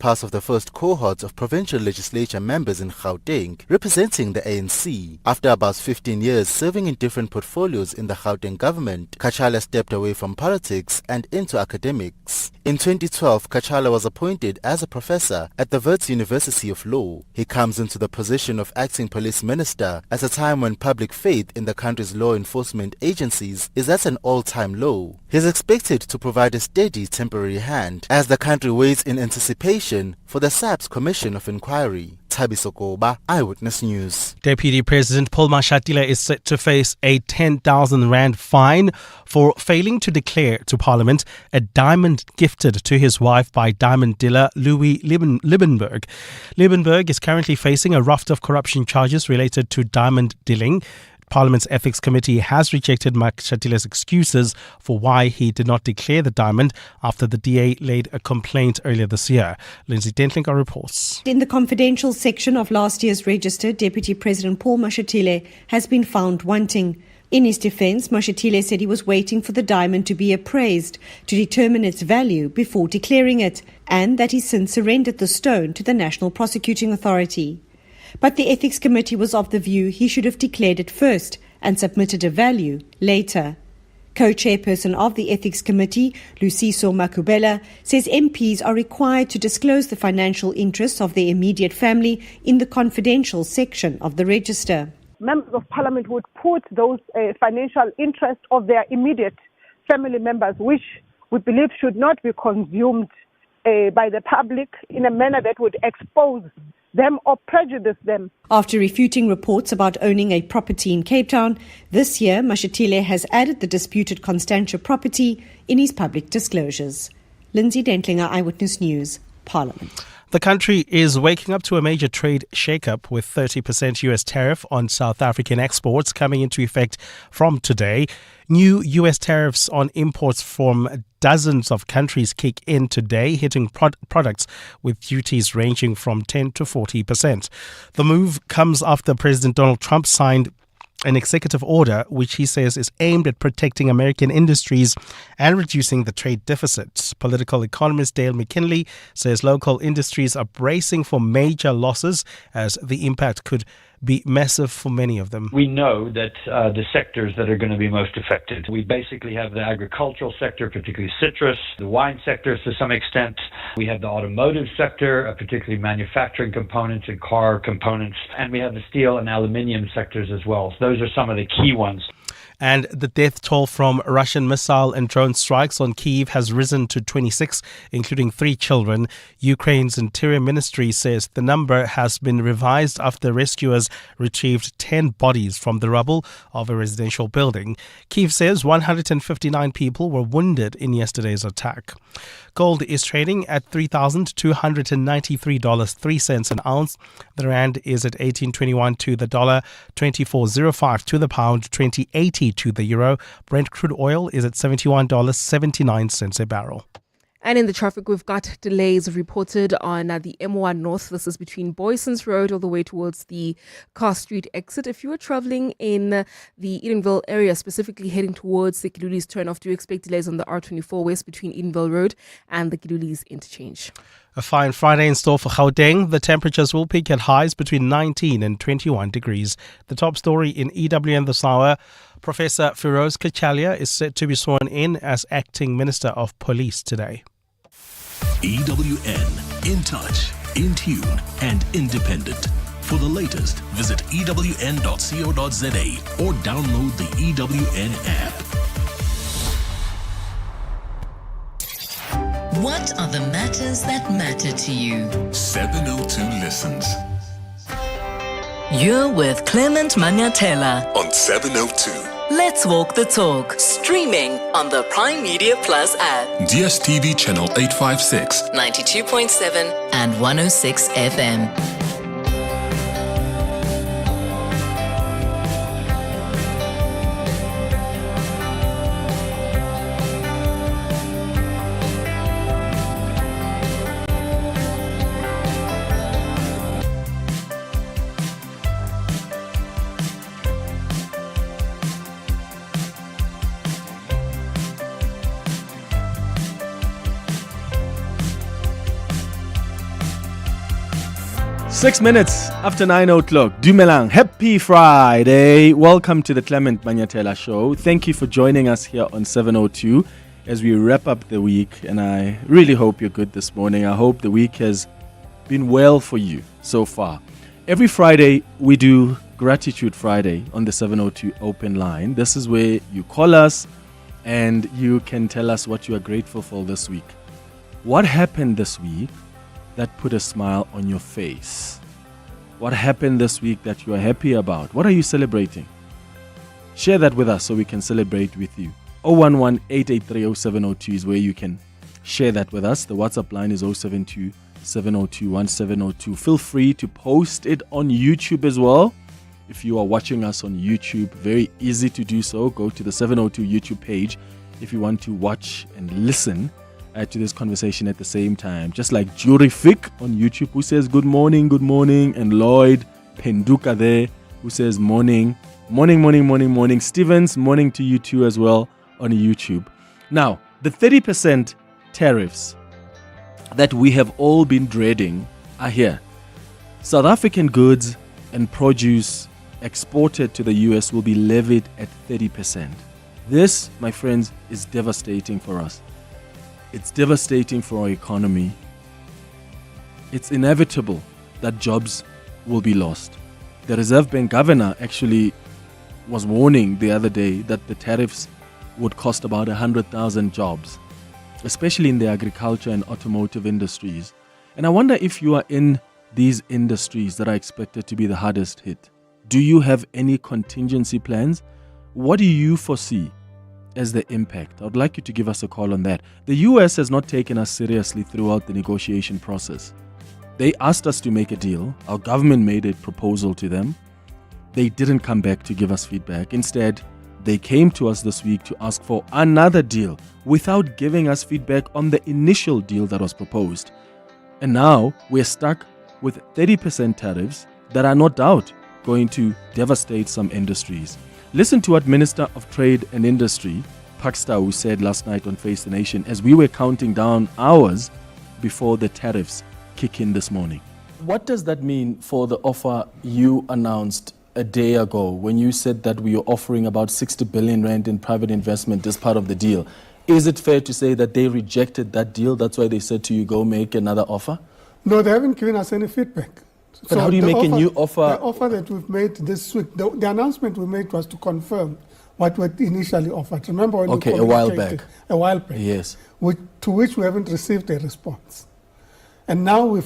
pass of the first cohort of provincial legislature members in Gauteng, representing the ANC. After about 15 years serving in different portfolios in the Gauteng government, Kachala stepped away from politics and into academics. In 2012, Kachala was appointed as a professor at the Wits University of Law. He comes into the position of acting police minister at a time when public faith in the country's law enforcement agencies is at an all-time low. He is expected to provide a steady temporary hand as the country waits in anticipation for the SAP's Commission of Inquiry. Thabiso Koba, Eyewitness News. Deputy President Paul Mashatile is set to face a 10,000 rand fine for failing to declare to Parliament a diamond gifted to his wife by diamond dealer Louis Liebenberg. Liebenberg is currently facing a raft of corruption charges related to diamond dealing. Parliament's Ethics Committee has rejected Mashatile's excuses for why he did not declare the diamond after the DA laid a complaint earlier this year. Lindsay Dentlinger reports. In the confidential section of last year's register, Deputy President Paul Mashatile has been found wanting. In his defence, Mashatile said he was waiting for the diamond to be appraised to determine its value before declaring it, and that he since surrendered the stone to the National Prosecuting Authority. But the Ethics Committee was of the view he should have declared it first and submitted a value later. Co-chairperson of the Ethics Committee, Luciso Makubela, says MPs are required to disclose the financial interests of their immediate family in the confidential section of the register. Members of Parliament would put those financial interests of their immediate family members, which we believe should not be consumed by the public in a manner that would expose them or prejudice them. After refuting reports about owning a property in Cape Town, this year Mashatile has added the disputed Constantia property in his public disclosures. Lindsay Dentlinger, Eyewitness News, Parliament. The country is waking up to a major trade shakeup with 30% US tariff on South African exports coming into effect from today. New US tariffs on imports from dozens of countries kick in today, hitting products with duties ranging from 10 to 40%. The move comes after President Donald Trump signed an executive order which he says is aimed at protecting American industries and reducing the trade deficit. Political economist Dale McKinley says local industries are bracing for major losses as the impact could be massive for many of them. We know that the sectors that are going to be most affected, we basically have the agricultural sector, particularly citrus, the wine sector to some extent. We have the automotive sector, particularly manufacturing components and car components, and we have the steel and aluminium sectors as well. So those are some of the key ones. And the death toll from Russian missile and drone strikes on Kyiv has risen to 26, including 3 children. Ukraine's Interior Ministry says the number has been revised after rescuers retrieved 10 bodies from the rubble of a residential building. Kyiv says 159 people were wounded in yesterday's attack. Gold is trading at $3,293.03 an ounce. The rand is at 18.21 to the dollar, 24.05 to the pound, 20.80 to the euro. Brent crude oil is at $71.79 a barrel. And in the traffic, we've got delays reported on the M1 North. This is between Boysons Road all the way towards the Car Street exit. If you are traveling in the Edenville area, specifically heading towards the Kilulis turnoff, do expect delays on the R24 West between Edenville Road and the Kilulis interchange. A fine Friday in store for Gauteng. The temperatures will peak at highs between 19 and 21 degrees. The top story in EWN this hour, Professor Firoz Kachalia is set to be sworn in as Acting Minister of Police today. EWN, in touch, in tune and independent. For the latest, visit ewn.co.za or download the EWN app. What are the matters that matter to you? 702 Listens. You're with Clement Manyathela On 702. Let's walk the talk. Streaming on the Prime Media Plus app. DSTV channel 856. 92.7 and 106 FM. 6 minutes after 9 o'clock. Dumelang. Happy Friday. Welcome to the Clement Manyathela Show. Thank you for joining us here on 702 as we wrap up the week. And I really hope you're good this morning. I hope the week has been well for you so far. Every Friday, we do Gratitude Friday on the 702 open line. This is where you call us and you can tell us what you are grateful for this week. What happened this week that put a smile on your face? What happened this week that you are happy about? What are you celebrating? Share that with us so we can celebrate with you. 011-883-0702 is where you can share that with us. The WhatsApp line is 072-702-1702. Feel free to post it on YouTube as well. If you are watching us on YouTube, very easy to do so. Go to the 702 YouTube page if you want to watch and listen to this conversation at the same time. Just like Jurifik on YouTube, who says good morning, and Lloyd Penduka there, who says morning. Stevens, morning to you too as well on YouTube. Now, the 30% tariffs that we have all been dreading are here. South African goods and produce exported to the US will be levied at 30%. This, my friends, is devastating for us. It's devastating for our economy. It's inevitable that jobs will be lost. The Reserve Bank governor actually was warning the other day that the tariffs would cost about 100,000 jobs, especially in the agriculture and automotive industries. And I wonder if you are in these industries that are expected to be the hardest hit. Do you have any contingency plans? What do you foresee as the impact? I would like you to give us a call on that. The US has not taken us seriously throughout the negotiation process. They asked us to make a deal. Our government made a proposal to them. They didn't come back to give us feedback. Instead, they came to us this week to ask for another deal without giving us feedback on the initial deal that was proposed. And now we're stuck with 30% tariffs that are no doubt going to devastate some industries. Listen to what Minister of Trade and Industry, Paksta, said last night on Face the Nation as we were counting down hours before the tariffs kick in this morning. What does that mean for the offer you announced a day ago when you said that we are offering about 60 billion rand in private investment as part of the deal? Is it fair to say that they rejected that deal? That's why they said to you, go make another offer? No, they haven't given us any feedback. But how do you make a new offer? The offer that we've made this week, the announcement we made was to confirm what we initially offered. Remember when a while back. A while back. Yes. To which we haven't received a response. And now we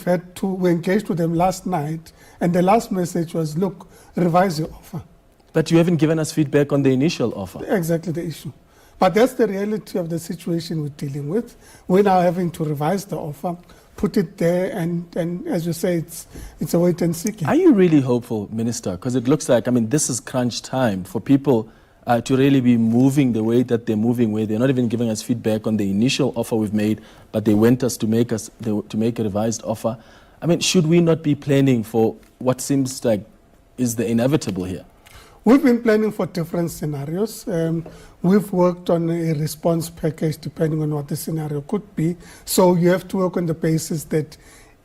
engaged with them last night, and the last message was, look, revise your offer. But you haven't given us feedback on the initial offer. Exactly the issue. But that's the reality of the situation we're dealing with. We're now having to revise the offer, put it there, and as you say, it's a wait and see. Are you really hopeful, Minister? Because it looks like, this is crunch time for people to really be moving the way that they're moving, where they're not even giving us feedback on the initial offer we've made, but they want us to make a revised offer. Should we not be planning for what seems like is the inevitable here? We've been planning for different scenarios. We've worked on a response package depending on what the scenario could be. So you have to work on the basis that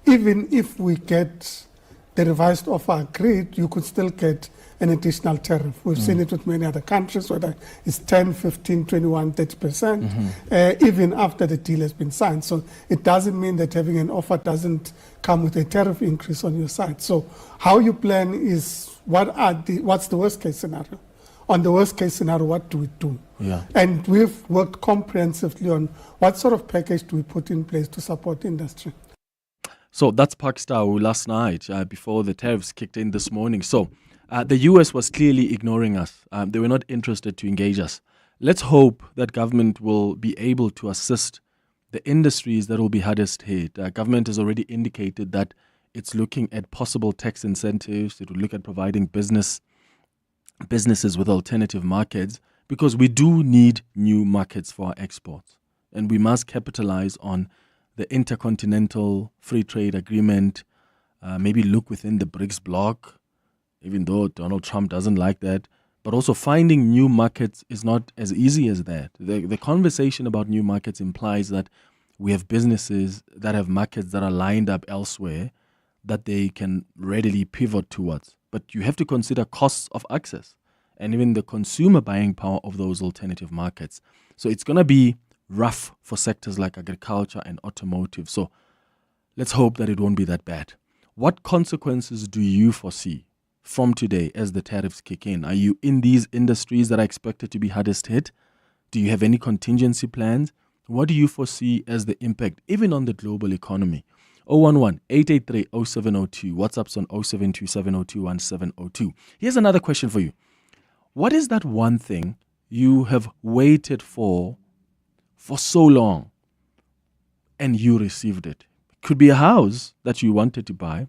even if we get the revised offer agreed, you could still get an additional tariff. We've seen it with many other countries, whether it's 10, 15, 21, 30%, even after the deal has been signed. So it doesn't mean that having an offer doesn't come with a tariff increase on your side. So how you plan is what's the worst case scenario? On the worst case scenario, what do we do? Yeah. And we've worked comprehensively on what sort of package do we put in place to support industry. So that's Pakistan last night before the tariffs kicked in this morning. So the US was clearly ignoring us. They were not interested to engage us. Let's hope that government will be able to assist the industries that will be hardest hit. Government has already indicated that it's looking at possible tax incentives. It will look at providing businesses with alternative markets, because we do need new markets for our exports. And we must capitalize on the Intercontinental Free Trade Agreement, maybe look within the BRICS bloc, even though Donald Trump doesn't like that. But also finding new markets is not as easy as that. The conversation about new markets implies that we have businesses that have markets that are lined up elsewhere, that they can readily pivot towards. But you have to consider costs of access and even the consumer buying power of those alternative markets. So it's going to be rough for sectors like agriculture and automotive. So let's hope that it won't be that bad. What consequences do you foresee from today as the tariffs kick in? Are you in these industries that are expected to be hardest hit? Do you have any contingency plans? What do you foresee as the impact, even on the global economy? 011-883-0702. WhatsApp's on 0727021702. Here's another question for you. What is that one thing you have waited for so long and you received it? It could be a house that you wanted to buy.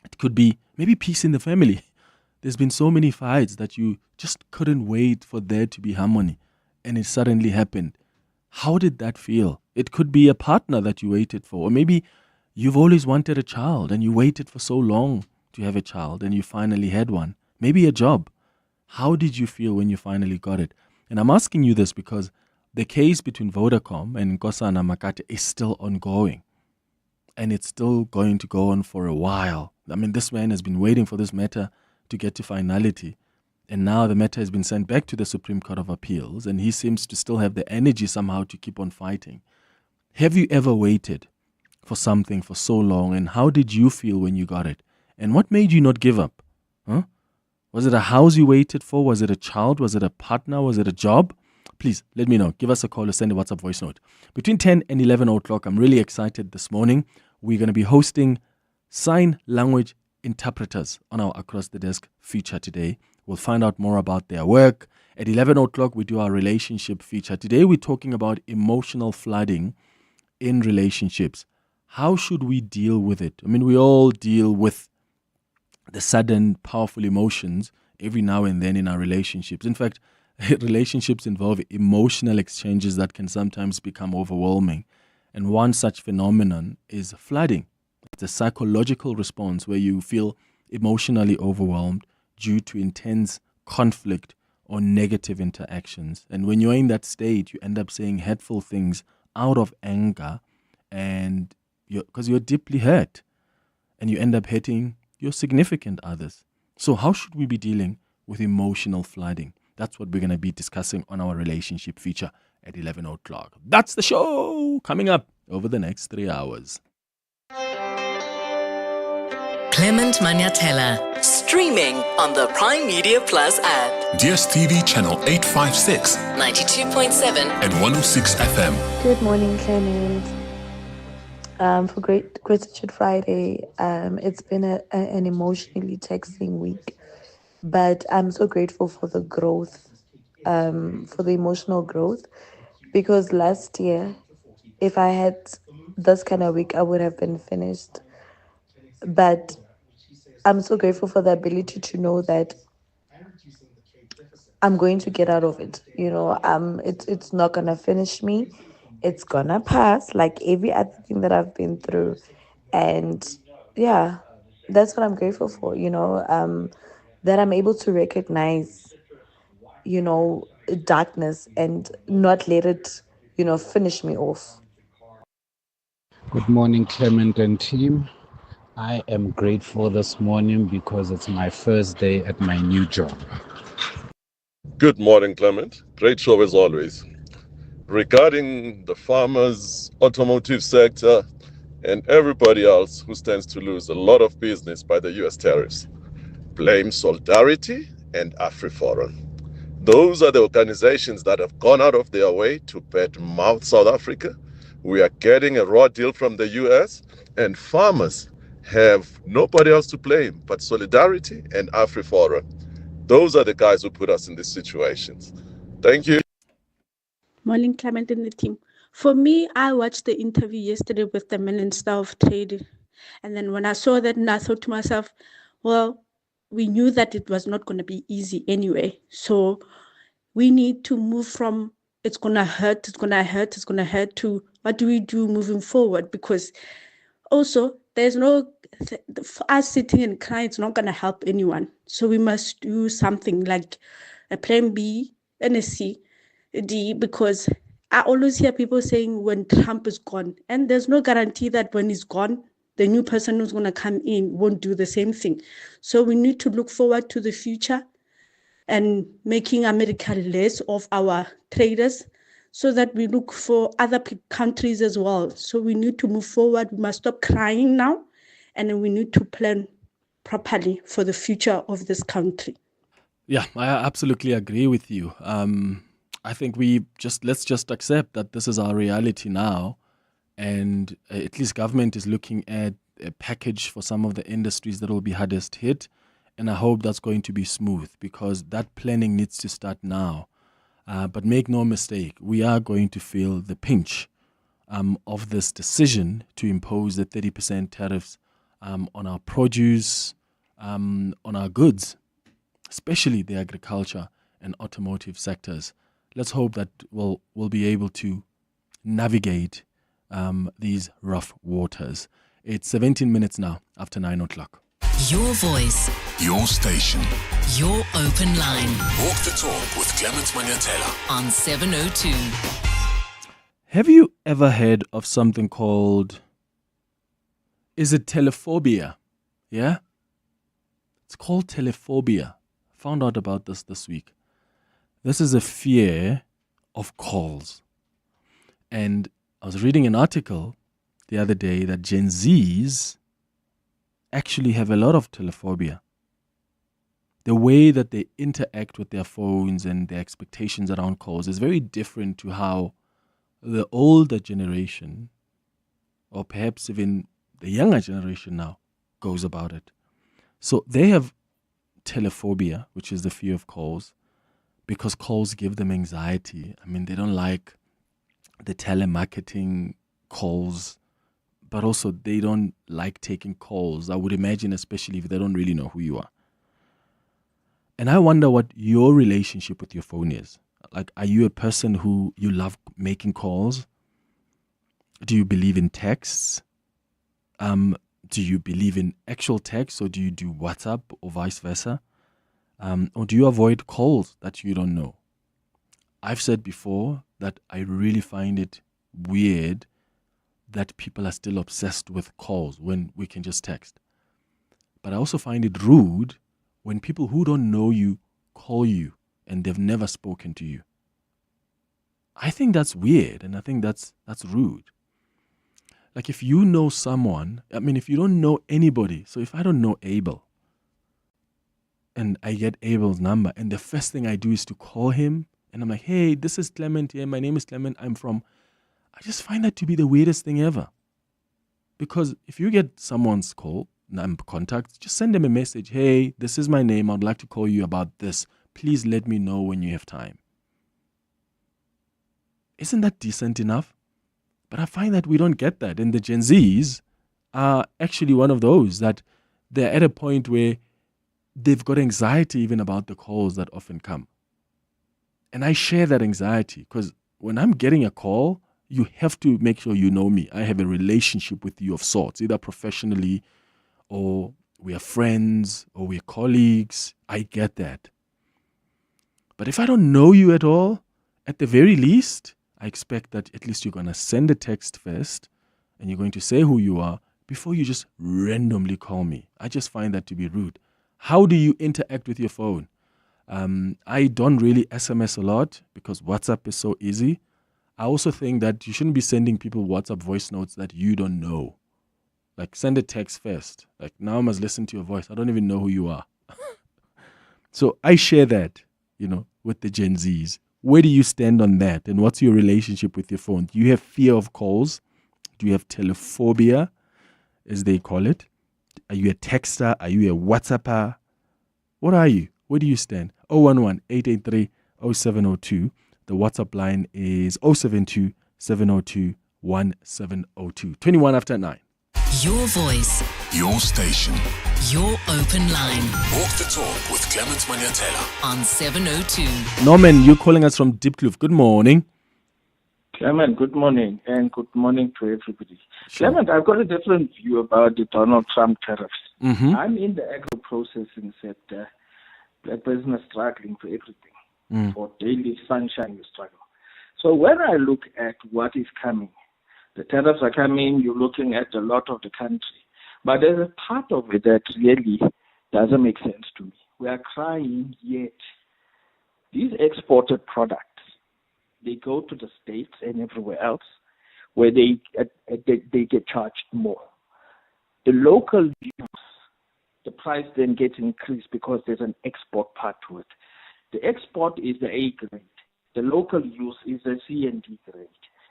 It could be maybe peace in the family. There's been so many fights that you just couldn't wait for there to be harmony, and it suddenly happened. How did that feel? It could be a partner that you waited for, or maybe you've always wanted a child and you waited for so long to have a child and you finally had one. Maybe a job. How did you feel when you finally got it? And I'm asking you this because the case between Vodacom and Nkosana Makate is still ongoing. And it's still going to go on for a while. I mean, this man has been waiting for this matter to get to finality. And now the matter has been sent back to the Supreme Court of Appeals, and he seems to still have the energy somehow to keep on fighting. Have you ever waited for something for so long, and how did you feel when you got it? And what made you not give up? Was it a house you waited for? Was it a child? Was it a partner? Was it a job? Please let me know. Give us a call or send a WhatsApp voice note. Between 10 and 11 o'clock, I'm really excited this morning. We're going to be hosting sign language interpreters on our Across the Desk feature today. We'll find out more about their work. At 11 o'clock, we do our relationship feature. Today, we're talking about emotional flooding in relationships. How should we deal with it? I mean, we all deal with the sudden, powerful emotions every now and then in our relationships. In fact, relationships involve emotional exchanges that can sometimes become overwhelming. And one such phenomenon is flooding. It's a psychological response where you feel emotionally overwhelmed due to intense conflict or negative interactions. And when you're in that state, you end up saying hurtful things out of anger, and because you're deeply hurt, and you end up hurting your significant others. So how should we be dealing with emotional flooding? That's what we're going to be discussing on our relationship feature at 11 o'clock. That's the show coming up over the next 3 hours. Clement Manyathela, streaming on the Prime Media Plus app. DSTV channel 856, 92.7 and 106 FM. Good morning, Clement. For Gratitude Friday, it's been an emotionally taxing week, but I'm so grateful for the growth, for the emotional growth, because last year, if I had this kind of week, I would have been finished. But I'm so grateful for the ability to know that I'm going to get out of it. It's not gonna finish me. It's gonna pass, like every other thing that I've been through. And yeah, that's what I'm grateful for, that I'm able to recognize, darkness and not let it, finish me off. Good morning, Clement and team. I am grateful this morning because it's my first day at my new job. Good morning, Clement. Great show as always. Regarding the farmers, automotive sector, and everybody else who stands to lose a lot of business by the US tariffs, blame Solidarity and AfriForum. Those are the organizations that have gone out of their way to badmouth South Africa. We are getting a raw deal from the US, and farmers have nobody else to blame but Solidarity and AfriForum. Those are the guys who put us in these situations. Thank you. Morning, Clement and the team. For me, I watched the interview yesterday with the Minister of Trade. And then when I saw that, and I thought to myself, well, we knew that it was not going to be easy anyway. So we need to move from it's going to hurt to what do we do moving forward? Because also, there's us sitting and crying, it's not going to help anyone. So we must do something like a plan B and a C. Because I always hear people saying when Trump is gone, and there's no guarantee that when he's gone, the new person who's going to come in won't do the same thing. So we need to look forward to the future and making America less of our traders so that we look for other countries as well. So we need to move forward. We must stop crying now, and then we need to plan properly for the future of this country. Yeah, I absolutely agree with you. I think let's just accept that this is our reality now, and at least government is looking at a package for some of the industries that will be hardest hit, and I hope that's going to be smooth because that planning needs to start now. But make no mistake, we are going to feel the pinch of this decision to impose the 30% tariffs on our produce, on our goods, especially the agriculture and automotive sectors. Let's hope that we'll be able to navigate these rough waters. It's 17 minutes now after 9 o'clock. Your voice, Your station. your open line Walk the talk with Clement Manyathela. on 702. Have you ever heard of something called, is it telephobia? Yeah? It's called telephobia. Found out about this week. This is a fear of calls. And I was reading an article the other day that Gen Zs actually have a lot of telephobia. The way that they interact with their phones and their expectations around calls is very different to how the older generation, or perhaps even the younger generation now, goes about it. So they have telephobia, which is the fear of calls, because calls give them anxiety. I mean, they don't like the telemarketing calls, but also they don't like taking calls. I would imagine, especially if they don't really know who you are. And I wonder what your relationship with your phone is. Like, are you a person who you love making calls? Do you believe in texts? Do you believe in actual text, or do you do WhatsApp or vice versa? Or do you avoid calls that you don't know? I've said before that I really find it weird that people are still obsessed with calls when we can just text. But I also find it rude when people who don't know you call you and they've never spoken to you. I think that's weird, and I think that's rude. Like, if you know someone, if you don't know anybody, so if I don't know Abel, and I get Abel's number, and the first thing I do is to call him, and I'm like, hey, this is Clement here, my name is Clement, I just find that to be the weirdest thing ever. Because if you get someone's call, contact, just send them a message, hey, this is my name, I'd like to call you about this. Please let me know when you have time. Isn't that decent enough? But I find that we don't get that. And the Gen Zs are actually one of those that they're at a point where they've got anxiety even about the calls that often come. And I share that anxiety because when I'm getting a call, you have to make sure you know me. I have a relationship with you of sorts, either professionally or we are friends or we're colleagues. I get that. But if I don't know you at all, at the very least, I expect that at least you're going to send a text first and you're going to say who you are before you just randomly call me. I just find that to be rude. How do you interact with your phone? I don't really SMS a lot because WhatsApp is so easy. I also think that you shouldn't be sending people WhatsApp voice notes that you don't know. Like, send a text first. Like, now I must listen to your voice. I don't even know who you are. So I share that, with the Gen Zs. Where do you stand on that? And what's your relationship with your phone? Do you have fear of calls? Do you have telephobia, as they call it? Are you a texter? Are you a WhatsApper? What are you? Where do you stand? 011-883-0702. The WhatsApp line is 072-702-1702. 21 after 9. Your voice, Your station. your open line Walk the talk with Clement Manyathela. on 702. Norman, you're calling us from Diepkloof. Good morning. Clement, good morning, and good morning to everybody. Sure. Clement, I've got a different view about the Donald Trump tariffs. Mm-hmm. I'm in the agro-processing sector. Black business struggling for everything. For daily sunshine, you struggle. So when I look at what is coming, the tariffs are coming, you're looking at a lot of the country. But there's a part of it that really doesn't make sense to me. We are crying, yet these exported products, they go to the States and everywhere else where they get charged more. The local use, the price then gets increased because there's an export part to it. The export is the A grade. The local use is the C and D grade.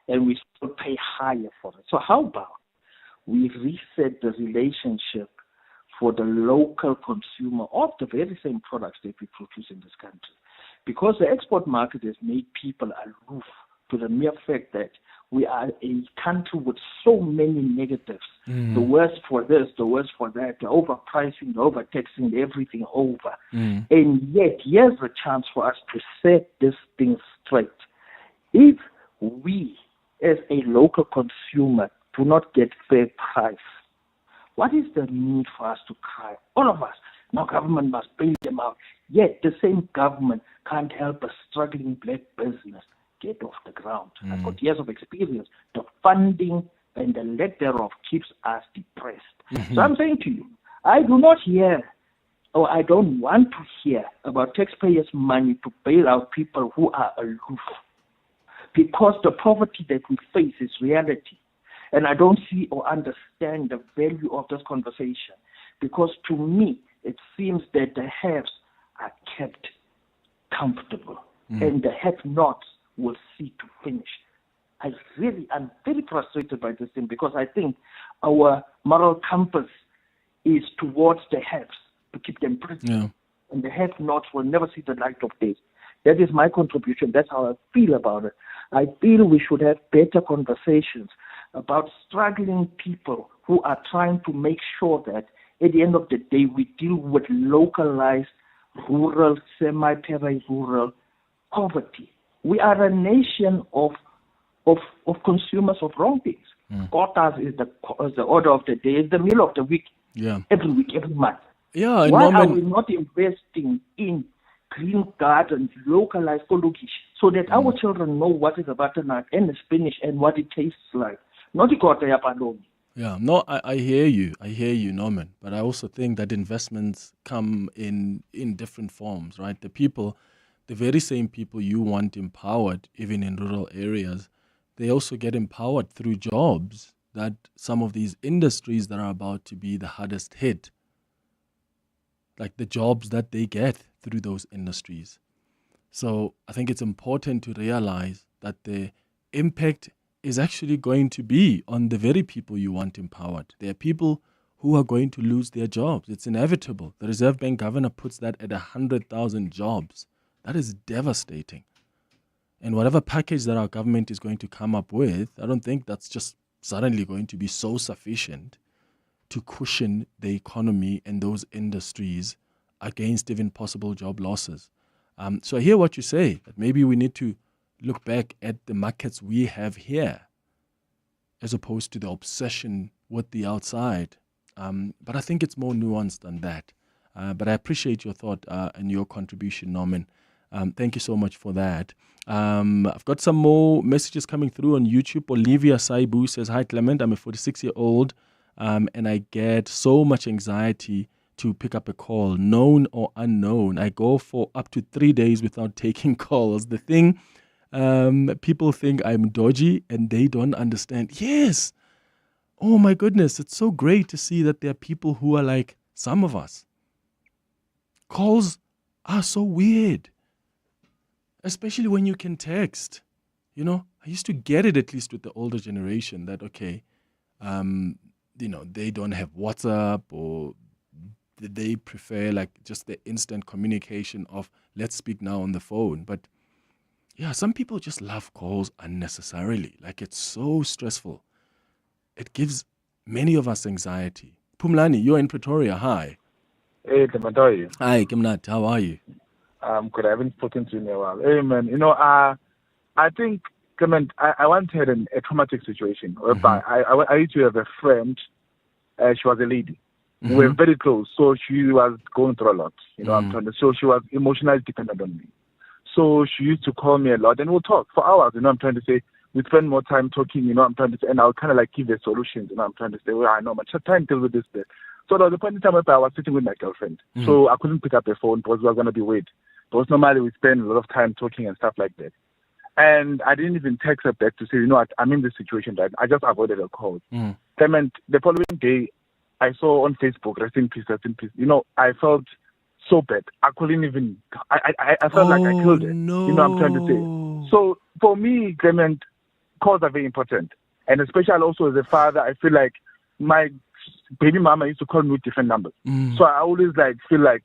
And we still pay higher for it. So how about we reset the relationship for the local consumer of the very same products that we produce in this country? Because the export market has made people aloof to the mere fact that we are a country with so many negatives. The worst for this, the worst for that, the overpricing, the overtaxing, everything over. And yet, here's a chance for us to set this thing straight. If we, as a local consumer, do not get fair price, what is the need for us to cry? All of us. Now government must bail them out. Yet the same government can't help a struggling black business get off the ground. I've got years of experience. The funding and the lack thereof keeps us depressed. So I'm saying to you, I do not hear, or I don't want to hear about taxpayers' money to bail out people who are aloof. Because the poverty that we face is reality. And I don't see or understand the value of this conversation. Because to me, it seems that the haves are kept comfortable. And the have-nots will see to finish. I'm very frustrated by this thing because I think our moral compass is towards the haves to keep them pretty. And the have-nots will never see the light of day. That is my contribution. That's how I feel about it. I feel we should have better conversations about struggling people who are trying to make sure that at the end of the day we deal with localized, rural, semi-peri-rural poverty. We are a nation of consumers of wrong things. Quotas is the order of the day, is the meal of the week. Every week, every month. Why are we not investing in green gardens, localized kolokish, so that our children know what is a butternut and a spinach and what it tastes like? Not the kota ya paloni. No, I hear you, Norman. But I also think that investments come in different forms, right? The very same people you want empowered, even in rural areas, they also get empowered through jobs that some of these industries that are about to be the hardest hit, like the jobs that they get through those industries. So I think it's important to realize that the impact is actually going to be on the very people you want empowered. There are people who are going to lose their jobs. It's inevitable. The Reserve Bank governor puts that at 100,000 jobs. That is devastating. And whatever package that our government is going to come up with, I don't think that's just suddenly going to be so sufficient to cushion the economy and those industries against even possible job losses. So I hear what you say, that maybe we need to look back at the markets we have here as opposed to the obsession with the outside. But I think it's more nuanced than that. But I appreciate your thought and your contribution, Norman. Thank you so much for that. I've got some more messages coming through on YouTube. Olivia Saibu says, "Hi Clement, I'm a 46-year-old and I get so much anxiety to pick up a call, known or unknown. I go for up to 3 days without taking calls. The thing, people think I'm dodgy and they don't understand." Yes. Oh my goodness, it's so great to see that there are people who are like some of us. Calls are so weird. Especially when you can text. You know, I used to get it at least with the older generation that, okay, they don't have WhatsApp or they prefer like just the instant communication of let's speak now on the phone. But yeah, some people just love calls unnecessarily. Like it's so stressful. It gives many of us anxiety. Phumlani, you're in Pretoria. Hi. Hey, Clement, how are you? Hi, Kimnat. How are you? Good. I haven't spoken to you in a while. Hey, man, I think, Clement, I once had a traumatic situation whereby I used to have a friend. She was a lady. We were very close, so she was going through a lot. So she was emotionally dependent on me. So she used to call me a lot, and we'll talk for hours. I'm trying to say, we spend more time talking, I'm trying to say, and I'll kind of like give the solutions, I'm trying to say, well, I know, but just try and deal with this bit. So there was a point in time where I was sitting with my girlfriend, so I couldn't pick up the phone because we were going to be wait. Because normally we spend a lot of time talking and stuff like that. And I didn't even text her back to say, what, I'm in this situation, right? I just avoided her calls. Clement, the following day, I saw on Facebook, rest in peace, rest in peace. I felt so bad. I couldn't even, I felt like I killed her. No. I'm trying to say. So for me, Clement, calls are very important. And especially also as a father, I feel like my baby mama used to call me with different numbers. So I always feel like,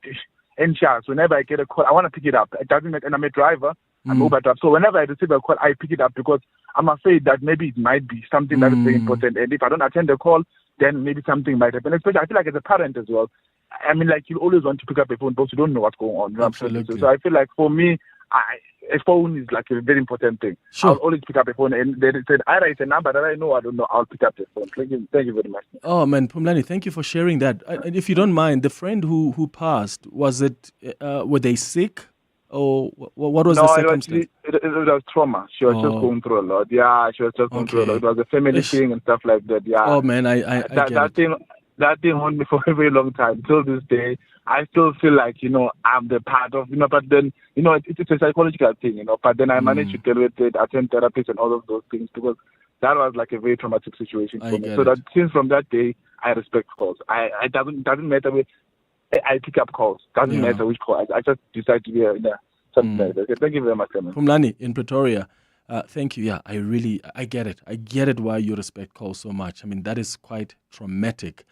anxious. Whenever I get a call, I want to pick it up. It doesn't matter. And I'm a driver. I'm overdraft. So whenever I receive a call, I pick it up because I'm afraid that maybe it might be something that is very important. And if I don't attend the call, then maybe something might happen. Especially, I feel like as a parent as well. I mean, you always want to pick up a phone because you don't know what's going on. Absolutely. So I feel like for me, a phone is a very important thing. Sure. I'll always pick up a phone, and they said either it's a number that I know, I don't know. I'll pick up the phone. Thank you very much. Oh man, Phumlani, thank you for sharing that. And if you don't mind, the friend who passed, was it? Were they sick, or what was the circumstance? It was trauma. She was just going through a lot. Yeah, she was just going through a lot. It was a family thing and stuff like that. Yeah. Oh man, I get it. That thing haunted me for a very long time. Till this day, I still feel like, I'm the part of, but then, it's a psychological thing, but then I managed to deal with it, attend therapists and all of those things because that was a very traumatic situation for me. So that since from that day, I respect calls. It doesn't matter which, I pick up calls. Doesn't matter which call. I just decide to be something like that. Okay, thank you very much, Clement. Phumlani in Pretoria, thank you. Yeah, I get it. I get it why you respect calls so much. I mean, that is quite traumatic.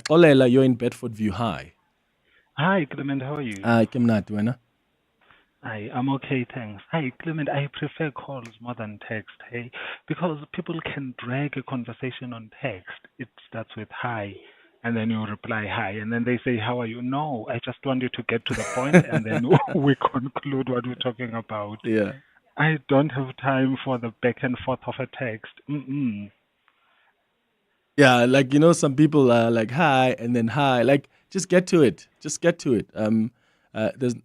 Olela, you're in Bedford View. Hi. Hi, Clement. How are you? Hi, I'm okay, thanks. Hi, Clement. I prefer calls more than text, hey, because people can drag a conversation on text. It starts with hi, and then you reply hi, and then they say, how are you? No, I just want you to get to the point, and then we conclude what we're talking about. Yeah. I don't have time for the back and forth of a text. Yeah, some people are like, hi, and then hi. Just get to it. Just get to it.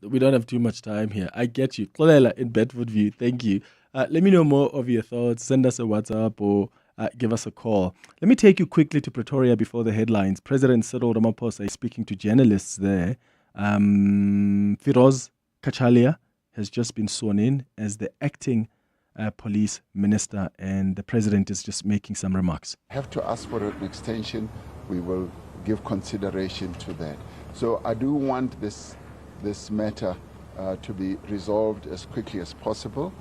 We don't have too much time here. I get you. Kolela in Bedford View, thank you. Let me know more of your thoughts. Send us a WhatsApp or give us a call. Let me take you quickly to Pretoria before the headlines. President Cyril Ramaphosa is speaking to journalists there. Firoz Kachalia has just been sworn in as the acting police minister, and the president is just making some remarks. Have to ask for an extension. We will give consideration to that. So I do want this matter to be resolved as quickly as possible.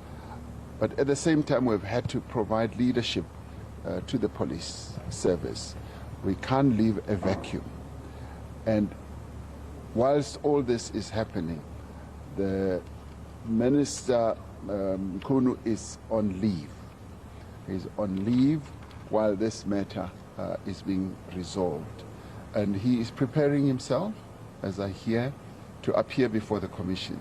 But at the same time, we've had to provide leadership to the police service. We can't leave a vacuum. And whilst all this is happening, the Minister Kunu is on leave. He's on leave while this matter is being resolved. And he is preparing himself, as I hear, to appear before the commission.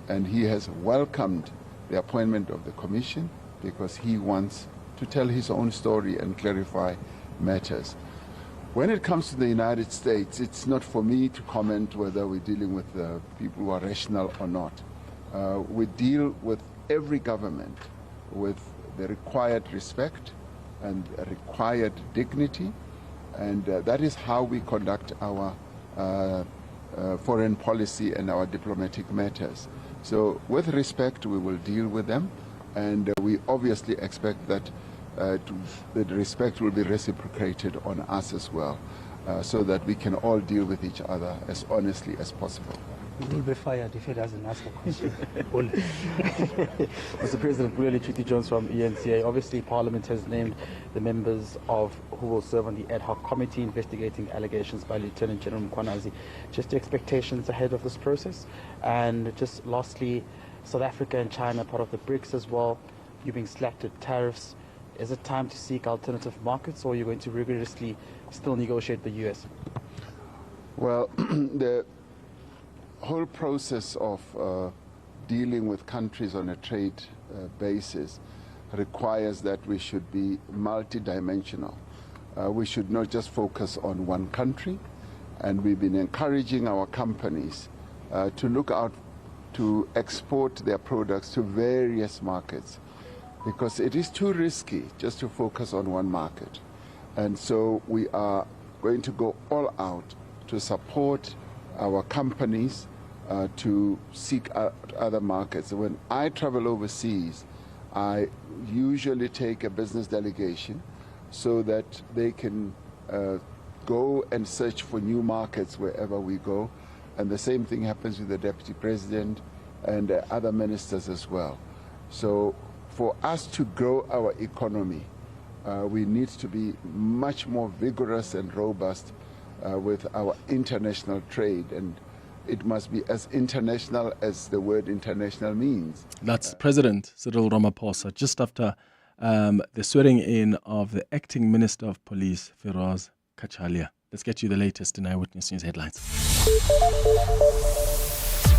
And he has welcomed the appointment of the commission because he wants to tell his own story and clarify matters. When it comes to the United States, it's not for me to comment whether we're dealing with people who are rational or not. We deal with every government with the required respect and required dignity, and that is how we conduct our foreign policy and our diplomatic matters. So with respect, we will deal with them, and we obviously expect that the respect will be reciprocated on us as well, so that we can all deal with each other as honestly as possible. He will be fired if he doesn't ask a question. Mr. President, really Chiti Jones from ENCA. Obviously, Parliament has named the members of who will serve on the ad hoc committee investigating allegations by Lieutenant General Mkhwanazi. Just the expectations ahead of this process. And just lastly, South Africa and China, part of the BRICS as well. You're being slapped at tariffs. Is it time to seek alternative markets, or are you going to rigorously still negotiate the US? Well, the whole process of dealing with countries on a trade basis requires that we should be multidimensional. We should not just focus on one country, and we've been encouraging our companies to look out to export their products to various markets. because it is too risky just to focus on one market. And so we are going to go all out to support our companies to seek out other markets. When I travel overseas, I usually take a business delegation so that they can go and search for new markets wherever we go. And the same thing happens with the Deputy President and other ministers as well. So for us to grow our economy, we need to be much more vigorous and robust with our international trade. And it must be as international as the word international means. That's President Cyril Ramaphosa just after the swearing in of the acting Minister of Police, Firoz Kachalia. Let's get you the latest in Eyewitness News headlines.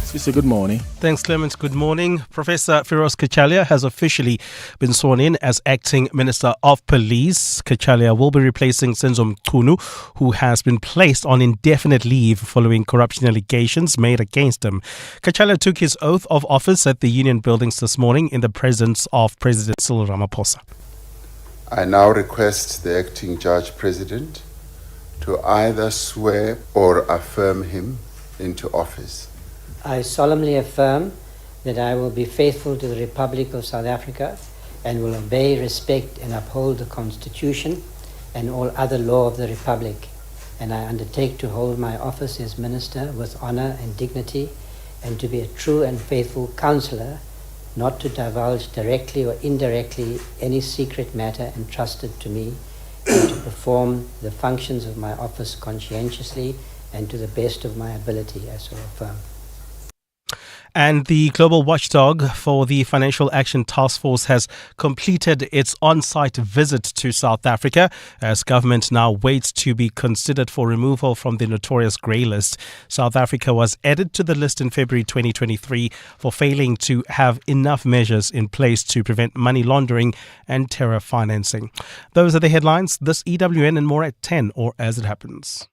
Sister, good morning. Thanks, Clement. Good morning. Professor Firoz Kachalia has officially been sworn in as acting Minister of Police. Kachalia will be replacing Senzo Mchunu, who has been placed on indefinite leave following corruption allegations made against him. Kachalia took his oath of office at the Union Buildings this morning in the presence of President Cyril Ramaphosa. I now request the acting Judge President to either swear or affirm him into office. I solemnly affirm that I will be faithful to the Republic of South Africa and will obey, respect and uphold the Constitution and all other law of the Republic. And I undertake to hold my office as Minister with honor and dignity and to be a true and faithful counsellor, not to divulge directly or indirectly any secret matter entrusted to me, and to perform the functions of my office conscientiously and to the best of my ability, I so affirm. And the global watchdog for the Financial Action Task Force has completed its on-site visit to South Africa as government now waits to be considered for removal from the notorious grey list. South Africa was added to the list in February 2023 for failing to have enough measures in place to prevent money laundering and terror financing. Those are the headlines. This EWN and more at 10 or as it happens.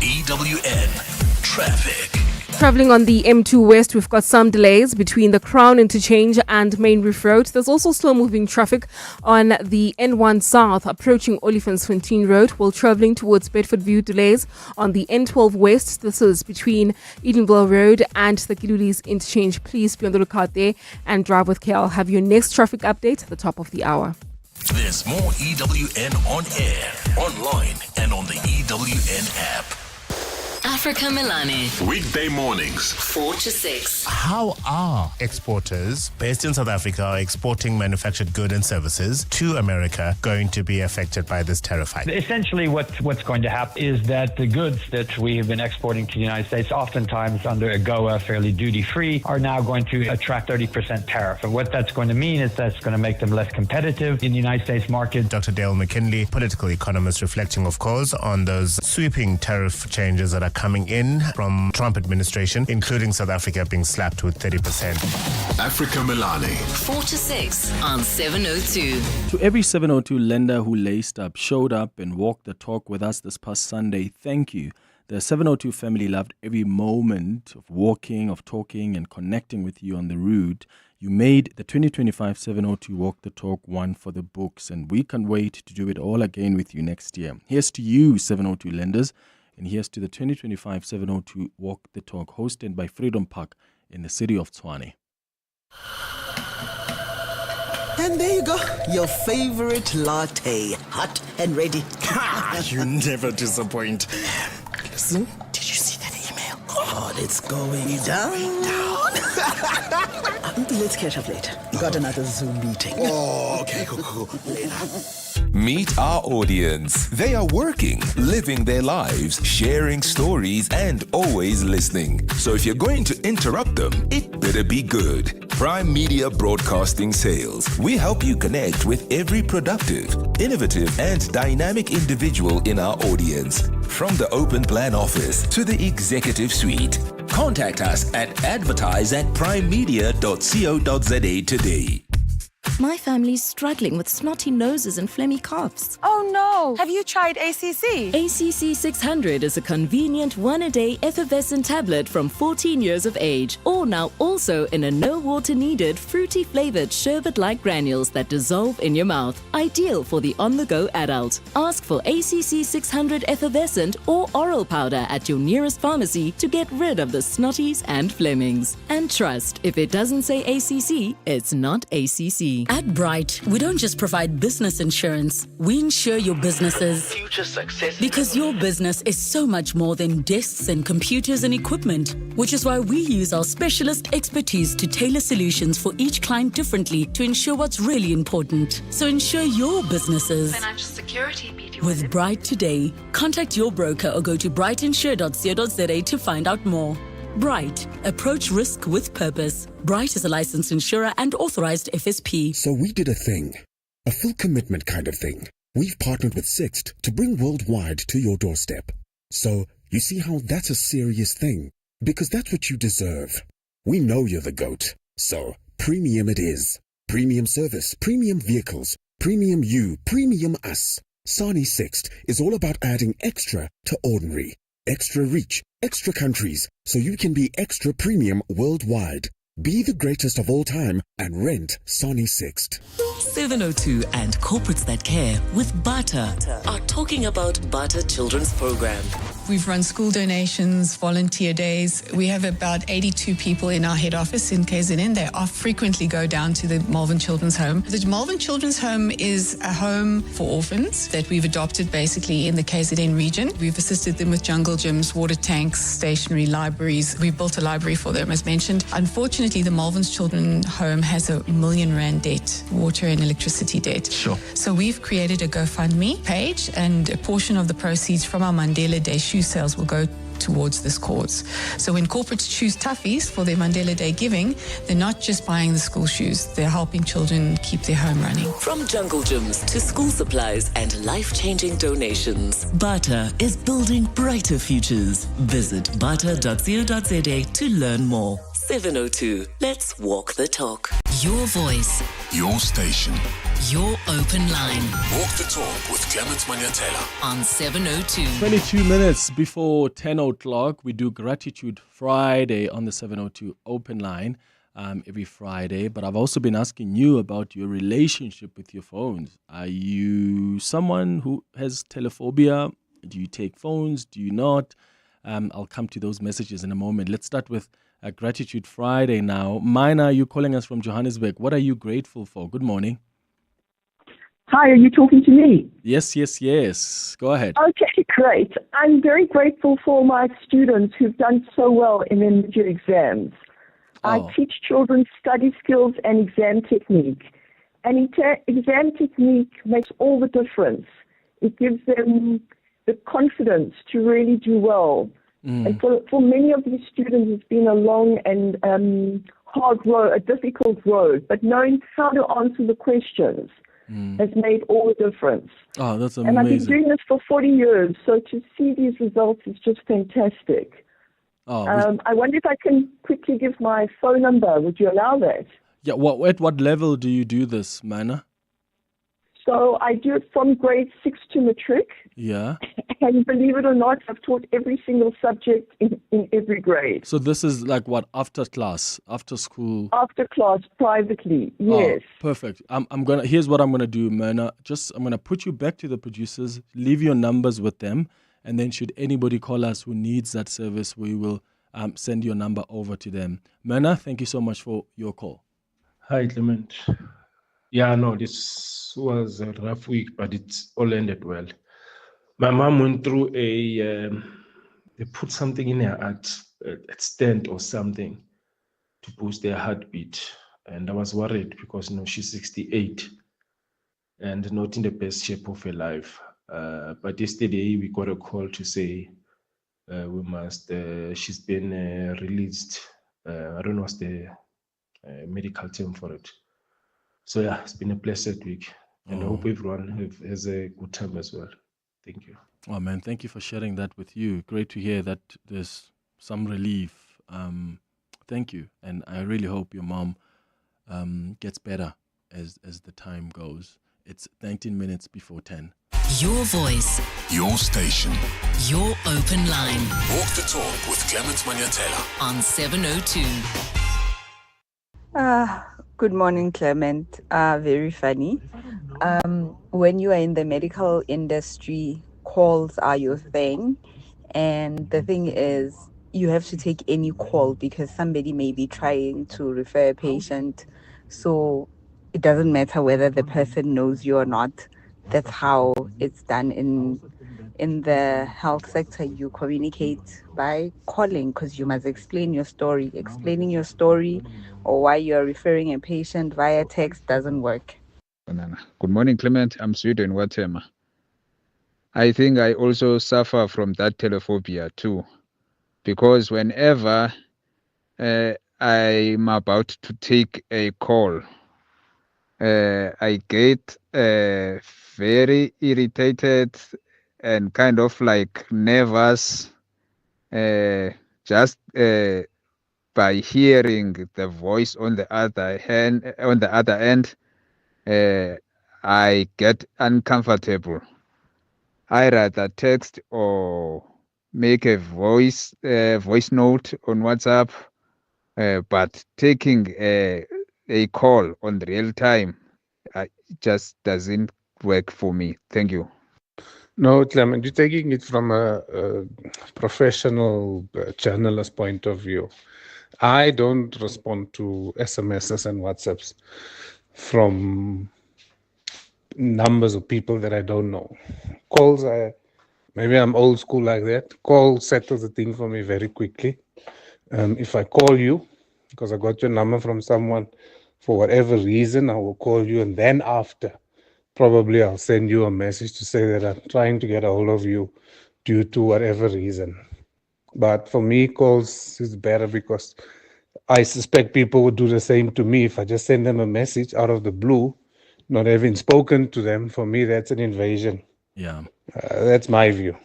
EWN Traffic. Travelling on the M2 West, we've got some delays between the Crown Interchange and Main Reef Road. There's also slow-moving traffic on the N1 South approaching Olifantsfontein Road, while travelling towards Bedford View. Delays on the N12 West. This is between Edenville Road and the Kilulis Interchange. Please be on the lookout there and drive with care. I'll have your next traffic update at the top of the hour. There's more EWN on air, online, and on the EWN app. Africa Milani. Weekday mornings, 4 to 6. How are exporters based in South Africa exporting manufactured goods and services to America going to be affected by this tariff hike? Essentially, what's going to happen is that the goods that we have been exporting to the United States, oftentimes under AGOA, fairly duty-free, are now going to attract 30% tariff. And what that's going to mean is that's going to make them less competitive in the United States market. Dr. Dale McKinley, political economist, reflecting, of course, on those sweeping tariff changes that are coming in from Trump administration, including South Africa being slapped with 30%. Africa Milani. 4 to 6 on 702. To every 702 lender who laced up, showed up and walked the talk with us this past Sunday, thank you. The 702 family loved every moment of walking, of talking and connecting with you on the route. You made the 2025 702 Walk the Talk one for the books, and we can't wait to do it all again with you next year. Here's to you, 702 lenders. And here's to the 2025 702 Walk the Talk, hosted by Freedom Park in the city of Tshwane. And there you go, your favorite latte, hot and ready. You never disappoint. Listen, did you see that email? God, it's going down. Let's catch up later. Got another Zoom meeting. Oh, okay, cool. Later. Meet our audience. They are working, living their lives, sharing stories, and always listening. So if you're going to interrupt them, it better be good. Prime Media Broadcasting Sales. We help you connect with every productive, innovative, and dynamic individual in our audience. From the open plan office to the executive suite. Contact us at advertise@primemedia.co.za today. My family's struggling with snotty noses and phlegmy coughs. Oh no! Have you tried ACC? ACC 600 is a convenient one-a-day effervescent tablet from 14 years of age, or now also in a no water needed fruity flavored sherbet-like granules that dissolve in your mouth. Ideal for the on-the-go adult. Ask for ACC 600 effervescent or oral powder at your nearest pharmacy to get rid of the snotties and flemings. And trust, if it doesn't say ACC, it's not ACC. At Bright, we don't just provide business insurance, we insure your business's future success. Because your business is so much more than desks and computers and equipment, which is why we use our specialist expertise to tailor solutions for each client differently to ensure what's really important. So insure your businesses. Financial security. With Bright today, contact your broker or go to brightinsure.co.za to find out more. Bright, approach risk with purpose. Bright is a licensed insurer and authorized FSP. So we did a thing, a full commitment kind of thing. We've partnered with Sixt to bring worldwide to your doorstep. So you see how that's a serious thing, because that's what you deserve. We know you're the GOAT, so premium it is. Premium service, premium vehicles, premium you, premium us. Sani Sixt is all about adding extra to ordinary. Extra reach, extra countries, so you can be extra premium worldwide. Be the greatest of all time and rent Sani Sixt. 702 and corporates that care with Bata are talking about Bata Children's Program. We've run school donations, volunteer days. We have about 82 people in our head office in KZN. They frequently go down to the Malvern Children's Home. The Malvern Children's Home is a home for orphans that we've adopted basically in the KZN region. We've assisted them with jungle gyms, water tanks, stationary libraries. We've built a library for them, as mentioned. Unfortunately, the Malvern's Children's Home has a R1 million debt, water and electricity debt. Sure. So we've created a GoFundMe page, and a portion of the proceeds from our Mandela Day shoe sales will go towards this cause. So when corporates choose Toughies for their Mandela Day giving, they're not just buying the school shoes, they're helping children keep their home running. From jungle gyms to school supplies and life-changing donations, Bata is building brighter futures. Visit bata.co.za to learn more. 702. Let's walk the talk. Your voice, Your station. your open line Walk the talk with Clement Manyathela. on 702. 22 minutes before 10 o'clock, we do Gratitude Friday on the 702 open line every Friday. But I've also been asking you about your relationship with your phones. Are you someone who has telephobia? Do you take phones? Do you not? I'll come to those messages in a moment. Let's start with Gratitude Friday now. Mina, you're calling us from Johannesburg. What are you grateful for? Good morning. Hi, are you talking to me? Yes. Go ahead. Okay, great. I'm very grateful for my students who've done so well in their mid-year exams. I teach children study skills and exam technique. And exam technique makes all the difference. It gives them the confidence to really do well. And for many of these students, it's been a long and hard road, a difficult road. But knowing how to answer the questions has made all the difference. Oh, that's amazing. And I've been doing this for 40 years, so to see these results is just fantastic. I wonder if I can quickly give my phone number. Would you allow that? Yeah. At what level do you do this, Mana? So I do it from grade 6 to matric. Yeah. And believe it or not, I've taught every single subject in every grade. So this is like what, after class, after school? After class, privately, yes. Oh, perfect. Here's what I'm gonna do, Myrna. I'm gonna put you back to the producers, leave your numbers with them, and then should anybody call us who needs that service, we will send your number over to them. Myrna, thank you so much for your call. Hi, Clement. Yeah, no, this was a rough week, but it's all ended well. My mom went through they put something in her heart, a stent or something, to boost their heartbeat. And I was worried because, she's 68 and not in the best shape of her life. But yesterday we got a call to say she's been released. I don't know what's the medical term for it. So yeah, it's been a blessed week. And I hope everyone has a good time as well. Thank you. Oh man, thank you for sharing that with you. Great to hear that there's some relief. Thank you. And I really hope your mom gets better as the time goes. It's 19 minutes before 10. Your voice, Your station. your open line Walk the talk with Clement Manyathela. on 702. Good morning, Clement. Very funny. When you are in the medical industry, calls are your thing. And the thing is, you have to take any call because somebody may be trying to refer a patient. So it doesn't matter whether the person knows you or not. That's how it's done in the health sector. You communicate by calling because you must explain your story. Explaining your story or why you're referring a patient via text doesn't work. Good morning, Clement. I'm Sweden Watema. I think I also suffer from that telephobia too, because whenever I'm about to take a call, I get very irritated and kind of like nervous just by hearing the voice on the other end. I get uncomfortable. I rather text or make a voice note on WhatsApp, but taking a call on real time just doesn't work for me. Thank you. No, Clement, you're taking it from a professional journalist point of view. I don't respond to SMSs and WhatsApps from numbers of people that I don't know. Calls, maybe I'm old school like that. Call settles the thing for me very quickly. If I call you, because I got your number from someone, for whatever reason, I will call you, and then after, probably I'll send you a message to say that I'm trying to get a hold of you due to whatever reason. But for me, calls is better because I suspect people would do the same to me. If I just send them a message out of the blue, not having spoken to them, for me, that's an invasion. Yeah. That's my view.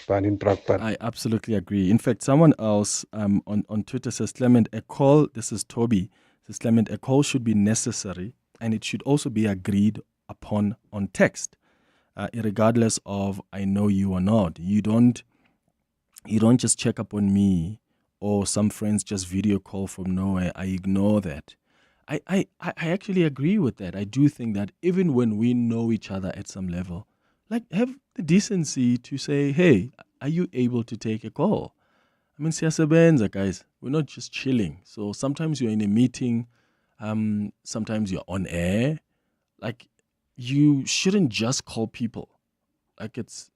I absolutely agree. In fact, someone else on Twitter says, Clement, a call, this is Toby, says, Clement, a call should be necessary and it should also be agreed upon on text, regardless of I know you or not. You don't just check up on me or some friends just video call from nowhere. I ignore that. I actually agree with that. I do think that even when we know each other at some level, like have the decency to say, hey, are you able to take a call? I mean, siyasebenza, guys. We're not just chilling. So sometimes you're in a meeting, sometimes you're on air. Like, you shouldn't just call people. Like, it's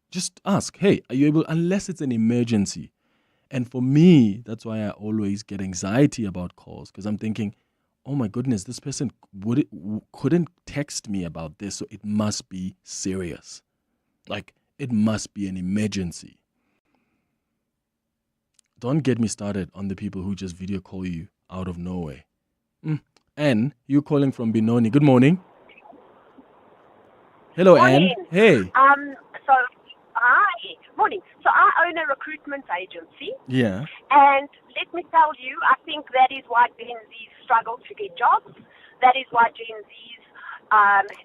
just ask, hey, are you able, unless it's an emergency. And for me, that's why I always get anxiety about calls, because I'm thinking, oh my goodness, this person couldn't text me about this, so it must be serious. Like, it must be an emergency. Don't get me started on the people who just video call you out of nowhere. Anne, you calling from Benoni. Good morning. Hello, Morning. Anne. Hey. Hi. Morning. So I own a recruitment agency. Yeah. And let me tell you, I think that is why Gen Zs struggle to get jobs. That is why Gen Zs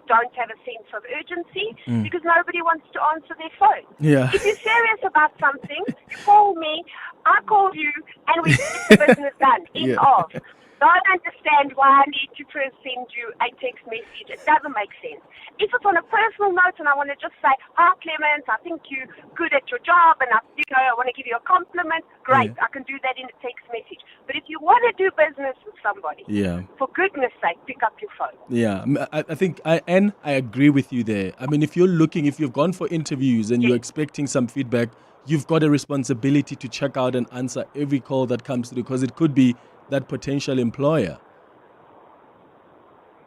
don't have a sense of urgency because nobody wants to answer their phone. Yeah. If you're serious about something, you call me, I call you, and we get the business done. End of. Don't understand why I need to first send you a text message. It doesn't make sense. If it's on a personal note and I want to just say, hi, Clement, I think you're good at your job and I want to give you a compliment, great, I can do that in a text message. But if you want to do business with somebody, for goodness sake, pick up your phone. Yeah, I think, I agree with you there. I mean, if you've gone for interviews and you're expecting some feedback, you've got a responsibility to check out and answer every call that comes through, because it could be that potential employer.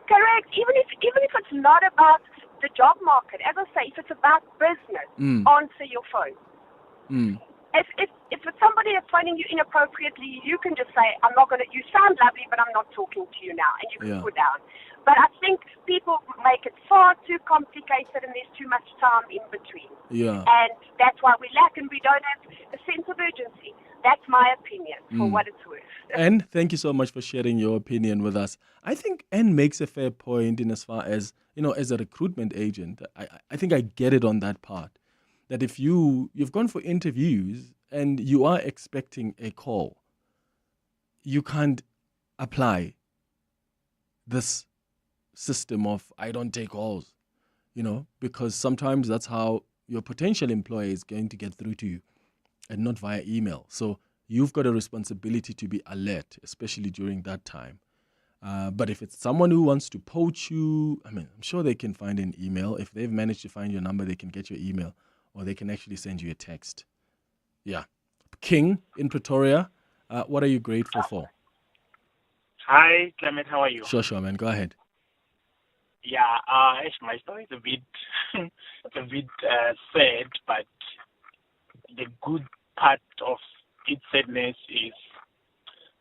Correct. Even if it's not about the job market, as I say, if it's about business, answer your phone. If if it's somebody that's phoning you inappropriately, you can just say, you sound lovely, but I'm not talking to you now, and you can put down. But I think people make it far too complicated, and there's too much time in between. Yeah. And that's why we lack, and we don't have a sense of urgency. That's my opinion, for what it's worth. Anne, thank you so much for sharing your opinion with us. I think Anne makes a fair point in as far as, as a recruitment agent, I think I get it on that part. That if you've gone for interviews and you are expecting a call, you can't apply this system of I don't take calls, because sometimes that's how your potential employer is going to get through to you and not via email. So you've got a responsibility to be alert, especially during that time. But if it's someone who wants to poach you, I'm sure they can find an email. If they've managed to find your number, they can get your email, or they can actually send you a text. Yeah. King in Pretoria, what are you grateful for? Hi, Clement, how are you? Sure, man. Go ahead. Yeah, my story is a bit, sad, but the good part of its sadness is,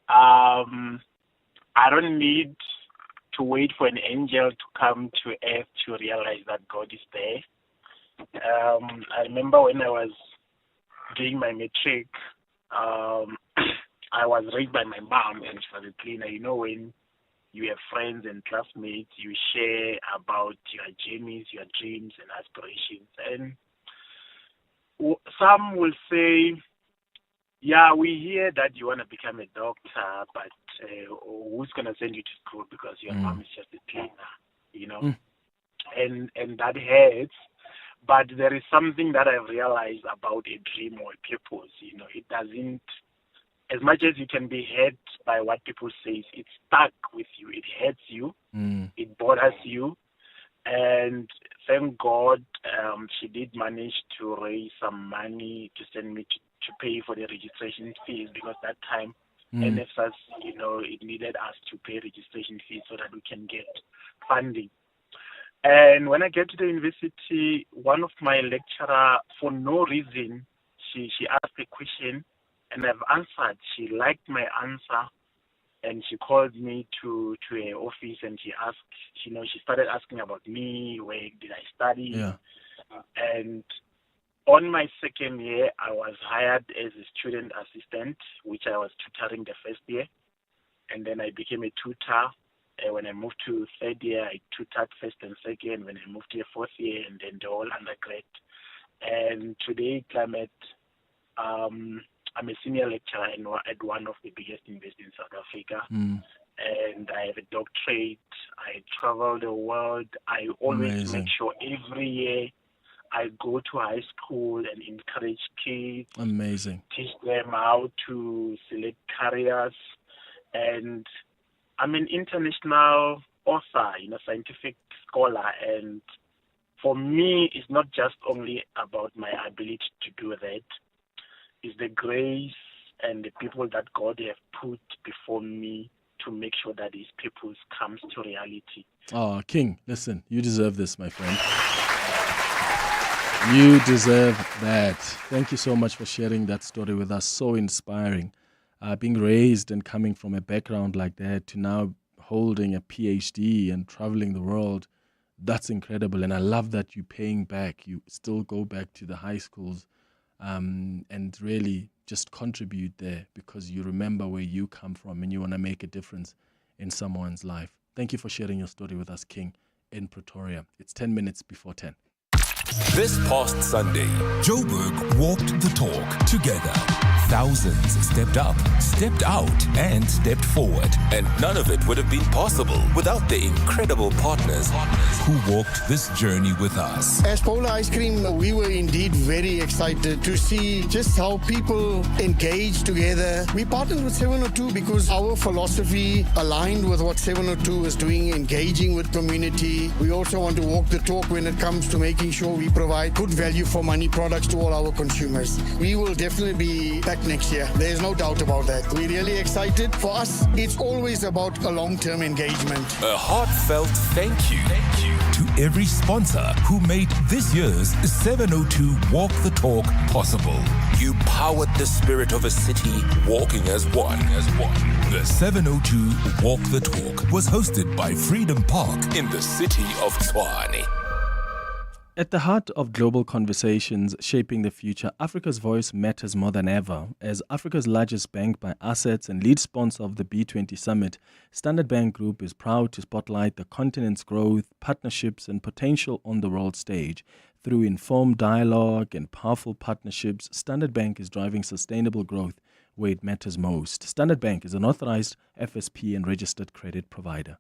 I don't need to wait for an angel to come to earth to realize that God is there. I remember when I was doing my matric, I was raised by my mom, and she was a cleaner. When you have friends and classmates, you share about your journeys, your dreams and aspirations. And some will say, yeah, we hear that you want to become a doctor, but who's going to send you to school because your mom is just a cleaner, And that hurts. But there is something that I've realized about a dream or a purpose. It doesn't, as much as you can be hurt by what people say, it's stuck with you. It hurts you. It bothers you. And thank God she did manage to raise some money to send me to pay for the registration fees, because that time NSFAS, it needed us to pay registration fees so that we can get funding. And when I get to the university, one of my lecturer, for no reason, she asked a question, and I've answered. She liked my answer, and she called me to her office, and she asked, she started asking about me, where did I study? Yeah. And on my second year, I was hired as a student assistant, which I was tutoring the first year, and then I became a tutor. When I moved to third year, I tutored first and second. When I moved to the fourth year, and then the whole undergrad. And today, Clement, I'm a senior lecturer at one of the biggest universities in South Africa. And I have a doctorate. I travel the world. I always make sure every year I go to high school and encourage kids. Amazing. Teach them how to select careers. And I'm an international author, scientific scholar, and for me, it's not just only about my ability to do that. It's the grace and the people that God have put before me to make sure that these purpose comes to reality. Oh, King, listen, you deserve this, my friend. You deserve that. Thank you so much for sharing that story with us. So inspiring. Being raised and coming from a background like that to now holding a PhD and traveling the world, that's incredible. And I love that you're paying back. You still go back to the high schools and really just contribute there because you remember where you come from and you want to make a difference in someone's life. Thank you for sharing your story with us, King, in Pretoria. It's 10 minutes before 10. This past Sunday, Joburg walked the talk together. Thousands stepped up, stepped out, and stepped forward. And none of it would have been possible without the incredible partners who walked this journey with us. As Polar Ice Cream, we were indeed very excited to see just how people engage together. We partnered with 702 because our philosophy aligned with what 702 is doing, engaging with community. We also want to walk the talk when it comes to making sure we provide good value for money products to all our consumers. We will definitely be back next year. There's no doubt about that. We're really excited. For us, it's always about a long-term engagement. A heartfelt thank you to every sponsor who made this year's 702 Walk the Talk possible. You Sinovuyo powered the spirit of a city walking as one. The 702 Walk the Talk was hosted by Freedom Park in the city of Tshwane. At the heart of global conversations shaping the future, Africa's voice matters more than ever. As Africa's largest bank by assets and lead sponsor of the B20 Summit, Standard Bank Group is proud to spotlight the continent's growth, partnerships and potential on the world stage. Through informed dialogue and powerful partnerships, Standard Bank is driving sustainable growth where it matters most. Standard Bank is an authorized FSP and registered credit provider.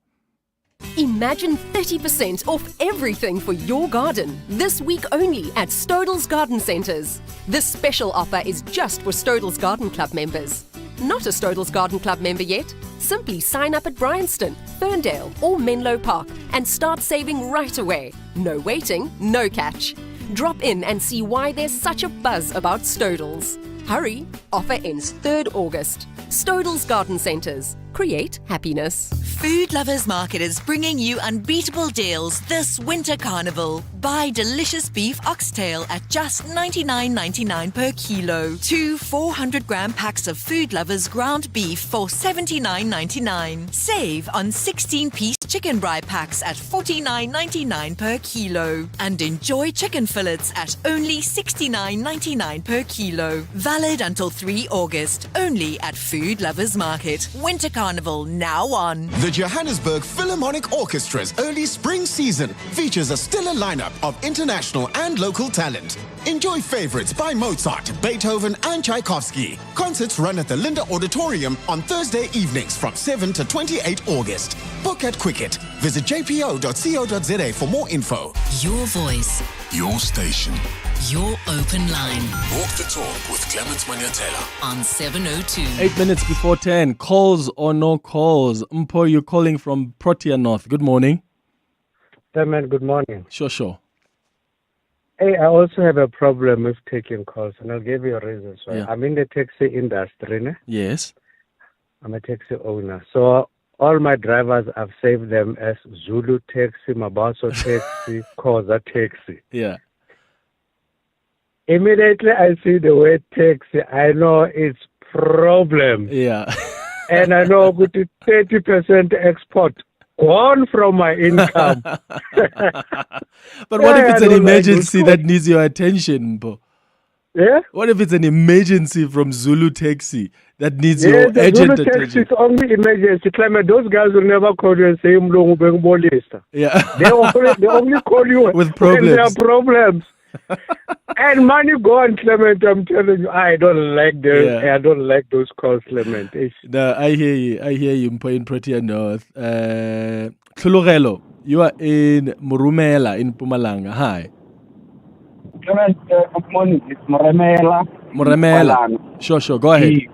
Imagine 30% off everything for your garden this week only at Stodell's Garden Centres. This special offer is just for Stodell's Garden Club members. Not a Stodell's Garden Club member yet? Simply sign up at Bryanston, Ferndale or Menlo Park and start saving right away. No waiting, no catch. Drop in and see why there's such a buzz about Stodell's. Hurry, offer ends 3rd August. Stodell's Garden Centres. Create happiness. Food Lovers Market is bringing you unbeatable deals this winter carnival. Buy delicious beef oxtail at just $99.99 per kilo. 2 400-gram packs of Food Lovers ground beef for $79.99. Save on 16-piece chicken braai packs at $49.99 per kilo. And enjoy chicken fillets at only $69.99 per kilo. Valid until 3 August. Only at Food Lovers Market. Winter Carnival now on. The Johannesburg Philharmonic Orchestra's early spring season features a stellar lineup of international and local talent. Enjoy favorites by Mozart, Beethoven and Tchaikovsky. Concerts run at the Linda Auditorium on Thursday evenings from 7 to 28 August. Book at Quicket. Visit jpo.co.za for more info. Your voice. Your station. Your open line. Walk the Talk with Clement Manyathela on 702. 8 minutes before 10. Calls or no calls? Mpo, you're calling from Protea North. Good morning. Clement, good morning. Sure. Hey, I also have a problem with taking calls, and I'll give you a reason. So Yeah. I'm in the taxi industry. Ne? Yes. I'm a taxi owner. So all my drivers, I've saved them as Zulu taxi, Mabaso taxi, Khoza taxi. Yeah. Immediately I see the word taxi, I know it's problem. Yeah. And I know with the 30% export gone from my income. But what if it's an emergency that needs your attention, Mpo? Yeah? What if it's an emergency from Zulu Taxi that needs Yeah, your the urgent Zulu taxi attention? is only emergency. Clement, those guys will never call you and say, "Mlungu bengibolisa." Yeah. They only call you With when problems. there are problems. And money gone, Clement. I'm telling you, I don't like those. Yeah. I don't like those calls, Clement. No, I hear you, Mpo, in Protea North. Tlulugelo, you are in Murumela in Mpumalanga. Hi. Clement, good morning. It's Muremela. Sure. Go ahead.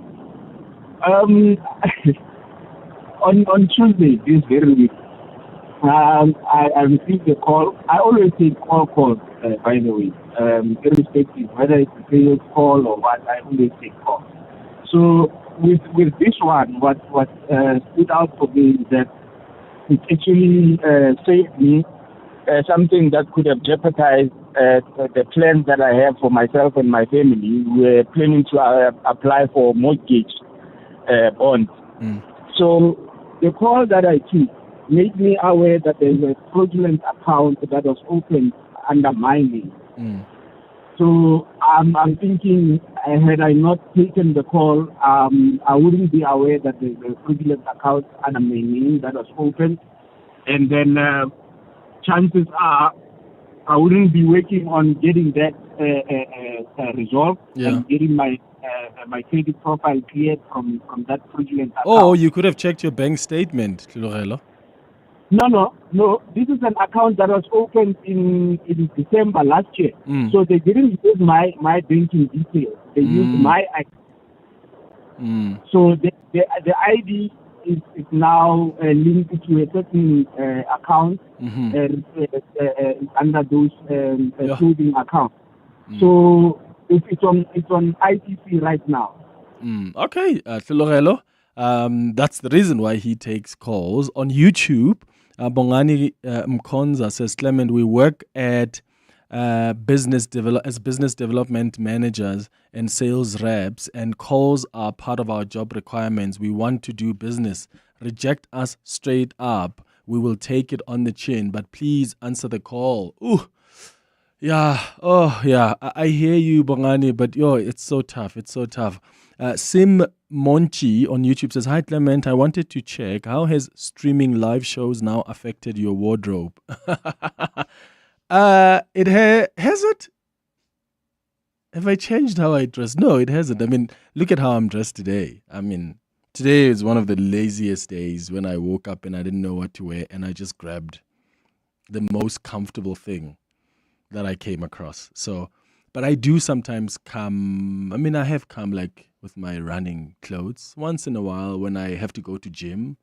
On Tuesday, this very week, I received a call. I always take calls, by the way, irrespective whether it's a sales call or what. I always take calls. So with this one, what stood out for me is that it actually saved me something that could have jeopardized the plans that I have for myself and my family. We're planning to apply for mortgage bond. So the call that I took made me aware that there's a fraudulent account that was opened under my name. So I'm thinking, had I not taken the call, I wouldn't be aware that there's a fraudulent account under my name that was opened. And then chances are I wouldn't be working on getting that resolved and getting my credit profile cleared from that fraudulent account. Oh, you could have checked your bank statement, Tlulugelo. No. This is an account that was opened in December last year. So they didn't use my banking details. They used my ID. So the ID is now linked to a certain account under those trading accounts. So it's on ITC right now. Okay, Tlulugelo. That's the reason why he takes calls. On YouTube, Bongani Mkonza says, Clement, we work at business development managers and sales reps, and calls are part of our job requirements. We want to do business. Reject us straight up. We will take it on the chin, but please answer the call. Ooh. Yeah. Oh, yeah. I hear you, Bongani, but it's so tough. It's so tough. Sim Monchi on YouTube says, "Hi Clement, I wanted to check, how has streaming live shows now affected your wardrobe?" Has it? Have I changed how I dress? No, it hasn't. I mean, look at how I'm dressed today. I mean, today is one of the laziest days when I woke up and I didn't know what to wear, and I just grabbed the most comfortable thing that I came across. So, but I do sometimes come, I have come like with my running clothes once in a while when I have to go to gym.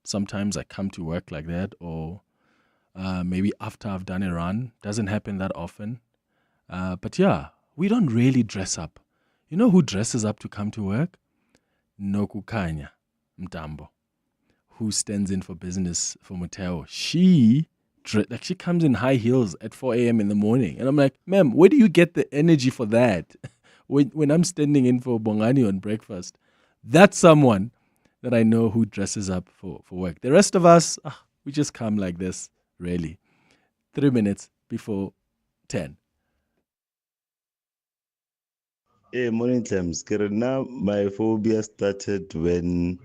Sometimes I come to work like that, or maybe after I've done a run. Doesn't happen that often. But yeah, we don't really dress up. You know who dresses up to come to work? Nokukanya Mtambo, who stands in for business for Muteo. She comes in high heels at 4 a.m. in the morning. And I'm like, ma'am, where do you get the energy for that? when I'm standing in for Bongani on breakfast, that's someone that I know who dresses up for work. The rest of us, we just come like this, really. 3 minutes before 10. Hey, morning, Clems. Now, my phobia started when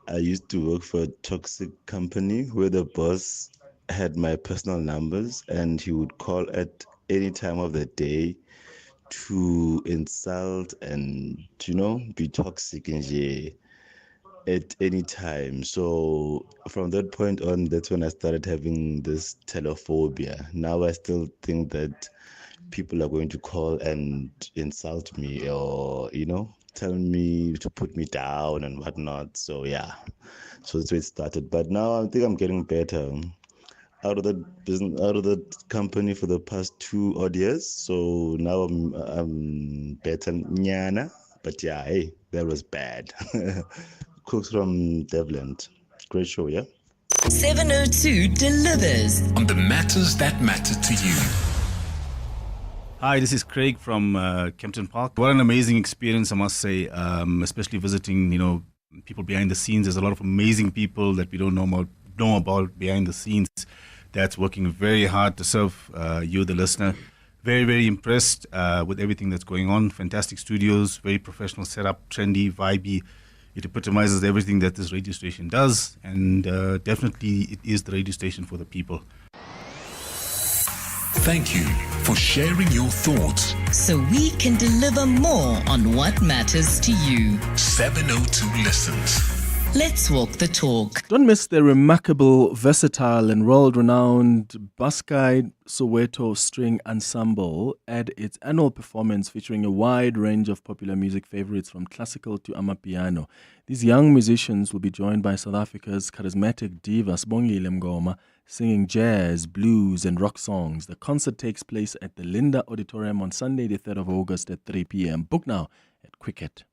I used to work for a toxic company where the boss had my personal numbers and he would call at any time of the day to insult and, be toxic at any time. So from that point on, that's when I started having this telephobia. Now I still think that people are going to call and insult me or, tell me to put me down and whatnot. So yeah, so that's where it started. But now I think I'm getting better. Out of that company for the past 2 odd years. So now I'm better nyana. But yeah, hey, that was bad. Cooks from Devland. Great show, yeah? 702 delivers on the matters that matter to you. Hi, this is Craig from Kempton Park. What an amazing experience, I must say, especially visiting, people behind the scenes. There's a lot of amazing people that we don't know about behind the scenes that's working very hard to serve you, the listener. Very, very impressed with everything that's going on. Fantastic studios, very professional setup, trendy, vibey. It epitomizes everything that this radio station does, and definitely it is the radio station for the people. Thank you for sharing your thoughts. so we can deliver more on what matters to you. 702 listens. Let's walk the talk. Don't miss the remarkable, versatile and world-renowned bus guide Soweto String Ensemble at its annual performance featuring a wide range of popular music favorites from classical to amapiano. These young musicians will be joined by South Africa's charismatic diva Sibongile Mngoma, singing jazz, blues and rock songs. The concert takes place at the Linda Auditorium on Sunday, the 3rd of August at 3 p.m. Book now at Quicket.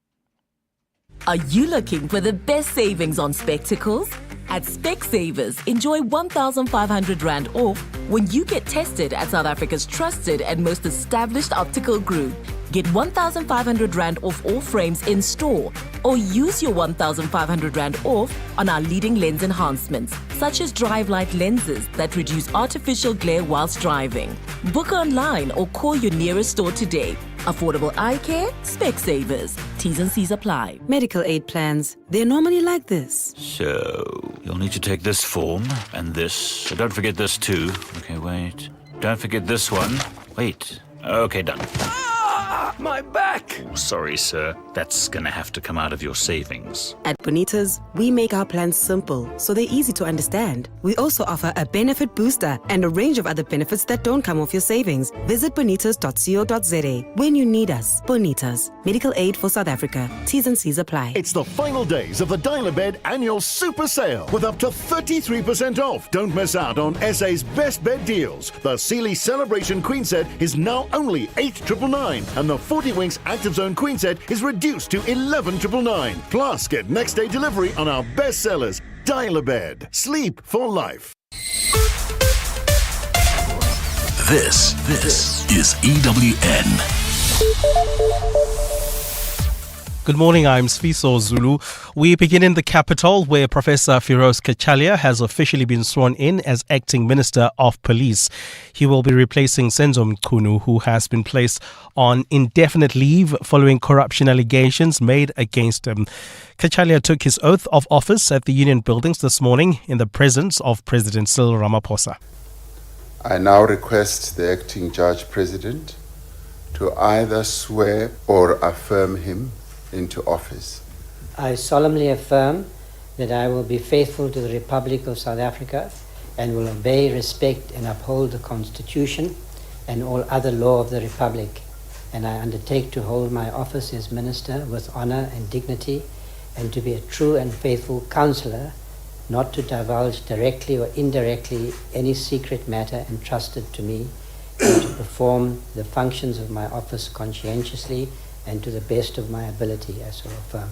Are you looking for the best savings on spectacles? At Specsavers, enjoy 1,500 Rand off when you get tested at South Africa's trusted and most established optical group. Get 1,500 Rand off all frames in store, or use your 1,500 Rand off on our leading lens enhancements, such as drive light lenses that reduce artificial glare whilst driving. Book online or call your nearest store today. Affordable eye care, Specsavers. T's and C's apply. Medical aid plans, they're normally like this. So, you'll need to take this form and this. Don't forget this too. Okay, wait. Don't forget this one. Wait. Okay, done. My back! Sorry, sir. That's gonna have to come out of your savings. At Bonitas, we make our plans simple, so they're easy to understand. We also offer a benefit booster and a range of other benefits that don't come off your savings. Visit bonitas.co.za when you need us. Bonitas, medical aid for South Africa. T's and C's apply. It's the final days of the Dial-A-Bed annual super sale with up to 33% off. Don't miss out on SA's best bed deals. The Sealy Celebration Queen Set is now only $8,999, and the 40 Winks Active Zone Queen Set is reduced to $11,999. Plus, get next day delivery on our best sellers. Dial-A-Bed. Sleep for life. This is EWN. Good morning, I'm Sfiso Zulu. We begin in the capital where Professor Firoz Kachalia has officially been sworn in as Acting Minister of Police. He will be replacing Senzo Mchunu, who has been placed on indefinite leave following corruption allegations made against him. Kachalia took his oath of office at the Union Buildings this morning in the presence of President Cyril Ramaphosa. I now request the Acting Judge President to either swear or affirm him into office. I solemnly affirm that I will be faithful to the Republic of South Africa and will obey, respect and uphold the Constitution and all other law of the Republic. And I undertake to hold my office as Minister with honour and dignity and to be a true and faithful counsellor, not to divulge directly or indirectly any secret matter entrusted to me, and to perform the functions of my office conscientiously and to the best of my ability, I so affirm.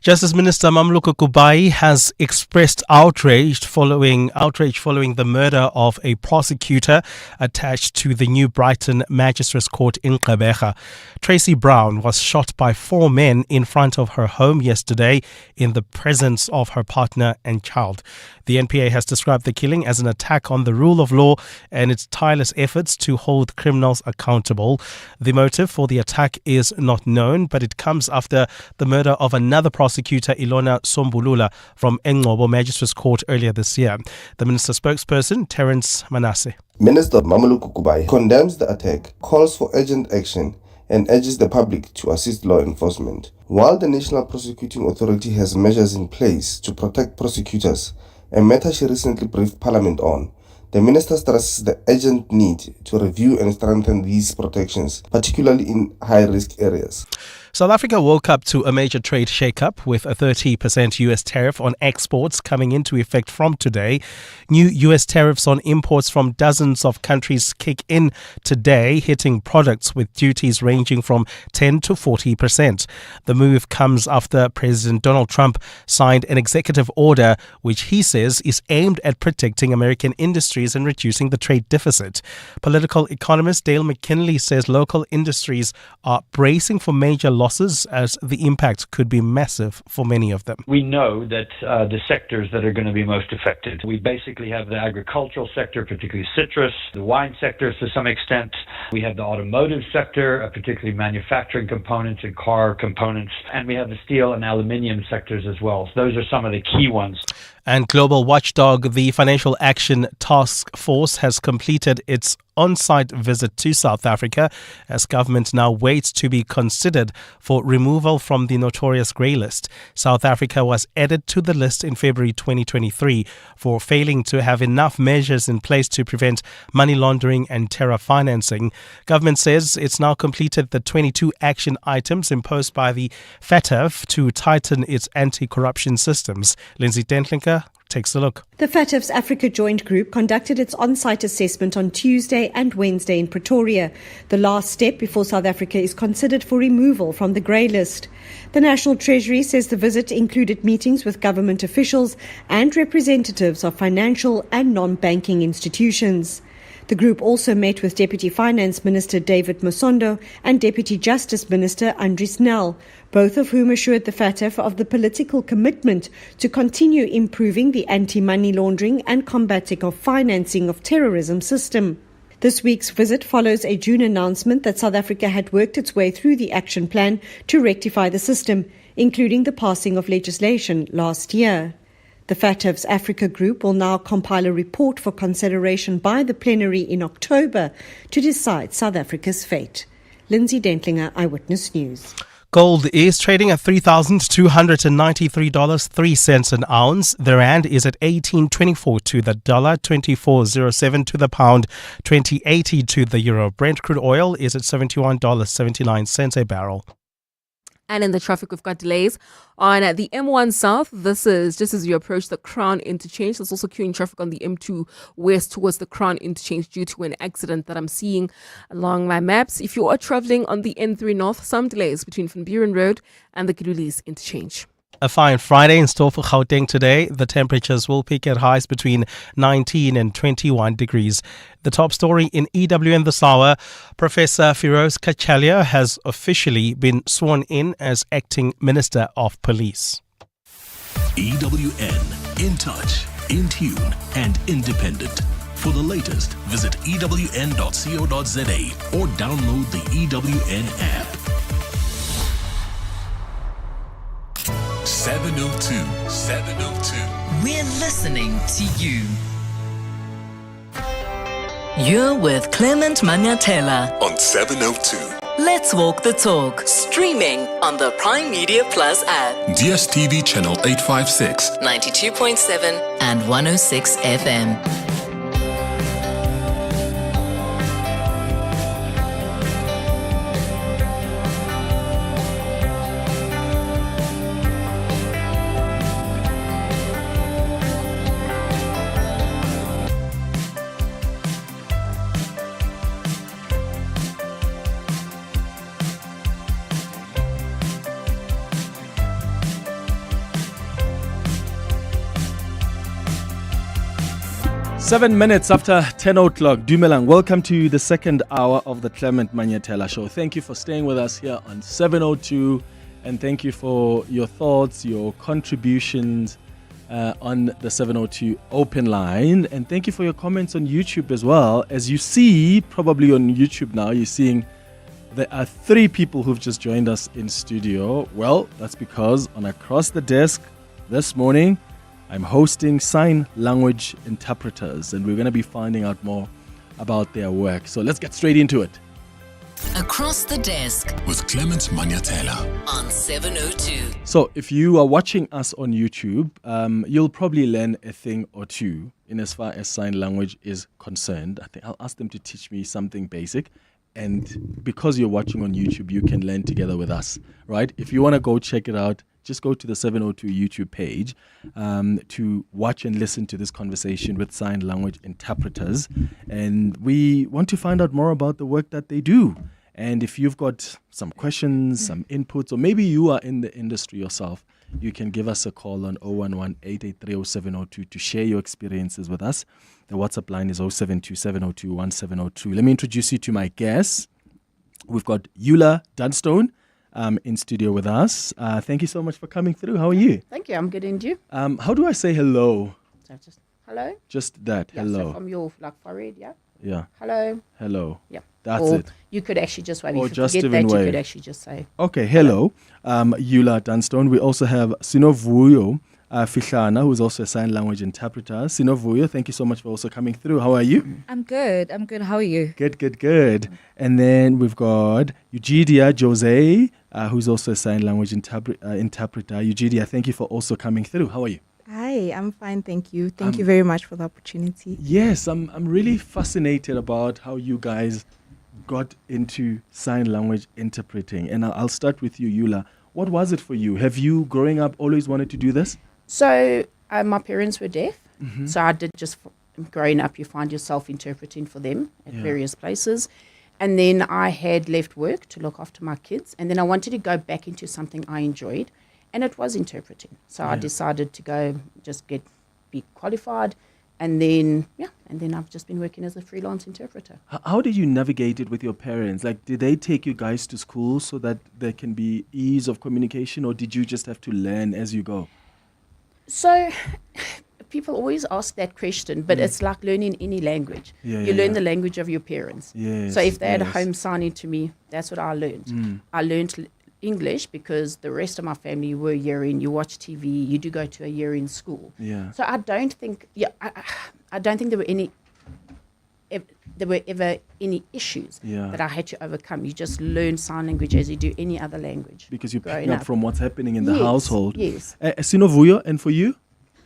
Justice Minister Mamluku Kubai has expressed outrage following the murder of a prosecutor attached to the New Brighton Magistrates Court in Gqeberha. Tracy Brown was shot by 4 men in front of her home yesterday in the presence of her partner and child. The NPA has described the killing as an attack on the rule of law and its tireless efforts to hold criminals accountable. The motive for the attack is not known, but it comes after the murder of another prosecutor, Ilona Sombulula, from Engcobo Magistrates Court earlier this year. The minister spokesperson, Terence Manasseh. Minister Mamluku Kubai condemns the attack, calls for urgent action, and urges the public to assist law enforcement. While the National Prosecuting Authority has measures in place to protect prosecutors, a matter she recently briefed Parliament on, the minister stresses the urgent need to review and strengthen these protections, particularly in high-risk areas. South Africa woke up to a major trade shake-up with a 30% US tariff on exports coming into effect from today. New US tariffs on imports from dozens of countries kick in today, hitting products with duties ranging from 10 to 40%. The move comes after President Donald Trump signed an executive order which he says is aimed at protecting American industries and reducing the trade deficit. Political economist Dale McKinley says local industries are bracing for major losses as the impact could be massive for many of them. We know that the sectors that are going to be most affected, we basically have the agricultural sector, particularly citrus, the wine sector to some extent. We have the automotive sector, particularly manufacturing components and car components, and we have the steel and aluminium sectors as well. So those are some of the key ones. And global watchdog, the Financial Action Task Force, has completed its on-site visit to South Africa as government now waits to be considered for removal from the notorious grey list. South Africa was added to the list in February 2023 for failing to have enough measures in place to prevent money laundering and terror financing. Government says it's now completed the 22 action items imposed by the FATF to tighten its anti-corruption systems. Lindsay Dentlinker takes a look. The FATF's Africa Joint Group conducted its on-site assessment on Tuesday and Wednesday in Pretoria, the last step before South Africa is considered for removal from the grey list. The National Treasury says the visit included meetings with government officials and representatives of financial and non-banking institutions. The group also met with Deputy Finance Minister David Masondo and Deputy Justice Minister Andries Nel, both of whom assured the FATF of the political commitment to continue improving the anti-money laundering and combating of financing of terrorism system. This week's visit follows a June announcement that South Africa had worked its way through the action plan to rectify the system, including the passing of legislation last year. The FATF's Africa Group will now compile a report for consideration by the plenary in October to decide South Africa's fate. Lindsay Dentlinger, Eyewitness News. Gold is trading at $3,293.03 an ounce. The rand is at 18.24 to the dollar, 24.07 to the pound, 20.80 to the euro. Brent crude oil is at $71.79 a barrel. And in the traffic, we've got delays on the M1 South. This is just as you approach the Crown Interchange. There's also queuing traffic on the M2 West towards the Crown Interchange due to an accident that I'm seeing along my maps. If you are traveling on the N3 North, some delays between Van Buren Road and the Gidulis Interchange. A fine Friday in store for Gauteng today. The temperatures will peak at highs between 19 and 21 degrees. The top story in EWN this hour, Professor Firoz Kachalia has officially been sworn in as acting Minister of Police. EWN, in touch, in tune, and independent. For the latest, visit ewn.co.za or download the EWN app. 702. We're listening to you. You're with Clement Manyathela On 702. Let's Walk the Talk, streaming on the Prime Media Plus app, DSTV channel 856. 92.7 and 106 FM. Seven minutes after 10 o'clock, Dumelang, welcome to the second hour of the Clement Manyathela Show. Thank you for staying with us here on 702, and thank you for your thoughts, your contributions on the 702 open line, and thank you for your comments on YouTube as well. As you see, probably on YouTube now, you're seeing there are 3 people who've just joined us in studio. Well, that's because on Across the Desk this morning, I'm hosting sign language interpreters, and we're going to be finding out more about their work. So let's get straight into it. Across the Desk With Clement Manyathela. on 702. So if you are watching us on YouTube, you'll probably learn a thing or two in as far as sign language is concerned. I think I'll ask them to teach me something basic. And because you're watching on YouTube, you can learn together with us, right? If you want to go check it out, just go to the 702 YouTube page to watch and listen to this conversation with sign language interpreters. And we want to find out more about the work that they do. And if you've got some questions, some inputs, or maybe you are in the industry yourself, you can give us a call on 011-883-0702 to share your experiences with us. The WhatsApp line is 072-702-1702. Let me introduce you to my guests. We've got Eula Dunstone in studio with us. Thank you so much for coming through. How are you? Thank you. I'm good, and you? How do I say hello? So just hello. Just that. Yeah, hello. So from your forehead, yeah. Yeah. Hello. Hello. Yeah. That's or it. You could actually just wave. Or If you just forget even that, wave. you could actually just say. Okay. Hello. Eula Dunstone. We also have Sinovuyo Fihlani, who is also a sign language interpreter. Sinovuyo, thank you so much for also coming through. How are you? I'm good. How are you? Good. And then we've got Eugidia Jose, who's also a sign language interpreter. Eugidia, thank you for also coming through. How are you? Hi, I'm fine, thank you. Thank you very much for the opportunity. Yes, I'm really fascinated about how you guys got into sign language interpreting. And I'll start with you, Eula. What was it for you? Have you, growing up, always wanted to do this? So my parents were deaf, Mhm. so I did just growing up. You find yourself interpreting for them at Yeah. various places, and then I had left work to look after my kids, and then I wanted to go back into something I enjoyed, and it was interpreting. So I Yeah. decided to go just be qualified, and then I've just been working as a freelance interpreter. How did you navigate it with your parents? Like, did they take you guys to school so that there can be ease of communication, or did you just have to learn as you go? So people always ask that question, but it's like learning any language. You learn the language of your parents. Yes, So if they had yes. home signing to me, that's what I learned. Mm. I learned English because the rest of my family were year-in. You watch TV, you do go to a year-in school. Yeah. So I don't think, I don't think there were ever any issues Yeah. that I had to overcome. You just learn sign language as you do any other language. Because you're growing picking up from what's happening in the Yes, household. yes. Sinovuyo, and for you?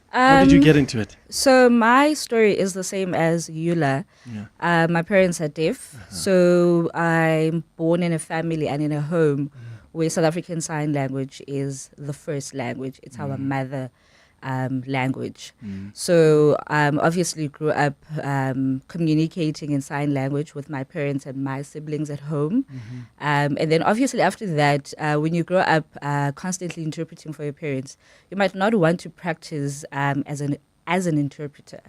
How did you get into it? So my story is the same as Eula. Yeah. My parents are deaf, so I'm born in a family and in a home where South African Sign Language is the first language. It's our mother language. So obviously grew up communicating in sign language with my parents and my siblings at home. And then obviously after that, when you grow up constantly interpreting for your parents, you might not want to practice as an interpreter.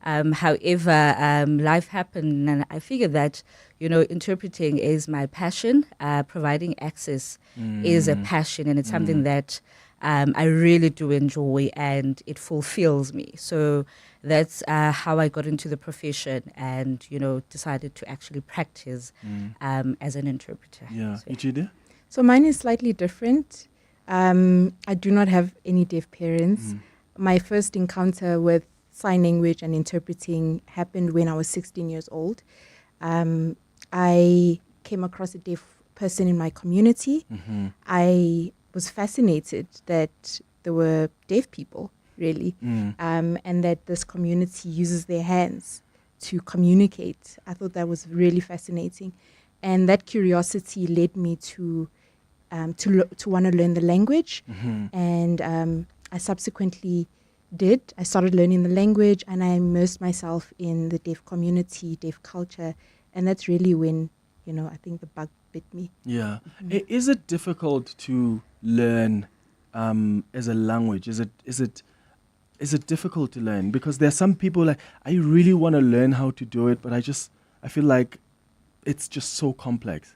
However, life happened, and I figured that, interpreting is my passion. Providing access is a passion, and it's something that I really do enjoy, and it fulfills me. So that's how I got into the profession and, decided to actually practice as an interpreter. Yeah. So, Eugidia? So mine is slightly different. I do not have any deaf parents. My first encounter with sign language and interpreting happened when I was 16 years old. I came across a deaf person in my community. I was fascinated that there were deaf people, really, and that this community uses their hands to communicate. I thought that was really fascinating. And that curiosity led me to want to learn the language. And I subsequently did. I started learning the language, and I immersed myself in the deaf community, deaf culture. And that's really when, I think the bug bit me. Yeah. Is it difficult to learn as a language? Is it difficult to learn? Because there are some people like, I really want to learn how to do it, but I feel like it's just so complex.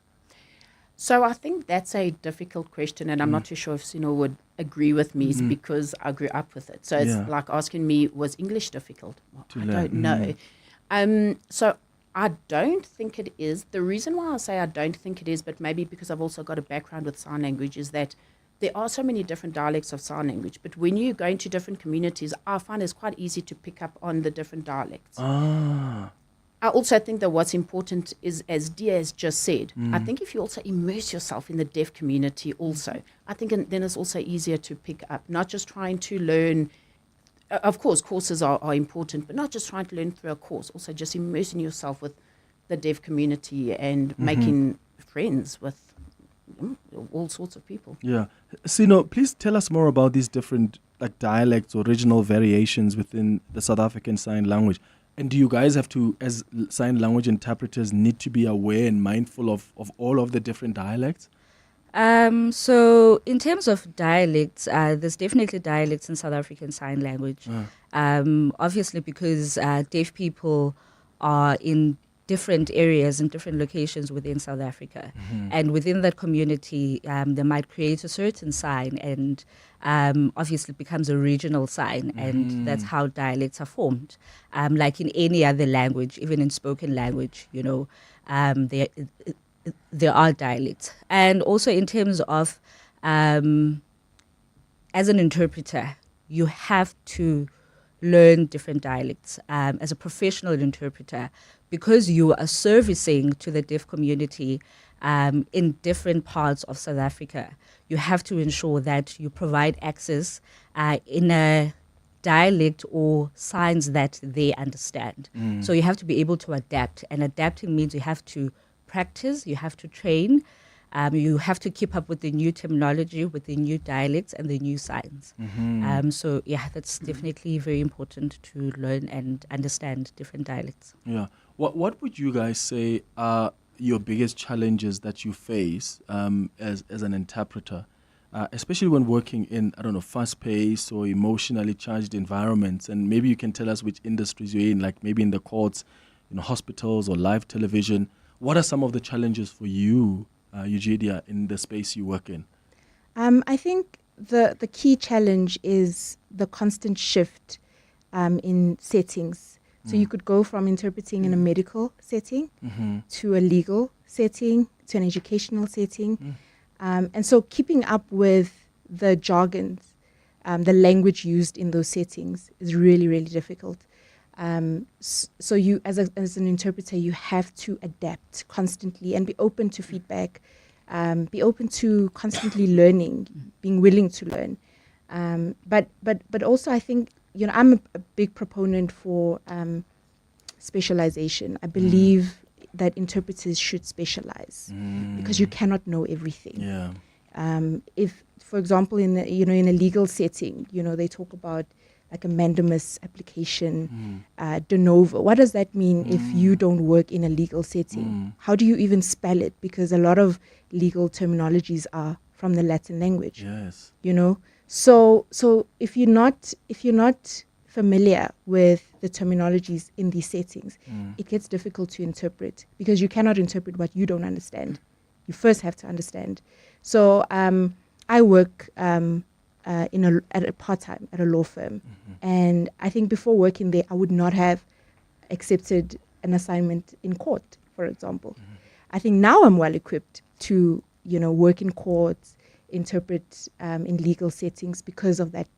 So I think that's a difficult question, and I'm not too sure if Sino would agree with me because I grew up with it. So it's like asking me, was English difficult? Well, I don't know. So I don't think it is. The reason why I say I don't think it is, but maybe because I've also got a background with sign language, is that there are so many different dialects of sign language. But when you go into different communities, I find it's quite easy to pick up on the different dialects. I also think that what's important is, as Dia has just said, I think if you also immerse yourself in the deaf community also, I think then it's also easier to pick up, not just trying to learn. Of course, courses are important, but not just trying to learn through a course, also just immersing yourself with the deaf community and making friends with all sorts of people. Yeah. Sino, please tell us more about these different dialects or regional variations within the South African Sign Language. And do you guys have to, as sign language interpreters, need to be aware and mindful of all of the different dialects? So in terms of dialects, there's definitely dialects in South African Sign Language. Obviously because deaf people are in different areas and different locations within South Africa. And within that community, they might create a certain sign and obviously becomes a regional sign. And that's how dialects are formed. Like in any other language, even in spoken language, there are dialects. And also in terms of, as an interpreter, you have to learn different dialects as a professional interpreter, because you are servicing to the deaf community in different parts of South Africa. You have to ensure that you provide access in a dialect or signs that they understand. So you have to be able to adapt, and adapting means you have to practice, you have to train, you have to keep up with the new terminology, with the new dialects and the new signs. So yeah, that's definitely very important to learn and understand different dialects. Yeah. What would you guys say are your biggest challenges that you face as an interpreter, especially when working in, fast-paced or emotionally charged environments? And maybe you can tell us which industries you're in, like maybe in the courts, hospitals or live television. What are some of the challenges for you, Eugidia, in the space you work in? I think the key challenge is the constant shift in settings. So you could go from interpreting in a medical setting to a legal setting, to an educational setting. And so keeping up with the jargons, the language used in those settings is really, really difficult. So you, as an interpreter, you have to adapt constantly and be open to feedback, be open to constantly learning, being willing to learn. But also I think, I'm a big proponent for specialization. I believe that interpreters should specialize because you cannot know everything. If, for example, in a legal setting, they talk about like a mandamus application, de novo. What does that mean if you don't work in a legal setting? How do you even spell it? Because a lot of legal terminologies are from the Latin language. Yes. So if you're not familiar with the terminologies in these settings, it gets difficult to interpret, because you cannot interpret what you don't understand. You first have to understand. So I work at a part-time at a law firm, and I think before working there, I would not have accepted an assignment in court, for example. I think now I'm well equipped to work in courts, interpret in legal settings, because of that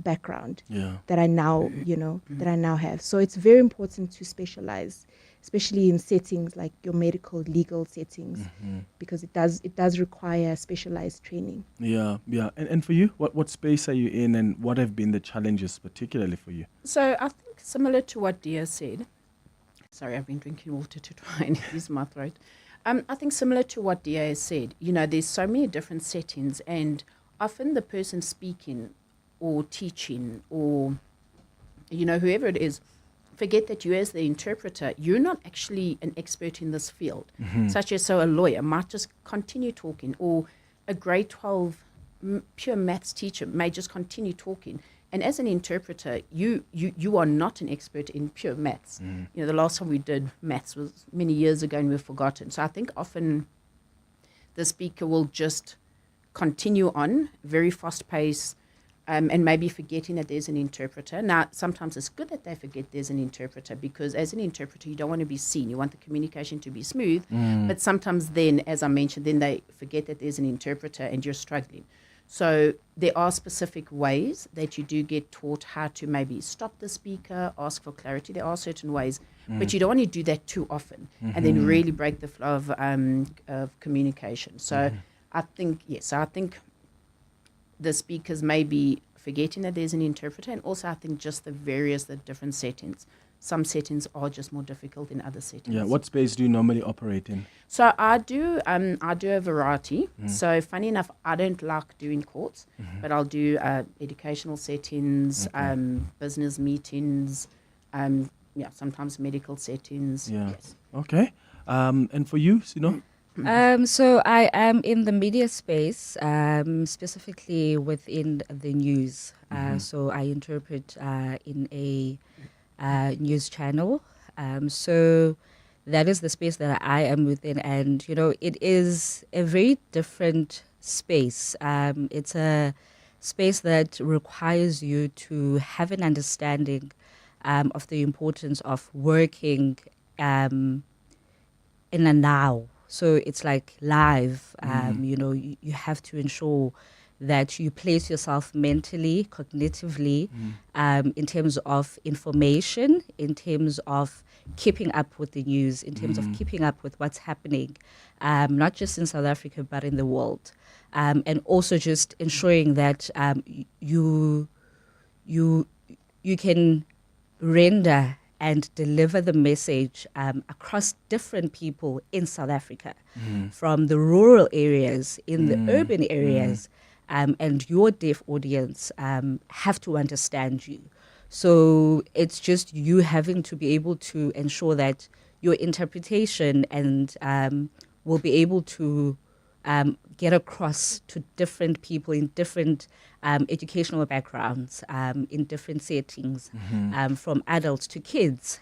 background that I now have. So it's very important to specialize, especially in settings like your medical legal settings, because it does require specialized training. And for you, what space are you in, and what have been the challenges particularly for you? So I think similar to what Dia said. Sorry, I've been drinking water to try and ease my throat. I think similar to what Dia has said, there's so many different settings, and often the person speaking or teaching or, whoever it is, forget that you as the interpreter, you're not actually an expert in this field. Such as, so a lawyer might just continue talking, or a grade 12 pure maths teacher may just continue talking. And as an interpreter, you are not an expert in pure maths. The last time we did maths was many years ago and we've forgotten. So I think often the speaker will just continue on, very fast pace, and maybe forgetting that there's an interpreter. Now, sometimes it's good that they forget there's an interpreter, because as an interpreter, you don't want to be seen. You want the communication to be smooth. But sometimes then, as I mentioned, then they forget that there's an interpreter and you're struggling. So there are specific ways that you do get taught how to maybe stop the speaker, ask for clarity. There are certain ways, but you don't want to do that too often and then really break the flow of communication. So I think the speakers may be forgetting that there's an interpreter, and also I think just the different settings. Some settings are just more difficult than other settings. Yeah, what space do you normally operate in? So I do a variety. So funny enough, I don't like doing courts, but I'll do educational settings, business meetings, sometimes medical settings. Yeah. Yes. Okay. And for you, Sino? So I am in the media space, specifically within the news. So I interpret in a news channel. So that is the space that I am within, and it is a very different space. It's a space that requires you to have an understanding of the importance of working in a now. So it's like live. You have to ensure that you place yourself mentally, cognitively, in terms of information, in terms of keeping up with the news, in terms of keeping up with what's happening, not just in South Africa, but in the world. And also just ensuring that you can render and deliver the message across different people in South Africa, from the rural areas, in the urban areas, and your deaf audience have to understand you. So it's just you having to be able to ensure that your interpretation and will be able to get across to different people in different educational backgrounds, in different settings, from adults to kids,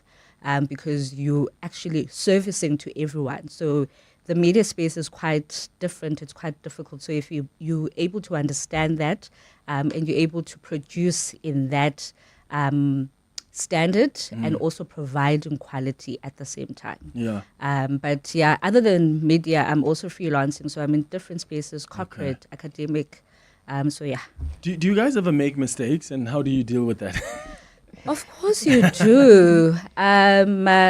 because you're actually servicing to everyone. So the media space is quite different. It's quite difficult. So if you're able to understand that, and you're able to produce in that standard and also providing quality at the same time. But yeah, other than media, I'm also freelancing. So I'm in different spaces, corporate, academic. So yeah. Do you guys ever make mistakes, and how do you deal with that? Of course you do.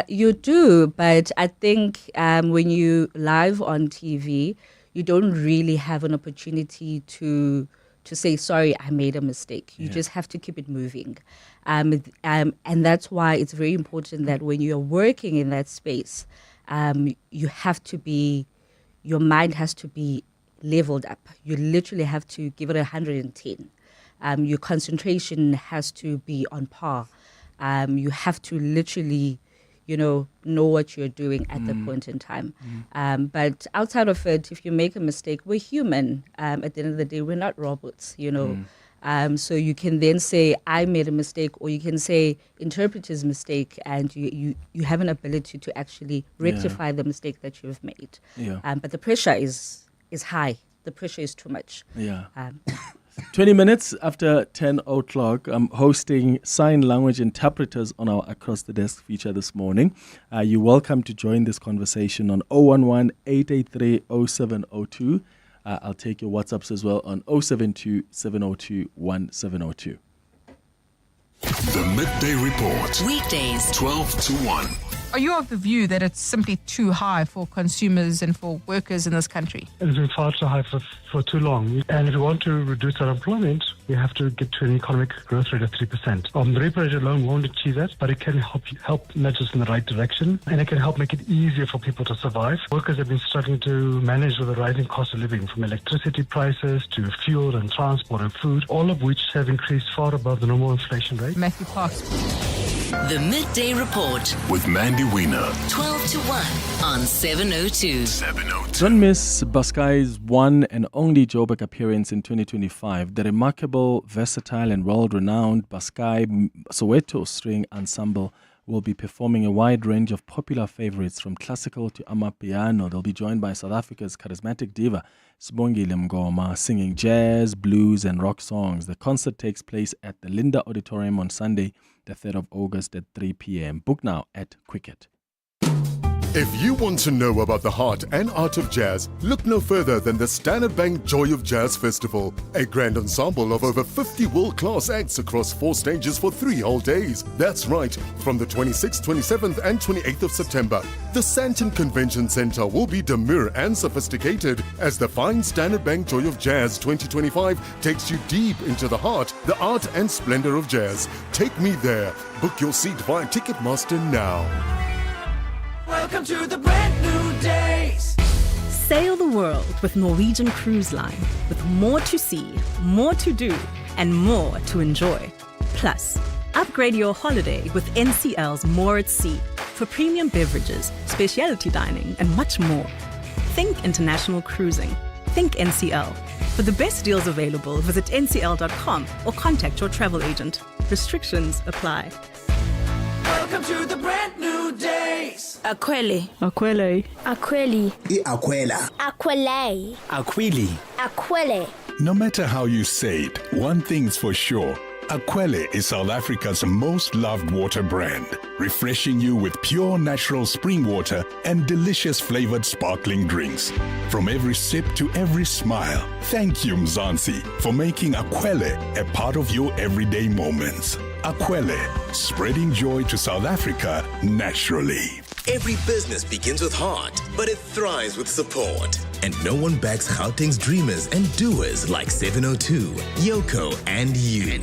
You do, but I think when you live on TV, you don't really have an opportunity to say, sorry, I made a mistake. You just have to keep it moving. And that's why it's very important that when you're working in that space, you have to be, your mind has to be leveled up. You literally have to give it 110. Your concentration has to be on par. You have to literally, know what you're doing at the point in time. But outside of it, if you make a mistake, we're human. At the end of the day, we're not robots, So you can then say, I made a mistake, or you can say, interpreter's mistake, and you have an ability to actually rectify the mistake that you have made. But the pressure is high. The pressure is too much. 20 minutes after 10 o'clock, I'm hosting sign language interpreters on our Across the Desk feature this morning. You're welcome to join this conversation on 011-883-0702. I'll take your WhatsApps as well on 072-702-1702. The Midday Report. Weekdays, 12 to 1. Are you of the view that it's simply too high for consumers and for workers in this country? It's been far too high for too long. And if we want to reduce unemployment, we have to get to an economic growth rate of 3%. The repo rate alone won't achieve that, but it can help nudge us in the right direction, and it can help make it easier for people to survive. Workers have been struggling to manage with the rising cost of living, from electricity prices to fuel and transport and food, all of which have increased far above the normal inflation rate. Matthew Parks. The Midday Report with Mandy Wiener. 12 to 1 on 702. Don't miss Baskai's one and only Joburg appearance in 2025. The remarkable, versatile and world-renowned Baskai Soweto String Ensemble will be performing a wide range of popular favorites from classical to amapiano. They'll be joined by South Africa's charismatic diva Sibongile Mngoma, singing jazz, blues and rock songs. The concert takes place at the Linda Auditorium on Sunday, the 3rd of August at 3 p.m. Book now at Quicket. If you want to know about the heart and art of jazz, look no further than the Standard Bank Joy of Jazz Festival, a grand ensemble of over 50 world-class acts across 4 stages for 3 whole days. That's right, from the 26th, 27th and 28th of September. The Santon Convention Center will be demure and sophisticated as the fine Standard Bank Joy of Jazz 2025 takes you deep into the heart, the art and splendor of jazz. Take me there. Book your seat via Ticketmaster now. Welcome to the brand new days. Sail the world with Norwegian Cruise Line, with more to see, more to do, and more to enjoy. Plus, upgrade your holiday with NCL's More at Sea for premium beverages, specialty dining, and much more. Think international cruising. Think NCL. For the best deals available, visit ncl.com or contact your travel agent. Restrictions apply. Welcome to the brand new days. Aquele. Aquele. Aquele. Aquela. Aquele. Aquili. Aquele. No matter how you say it, one thing's for sure. Aquele is South Africa's most loved water brand, refreshing you with pure natural spring water and delicious flavored sparkling drinks. From every sip to every smile, thank you Mzansi for making Aquele a part of your everyday moments. Aquele, spreading joy to South Africa naturally. Every business begins with heart, but it thrives with support. And no one backs Gauteng's dreamers and doers like 702, Yoko, and you.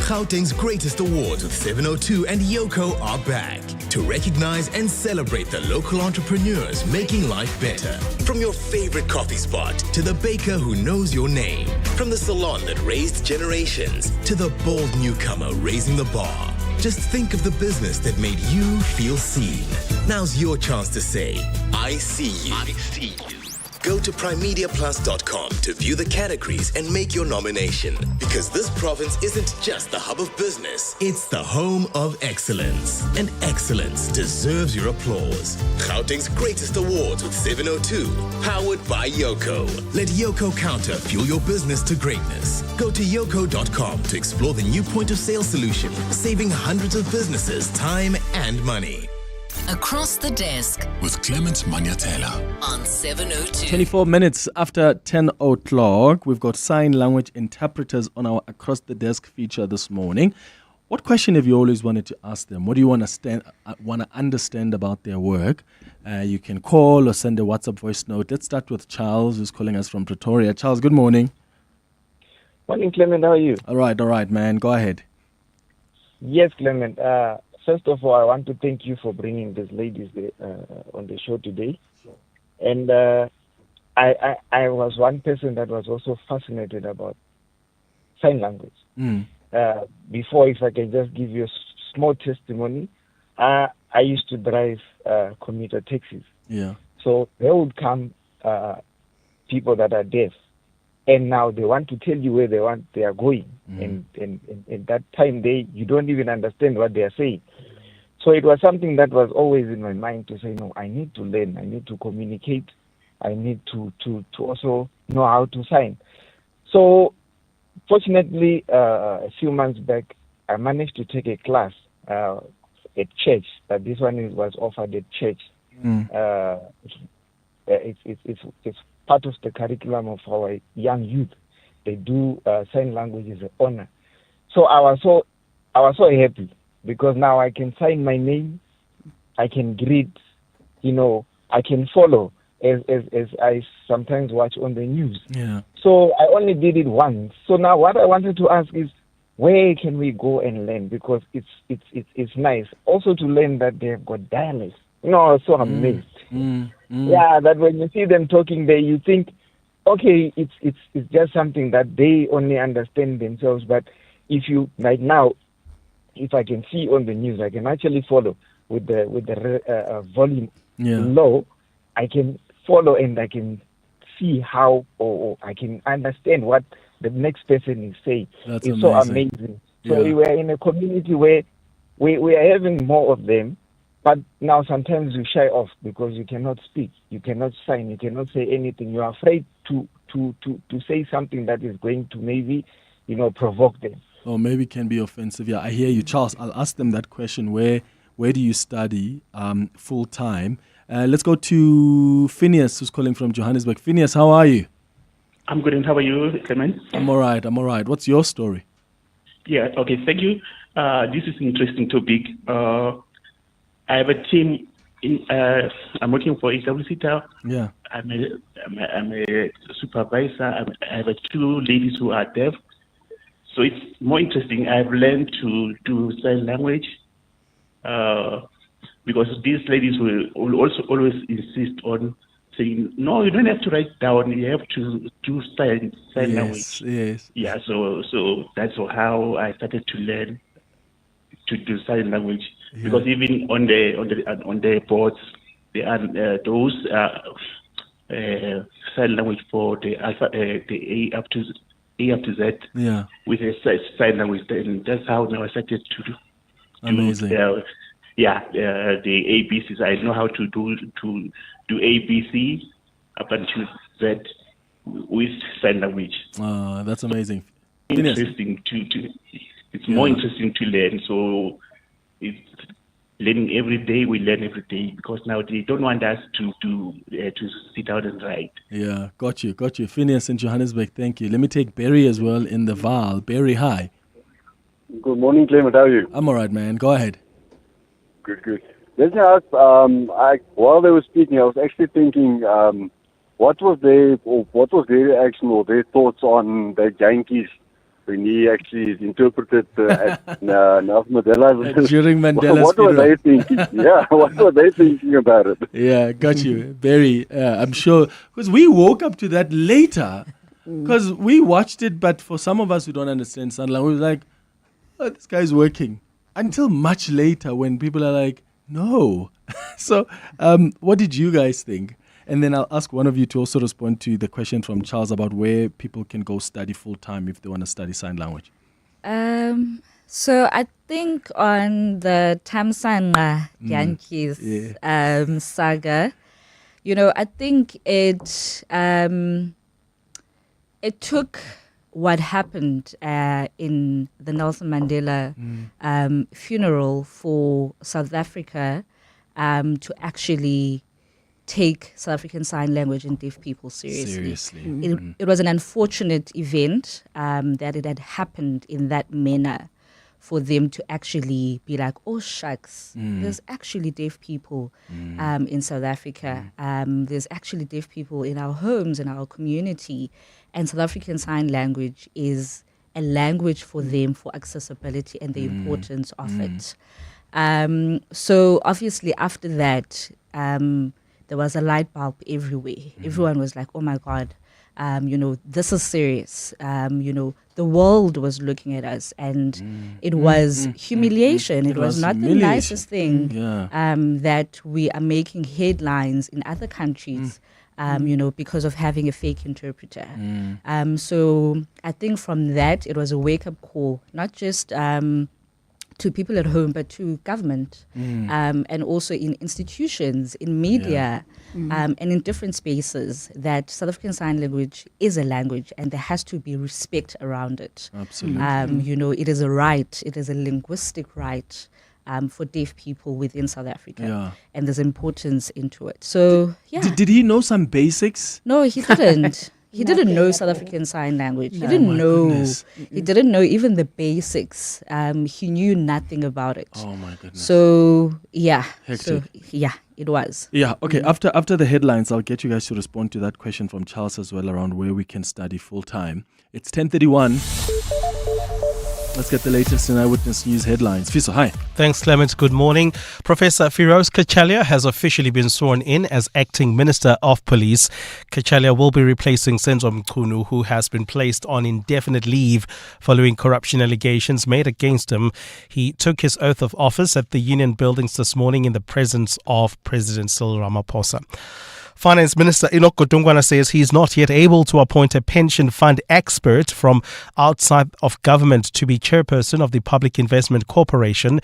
Gauteng's greatest awards with 702 and Yoko are back to recognize and celebrate the local entrepreneurs making life better. From your favorite coffee spot to the baker who knows your name, from the salon that raised generations to the bold newcomer raising the bar. Just think of the business that made you feel seen. Now's your chance to say, I see you. I see you. Go to primemediaplus.com to view the categories and make your nomination. Because this province isn't just the hub of business, it's the home of excellence. And excellence deserves your applause. Gauteng's greatest awards with 702, powered by Yoko. Let Yoko Counter fuel your business to greatness. Go to yoko.com to explore the new point of sale solution, saving hundreds of businesses time and money. Across the Desk with Clement Manyathela on 702. 24 minutes after 10 o'clock, we've got sign language interpreters on our Across the Desk feature this morning. What question have you always wanted to ask them? What do you want to understand about their work? You can call or send a WhatsApp voice note. Let's start with Charles, who's calling us from Pretoria. Charles, good morning. Morning, Clement. How are you? All right, man. Go ahead. Yes, Clement. First of all, I want to thank you for bringing these ladies on the show today. And I was one person that was also fascinated about sign language. Before, if I can just give you a small testimony, I used to drive commuter taxis. Yeah. So there would come people that are deaf, and now they want to tell you where they are going, and that time you don't even understand what they are saying. So it was something that was always in my mind to say, no, I need to learn, I need to communicate, I need to also know how to sign. So fortunately, a few months back, I managed to take a class at church. This one was offered at church. It's part of the curriculum of our young youth. They do sign language as an honor. So I was so happy because now I can sign my name, I can greet, I can follow as I sometimes watch on the news. Yeah. So I only did it once. So now what I wanted to ask is, where can we go and learn? Because it's nice also to learn that they have got dialects. So amazed. Yeah, that when you see them talking there, you think, okay, it's just something that they only understand themselves. But if you right now, if I can see on the news, I can actually follow with the volume low. I can follow and I can see how, or I can understand what the next person is saying. That's it's amazing. so amazing. So we are in a community where we are having more of them, but now sometimes you shy off because you cannot speak, you cannot sign, you cannot say anything. You are afraid to say something that is going to maybe, provoke them. Or maybe can be offensive. Yeah, I hear you, Charles. I'll ask them that question. Where do you study full time? Let's go to Phineas, who's calling from Johannesburg. Phineas, how are you? I'm good, and how are you, Clement? I'm all right. What's your story? Yeah, okay, thank you. This is an interesting topic. I have a team. I'm working for HWC Tower. Yeah. I'm a supervisor. I have two ladies who are deaf. So it's more interesting. I've learned to do sign language because these ladies will also always insist on saying, no, you don't have to write down. You have to do sign language. Yes. Yeah. So that's how I started to learn to do sign language. Yeah. Because even on the boards, there are those sign language for the alpha, the A up to Z. Yeah. With a sign language, and that's how now I started to do. Amazing. The ABCs. I know how to do ABC up until Z with sign language. That's amazing. Interesting it's more interesting to learn. So it's learning every day. We learn every day because now they don't want us to sit down and write. Yeah, got you. Phineas in Johannesburg, thank you. Let me take Barry as well in the Vaal. Barry, hi. Good morning, Clement. How are you? I'm all right, man. Go ahead. Good. Let me ask, while they were speaking, I was actually thinking, what was their reaction or their thoughts on the Yankees when he actually interpreted Nelson Mandela? During Mandela's What were they thinking? Yeah, what were they thinking about it? Yeah, got you. Barry, I'm sure, because we woke up to that later, because we watched it, but for some of us who don't understand sign language, we were like, oh, this guy's working. Until much later when people are like, no. So what did you guys think? And then I'll ask one of you to also respond to the question from Charles about where people can go study full-time if they want to study sign language. So I think on the Thamsanqa Yankees saga, I think it took what happened in the Nelson Mandela funeral for South Africa to actually take South African Sign Language and deaf people seriously. It was an unfortunate event that it had happened in that manner for them to actually be like, oh shucks, there's actually deaf people in South Africa. There's actually deaf people in our homes, in our community. And South African Sign Language is a language for them for accessibility and the importance of it. So obviously after that, there was a light bulb everywhere. Everyone was like, oh my God, this is serious. The world was looking at us, and it was humiliation. It was not the nicest thing that we are making headlines in other countries, because of having a fake interpreter. So I think from that, it was a wake-up call, not just to people at home, but to government, and also in institutions, in media, and in different spaces, that South African Sign Language is a language and there has to be respect around it. Absolutely. It is a right, it is a linguistic right for deaf people within South Africa. And there's importance into it. So, Did he know some basics? No, he didn't. He didn't know South African Sign Language. He didn't know. Goodness. He didn't know even the basics. He knew nothing about it. Oh my goodness. So Hectic. So it was. Yeah. Okay. After the headlines, I'll get you guys to respond to that question from Charles as well around where we can study full time. It's 10:31. Let's get the latest in Eyewitness News headlines. Fiso, hi. Thanks, Clement. Good morning. Professor Firoz Kachalia has officially been sworn in as Acting Minister of Police. Kachalia will be replacing Senzo Mchunu, who has been placed on indefinite leave following corruption allegations made against him. He took his oath of office at the Union Buildings this morning in the presence of President Cyril Ramaphosa. Finance Minister Enoch Godongwana says he's not yet able to appoint a pension fund expert from outside of government to be chairperson of the Public Investment Corporation.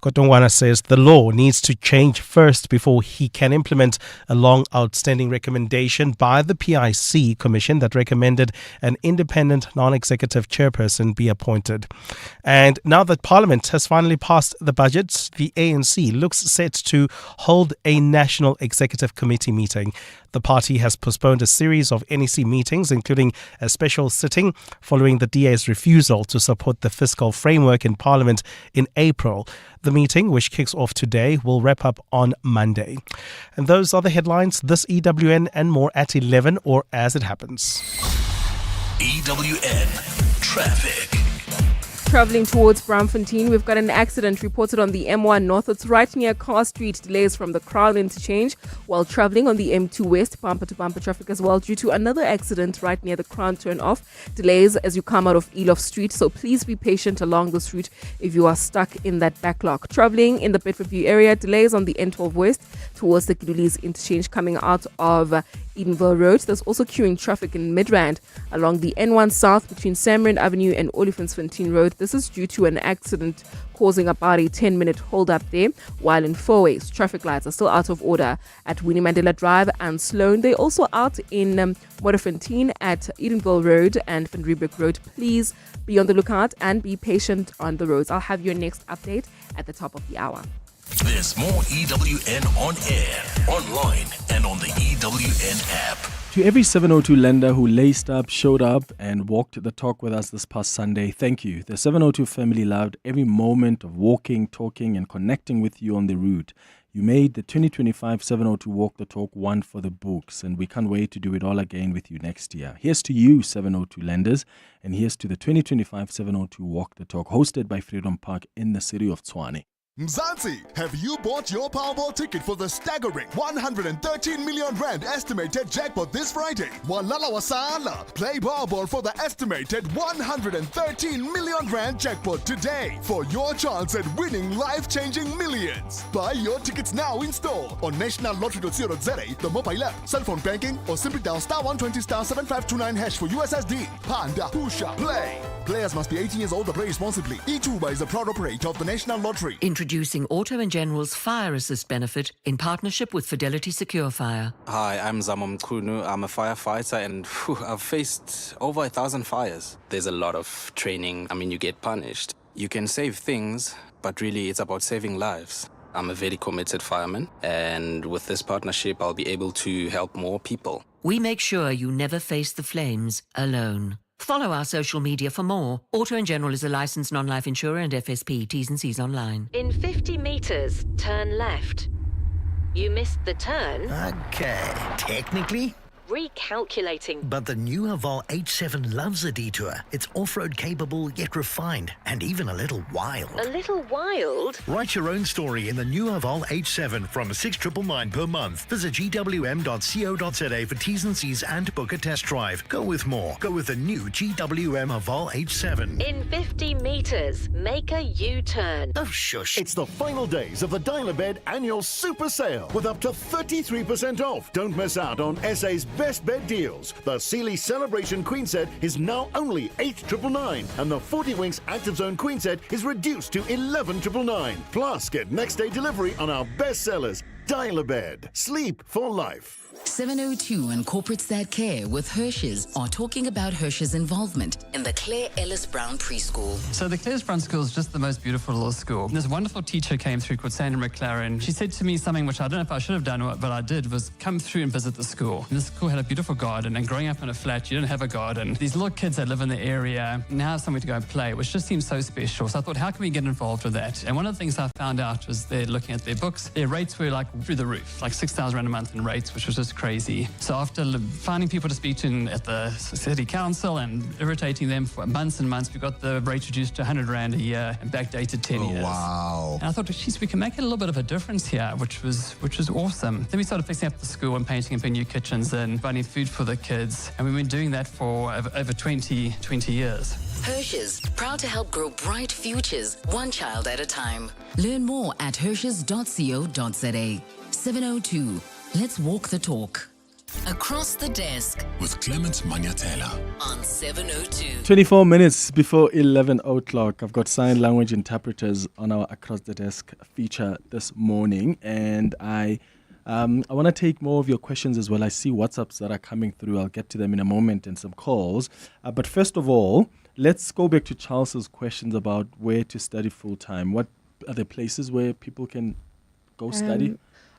Godongwana says the law needs to change first before he can implement a long outstanding recommendation by the PIC Commission that recommended an independent non-executive chairperson be appointed. And now that Parliament has finally passed the budget, the ANC looks set to hold a National Executive Committee meeting. The party has postponed a series of NEC meetings, including a special sitting following the DA's refusal to support the fiscal framework in Parliament in April. The meeting, which kicks off today, will wrap up on Monday. And those are the headlines. This EWN and more at 11 or as it happens. EWN Traffic. Traveling towards Braamfontein, we've got an accident reported on the M1 North. It's right near Carr Street. Delays from the Crown interchange while traveling on the M2 West. Bumper-to-bumper traffic as well due to another accident right near the Crown turn-off. Delays as you come out of Elof Street, so please be patient along this route if you are stuck in that backlog. Traveling in the Bedfordview area, delays on the N12 West towards the Gidulis interchange coming out of Edenville Road. There's also queuing traffic in Midrand along the N1 South between Samrand Avenue and Olifantsfontein Road. This is due to an accident causing about a 10-minute hold-up there, while in Fourways, traffic lights are still out of order at Winnie Mandela Drive and Sloane. They're also out in Modderfontein at Edenville Road and Van Riebeeck Road. Please be on the lookout and be patient on the roads. I'll have your next update at the top of the hour. There's more EWN on air, online, and on the EWN app. To every 702 lender who laced up, showed up, and walked the talk with us this past Sunday, thank you. The 702 family loved every moment of walking, talking, and connecting with you on the route. You made the 2025 702 Walk the Talk one for the books, and we can't wait to do it all again with you next year. Here's to you, 702 lenders, and here's to the 2025 702 Walk the Talk, hosted by Freedom Park in the city of Tshwane. Mzansi, have you bought your Powerball ticket for the staggering 113 million rand estimated jackpot this Friday? Walala wasala. Play Powerball for the estimated 113 million rand jackpot today for your chance at winning life-changing millions. Buy your tickets now in store on nationallottery.co.za, the mobile app, cell phone banking, or simply dial *120 *7529# for USSD. Panda, Pusha, play. Players must be 18 years old or play responsibly. E2 is a proud operator of the National Lottery. Introducing Auto & General's Fire Assist benefit in partnership with Fidelity Secure Fire. Hi, I'm Zama Mkhunu. I'm a firefighter and I've faced over 1,000 fires. There's a lot of training. You get punished. You can save things, but really it's about saving lives. I'm a very committed fireman, and with this partnership, I'll be able to help more people. We make sure you never face the flames alone. Follow our social media for more. Auto & General is a licensed non-life insurer and FSP. T's and C's online. In 50 meters, turn left. You missed the turn. Okay, technically, recalculating. But the new Haval H7 loves a detour. It's off-road capable yet refined and even a little wild. A little wild? Write your own story in the new Haval H7 from 6,999 per month. Visit gwm.co.za for T's and C's and book a test drive. Go with more. Go with the new GWM Haval H7. In 50 meters, make a U-turn. Oh, shush. It's the final days of the Dial-A-Bed annual super sale with up to 33% off. Don't miss out on SA's best bed deals. The Sealy Celebration Queen Set is now only 8,999 and the 40 Winks Active Zone Queen Set is reduced to 11,999. Plus, get next day delivery on our best sellers. Dial-A-Bed. Sleep for life. 702 and Corporates That Care with Hirsch's are talking about Hirsch's involvement in the Claire Ellis Brown Preschool. So the Claire Brown School is just the most beautiful little school. This wonderful teacher came through called Sandra McLaren. She said to me something which I don't know if I should have done, but I did, was come through and visit the school. And the school had a beautiful garden, and growing up in a flat, you didn't have a garden. These little kids that live in the area now have somewhere to go and play, which just seems so special. So I thought, how can we get involved with that? And one of the things I found out was they're looking at their books. Their rates were like through the roof, like 6,000 Rand a month in rates, which was just crazy. So after finding people to speak to at the city council and irritating them for months and months, we got the rate reduced to 100 Rand a year and backdated 10 years. Wow. And I thought, geez, we can make it a little bit of a difference here, which was awesome. Then we started fixing up the school and painting and putting new kitchens and finding food for the kids. And we've been doing that for over 20 years. Hirsch's, proud to help grow bright futures, one child at a time. Learn more at hirsches.co.za. 702. Let's walk the talk. Across the Desk with Clement Manyathela on 702. 24 minutes before 11 o'clock. I've got sign language interpreters on our Across the Desk feature this morning, and I want to take more of your questions as well. I see WhatsApps that are coming through. I'll get to them in a moment and some calls. But first of all, let's go back to Charles's questions about where to study full-time. What are the places where people can go study?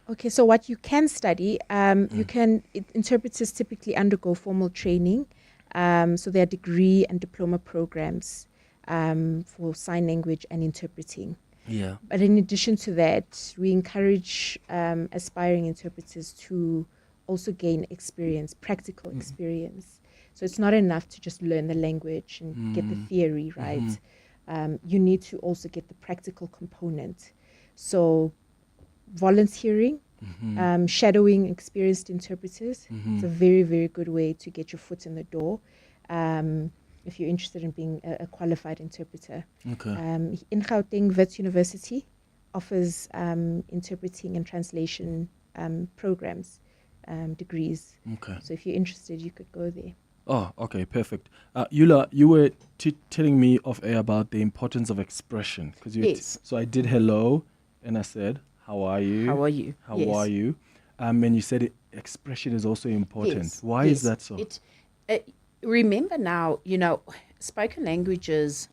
Okay, so what you can study, interpreters typically undergo formal training. So there are degree and diploma programs for sign language and interpreting. Yeah. But in addition to that, we encourage aspiring interpreters to also gain experience, practical experience. So it's not enough to just learn the language and get the theory right. You need to also get the practical component. So volunteering, shadowing experienced interpreters. It's a very, very good way to get your foot in the door if you're interested in being a qualified interpreter. Okay. In Gauteng, Wits University offers interpreting and translation programs, degrees. Okay. So if you're interested, you could go there. Oh, okay, perfect. Eula, you were telling me off air about the importance of expression. Yes. So I did hello, and I said, how are you? How are you? How Yes. are you? And you said expression is also important. Yes. Why Yes. is that so? Remember now, spoken languages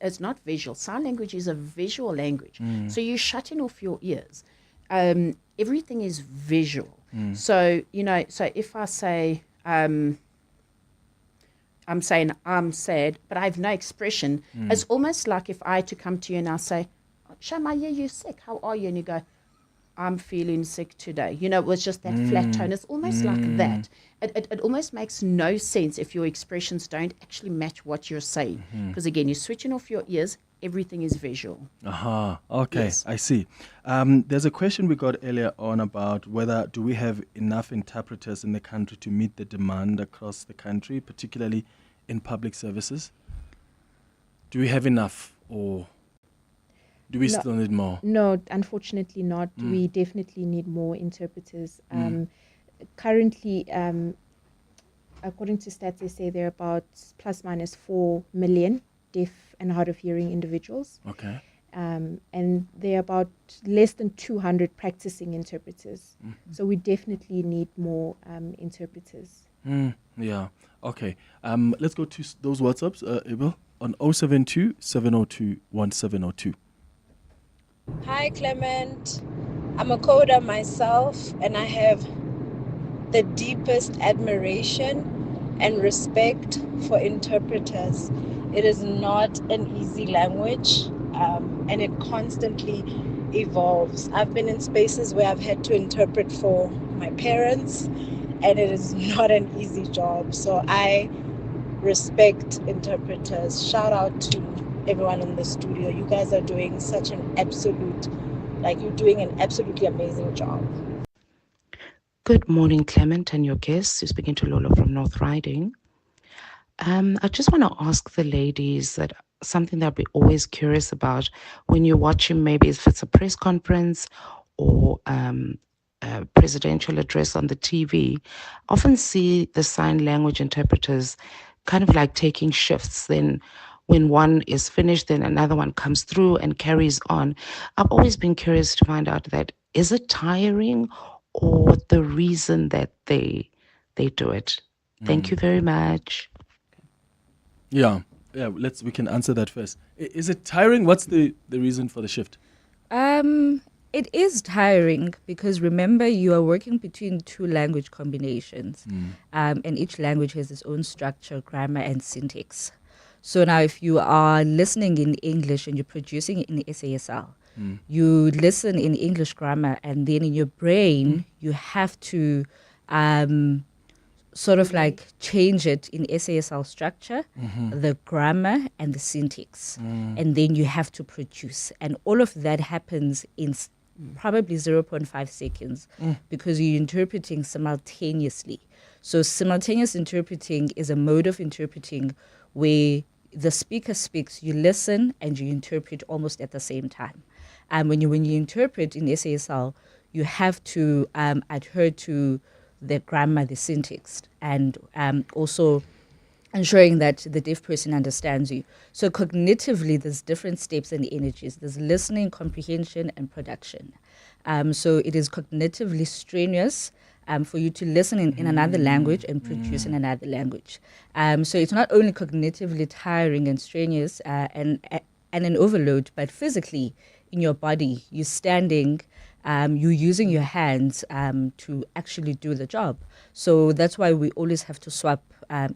it's not visual. Sign language is a visual language. So you're shutting off your ears. Everything is visual. So, so if I say, I'm saying I'm sad, but I have no expression, it's almost like if I had to come to you and I say, Shamaya, you're sick. How are you? And you go, I'm feeling sick today. It was just that flat tone. It's almost like that. It almost makes no sense if your expressions don't actually match what you're saying. Because again, you're switching off your ears. Everything is visual. Aha. Okay, Yes. I see. There's a question we got earlier on about whether do we have enough interpreters in the country to meet the demand across the country, particularly in public services. Do we have enough, or do we still need more? No, unfortunately not. We definitely need more interpreters. Currently, according to stats, they say there are about plus minus 4 million deaf and hard of hearing individuals. Okay. And there are about less than 200 practicing interpreters. So we definitely need more interpreters. Yeah. Okay. Let's go to those WhatsApps, Abel, on 072 702 1702. Hi, Clement. I'm a coder myself, and I have the deepest admiration and respect for interpreters. It is not an easy language, and it constantly evolves. I've been in spaces where I've had to interpret for my parents, and it is not an easy job. So I respect interpreters. Shout out to everyone in the studio. You guys are doing you're doing an absolutely amazing job. Good morning, Clement and your guests. You're speaking to Lola from North Riding. I just want to ask the ladies that something that we're always curious about when you're watching, maybe if it's a press conference or a presidential address on the TV, often see the sign language interpreters kind of like taking shifts. Then when one is finished, then another one comes through and carries on. I've always been curious to find out that, is it tiring or the reason that they do it? Thank you very much. Yeah, we can answer that first. Is it tiring? What's the reason for the shift? It is tiring because remember, you are working between two language combinations, and each language has its own structure, grammar, and syntax. So now if you are listening in English and you're producing it in SASL, you listen in English grammar, and then in your brain, you have to sort of like change it in SASL structure, the grammar and the syntax. And then you have to produce. And all of that happens in probably 0.5 seconds because you're interpreting simultaneously. So simultaneous interpreting is a mode of interpreting where the speaker speaks, you listen, and you interpret almost at the same time. And when you interpret in SASL, you have to adhere to the grammar, the syntax, and also ensuring that the deaf person understands you. So cognitively, there's different steps and energies. There's listening, comprehension, and production. So it is cognitively strenuous for you to listen in another language and produce in another language. So it's not only cognitively tiring and strenuous and an overload, but physically in your body, you're standing, you're using your hands to actually do the job. So that's why we always have to swap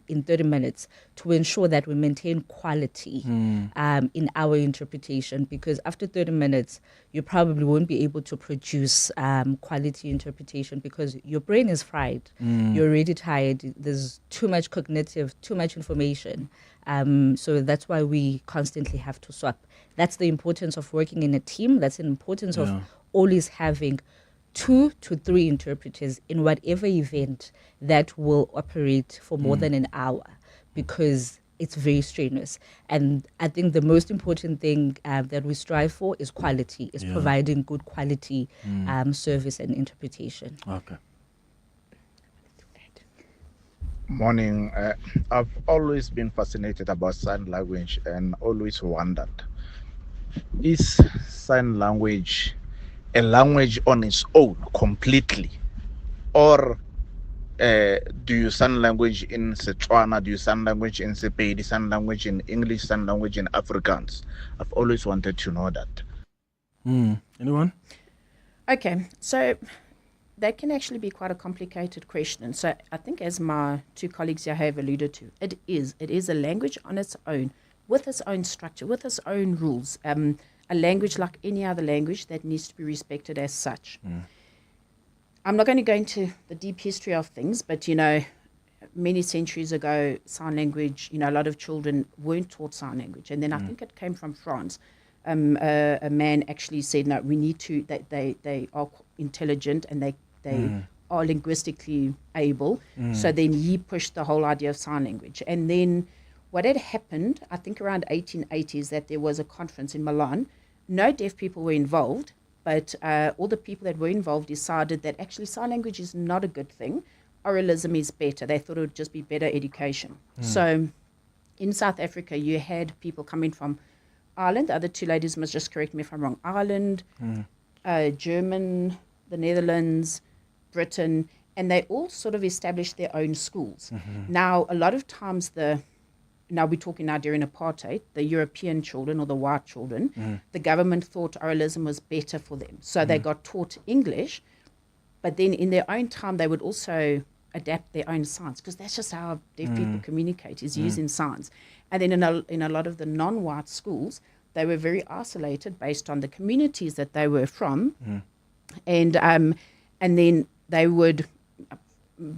in 30 minutes to ensure that we maintain quality in our interpretation, because after 30 minutes, you probably won't be able to produce quality interpretation because your brain is fried. You're already tired. There's too much cognitive, too much information. So that's why we constantly have to swap. That's the importance of working in a team. That's the importance of always having 2 to 3 interpreters in whatever event that will operate for more than an hour, because it's very strenuous. And I think the most important thing that we strive for is quality, is providing good quality service and interpretation. Okay. Morning. I've always been fascinated about sign language and always wondered, is sign language a language on its own completely, or do you sign language in Setswana, do you sign language in Sepedi, sign language in English, sign language in Afrikaans? I've always wanted to know that. Anyone? Okay, so that can actually be quite a complicated question. So I think, as my two colleagues here have alluded to, it is a language on its own, with its own structure, with its own rules. A language like any other language that needs to be respected as such. I'm not going to go into the deep history of things, but, many centuries ago, sign language, a lot of children weren't taught sign language. And then I think it came from France. A man actually said, no, we need to, that they are intelligent and they are linguistically able. So then he pushed the whole idea of sign language. And then what had happened, I think around 1880, is that there was a conference in Milan. No deaf people were involved, but all the people that were involved decided that actually sign language is not a good thing. Oralism is better. They thought it would just be better education. So in South Africa, you had people coming from Ireland. The other two ladies must just correct me if I'm wrong. Ireland, German, the Netherlands, Britain, and they all sort of established their own schools. Now, a lot of times now we're talking now during apartheid, the European children or the white children, the government thought oralism was better for them. So they got taught English, but then in their own time, they would also adapt their own signs, because that's just how deaf people communicate, is using signs. And then in a lot of the non-white schools, they were very isolated based on the communities that they were from. And then they would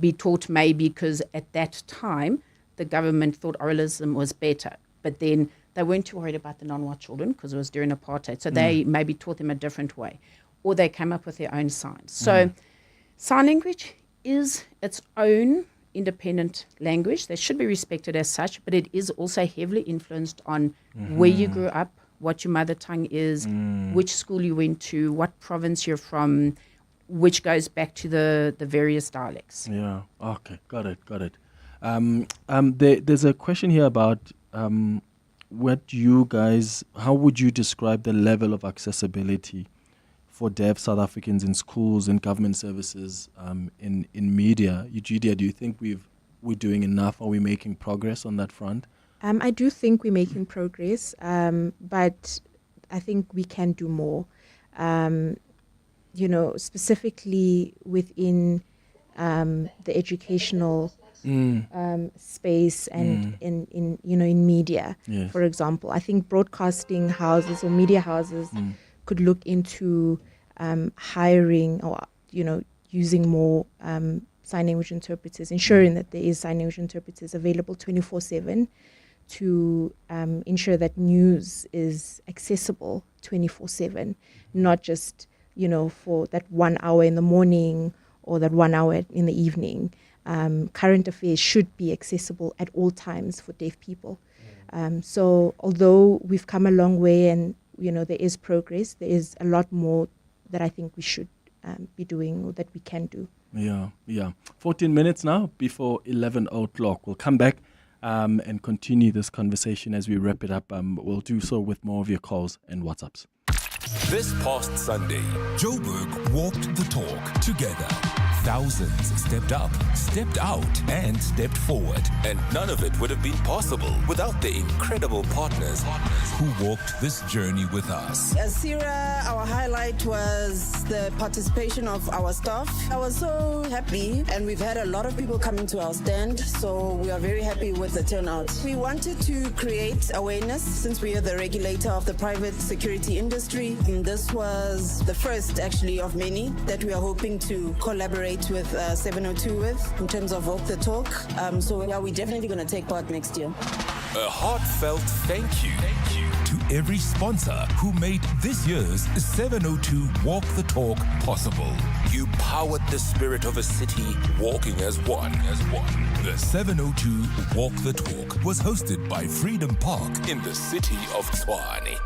be taught maybe because at that time the government thought oralism was better, but then they weren't too worried about the non-white children because it was during apartheid, so they maybe taught them a different way, or they came up with their own signs. So sign language is its own independent language that should be respected as such, but it is also heavily influenced on where you grew up, what your mother tongue is, which school you went to, what province you're from, which goes back to the various dialects. Yeah, okay, got it. There's a question here about how would you describe the level of accessibility for deaf South Africans in schools, in government services, in media? Eugidia, do you think we're doing enough? Are we making progress on that front? I do think we're making progress, but I think we can do more. Specifically within the educational space and in media, for example. I think broadcasting houses or media houses could look into hiring or using more sign language interpreters, ensuring that there is sign language interpreters available 24/7 to ensure that news is accessible 24/7, not just for that 1 hour in the morning or that 1 hour in the evening. Current affairs should be accessible at all times for deaf people. So although we've come a long way and there is progress, there is a lot more that I think we should be doing or that we can do. Yeah. 14 minutes now before 11 o'clock. We'll come back and continue this conversation as we wrap it up. We'll do so with more of your calls and WhatsApps. This past Sunday, Joburg walked the talk together. Thousands stepped up, stepped out, and stepped forward. And none of it would have been possible without the incredible partners who walked this journey with us. As Sira, our highlight was the participation of our staff. I was so happy, and we've had a lot of people coming to our stand, so we are very happy with the turnout. We wanted to create awareness since we are the regulator of the private security industry. And this was the first, actually, of many that we are hoping to collaborate with 702 with in terms of Walk the Talk. We're definitely going to take part next year. A heartfelt thank you to every sponsor who made this year's 702 Walk the Talk possible. You powered the spirit of a city walking as one. The 702 Walk the Talk was hosted by Freedom Park in the city of Tshwane.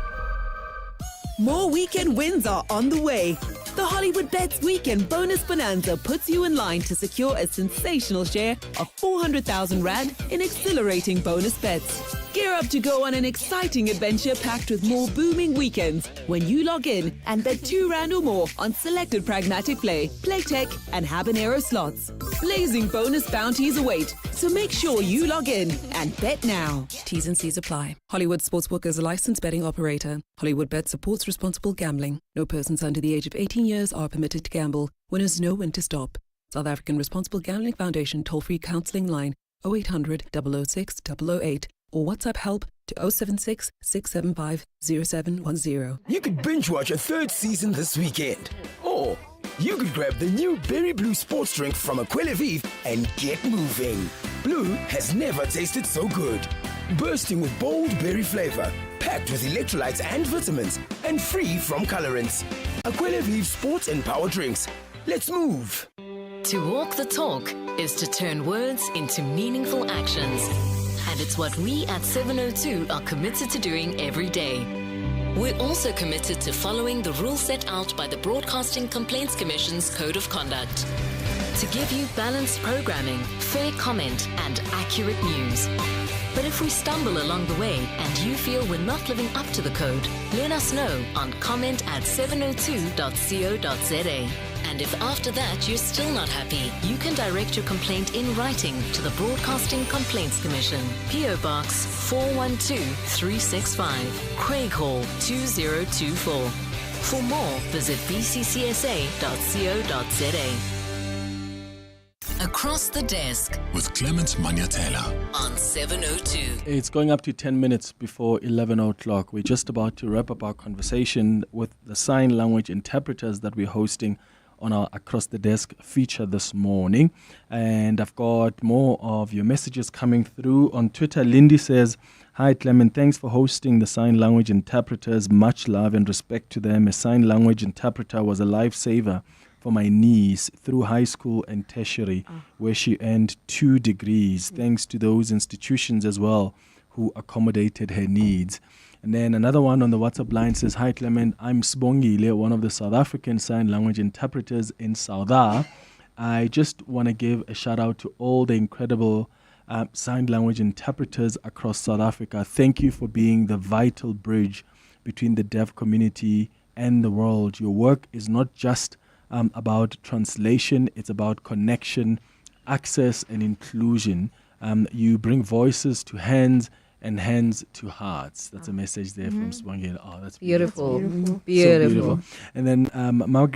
More weekend wins are on the way. The Hollywood Bets Weekend Bonus Bonanza puts you in line to secure a sensational share of 400,000 Rand in exhilarating bonus bets. Gear up to go on an exciting adventure packed with more booming weekends when you log in and bet 2 Rand or more on selected Pragmatic Play, Playtech, and Habanero slots. Blazing bonus bounties await, so make sure you log in and bet now. T's and C's apply. Hollywood Sportsbook is a licensed betting operator. Hollywood Bet supports responsible gambling. No persons under the age of 18 years are permitted to gamble. Winners know when to stop. South African Responsible Gambling Foundation toll-free counselling line 0800 006 008 or WhatsApp help to 076 675 0710. You could binge watch a third season this weekend. Or you could grab the new Berry Blue sports drink from Aquila Vive and get moving. Blue has never tasted so good. Bursting with bold berry flavor, packed with electrolytes and vitamins, and free from colorants. Aquila Vive sports and power drinks. Let's move. To walk the talk is to turn words into meaningful actions. And it's what we at 702 are committed to doing every day. We're also committed to following the rules set out by the Broadcasting Complaints Commission's Code of Conduct. To give you balanced programming, fair comment, and accurate news. But if we stumble along the way and you feel we're not living up to the code, let us know on comment@702.co.za. And if after that you're still not happy, you can direct your complaint in writing to the Broadcasting Complaints Commission, PO Box 412365, Craig Hall 2024. For more, visit bccsa.co.za. Across the Desk with Clement Manyathela on 702. It's going up to 10 minutes before 11 o'clock. We're just about to wrap up our conversation with the sign language interpreters that we're hosting on our Across the Desk feature this morning. And I've got more of your messages coming through. On Twitter, Lindy says, "Hi Clement, thanks for hosting the sign language interpreters. Much love and respect to them. A sign language interpreter was a lifesaver for my niece through high school and tertiary, where she earned 2 degrees. Thanks to those institutions as well who accommodated her needs." And then another one on the WhatsApp line says, "Hi Clement, I'm Sbongile, one of the South African sign language interpreters in Saudi. I just want to give a shout out to all the incredible sign language interpreters across South Africa. Thank you for being the vital bridge between the deaf community and the world. Your work is not just about translation, it's about connection, access, and inclusion. You bring voices to hands and hands to hearts." That's a message there from Swangel. Oh, that's beautiful. So Beautiful. And then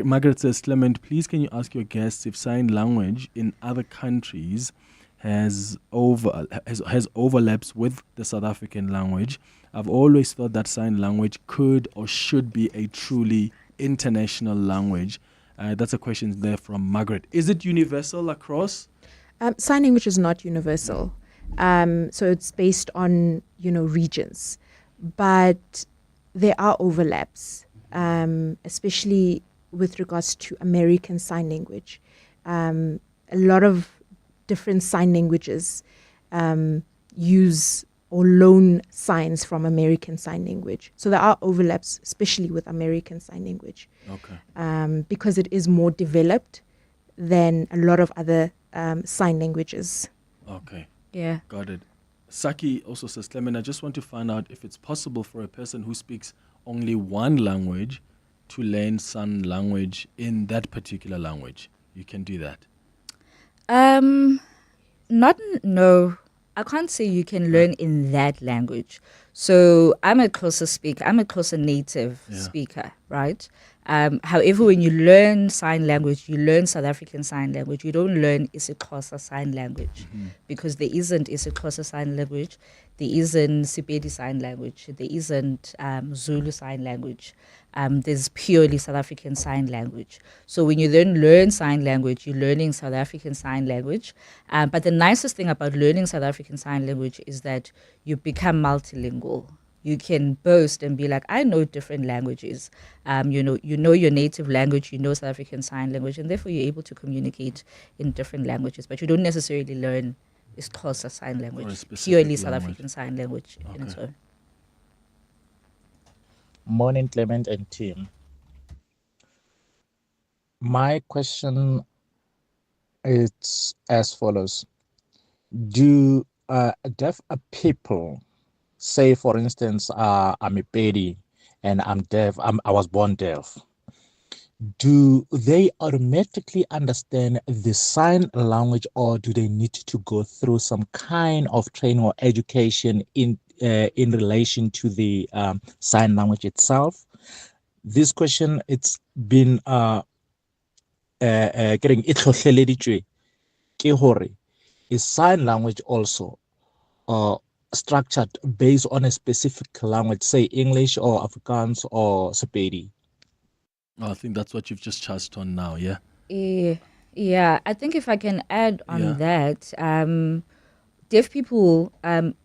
Margaret says, "Clement, please can you ask your guests if sign language in other countries has overlaps with the South African language? I've always thought that sign language could or should be a truly international language." That's a question there from Margaret. Is it universal across? Sign language is not universal. So it's based on, regions. But there are overlaps, especially with regards to American Sign Language. A lot of different sign languages use or loan signs from American Sign Language. So there are overlaps, especially with American Sign Language. Okay. Because it is more developed than a lot of other sign languages. Okay. Yeah. Got it. Saki also says, "Clement, I just want to find out if it's possible for a person who speaks only one language to learn sign language in that particular language. You can do that." No. I can't say you can learn in that language. So I'm a closer native speaker, right? However, when you learn sign language, you learn South African Sign Language. You don't learn isiXhosa Sign Language because there isn't isiXhosa Sign Language. There isn't Sepedi Sign Language. There isn't Zulu Sign Language. There's purely South African Sign Language. So when you then learn sign language, you're learning South African Sign Language. But the nicest thing about learning South African Sign Language is that you become multilingual. You can boast and be like, I know different languages. You know your native language, you know South African Sign Language, and therefore you're able to communicate in different languages. But you don't necessarily learn isiXhosa Sign Language, purely South African Sign Language in its own. Morning, Clement and team. My question is as follows. Do deaf people, say for instance, I'm a Pedi and I'm deaf, I was born deaf, do they automatically understand the sign language, or do they need to go through some kind of training or education in relation to the sign language itself? This question, it's been getting itlhohleleditswe ke hore is sign language also structured based on a specific language, say English or Afrikaans or Sepedi? I think that's what you've just touched on now, yeah? Yeah, I think if I can add on that, deaf people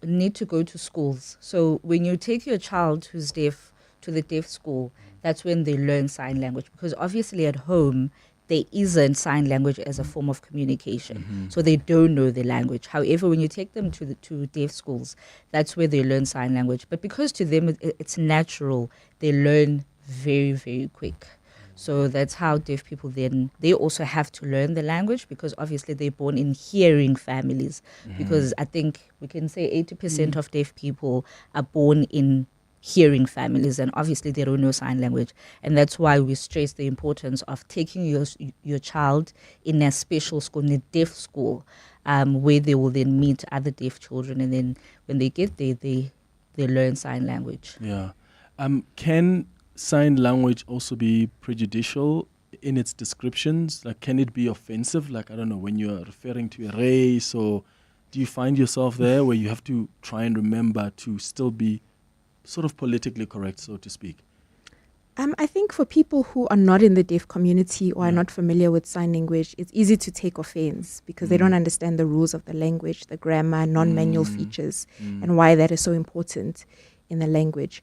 need to go to schools. So when you take your child who's deaf to the deaf school, that's when they learn sign language, because obviously at home there isn't sign language as a form of communication. So they don't know the language. However, when you take them to deaf schools, that's where they learn sign language. But because to them it's natural, they learn very, very quick. So that's how deaf people then, they also have to learn the language, because obviously they're born in hearing families. Because I think we can say 80% of deaf people are born in hearing families, and obviously they don't know sign language. And that's why we stress the importance of taking your child in a special school, in a deaf school, where they will then meet other deaf children, and then when they get there, they learn sign language. Yeah. Can sign language also be prejudicial in its descriptions? Like, can it be offensive? Like, I don't know, when you're referring to a race, or do you find yourself there where you have to try and remember to still be sort of politically correct, so to speak? I think for people who are not in the deaf community or are not familiar with sign language, it's easy to take offense because they don't understand the rules of the language, the grammar, non-manual features, and why that is so important in the language.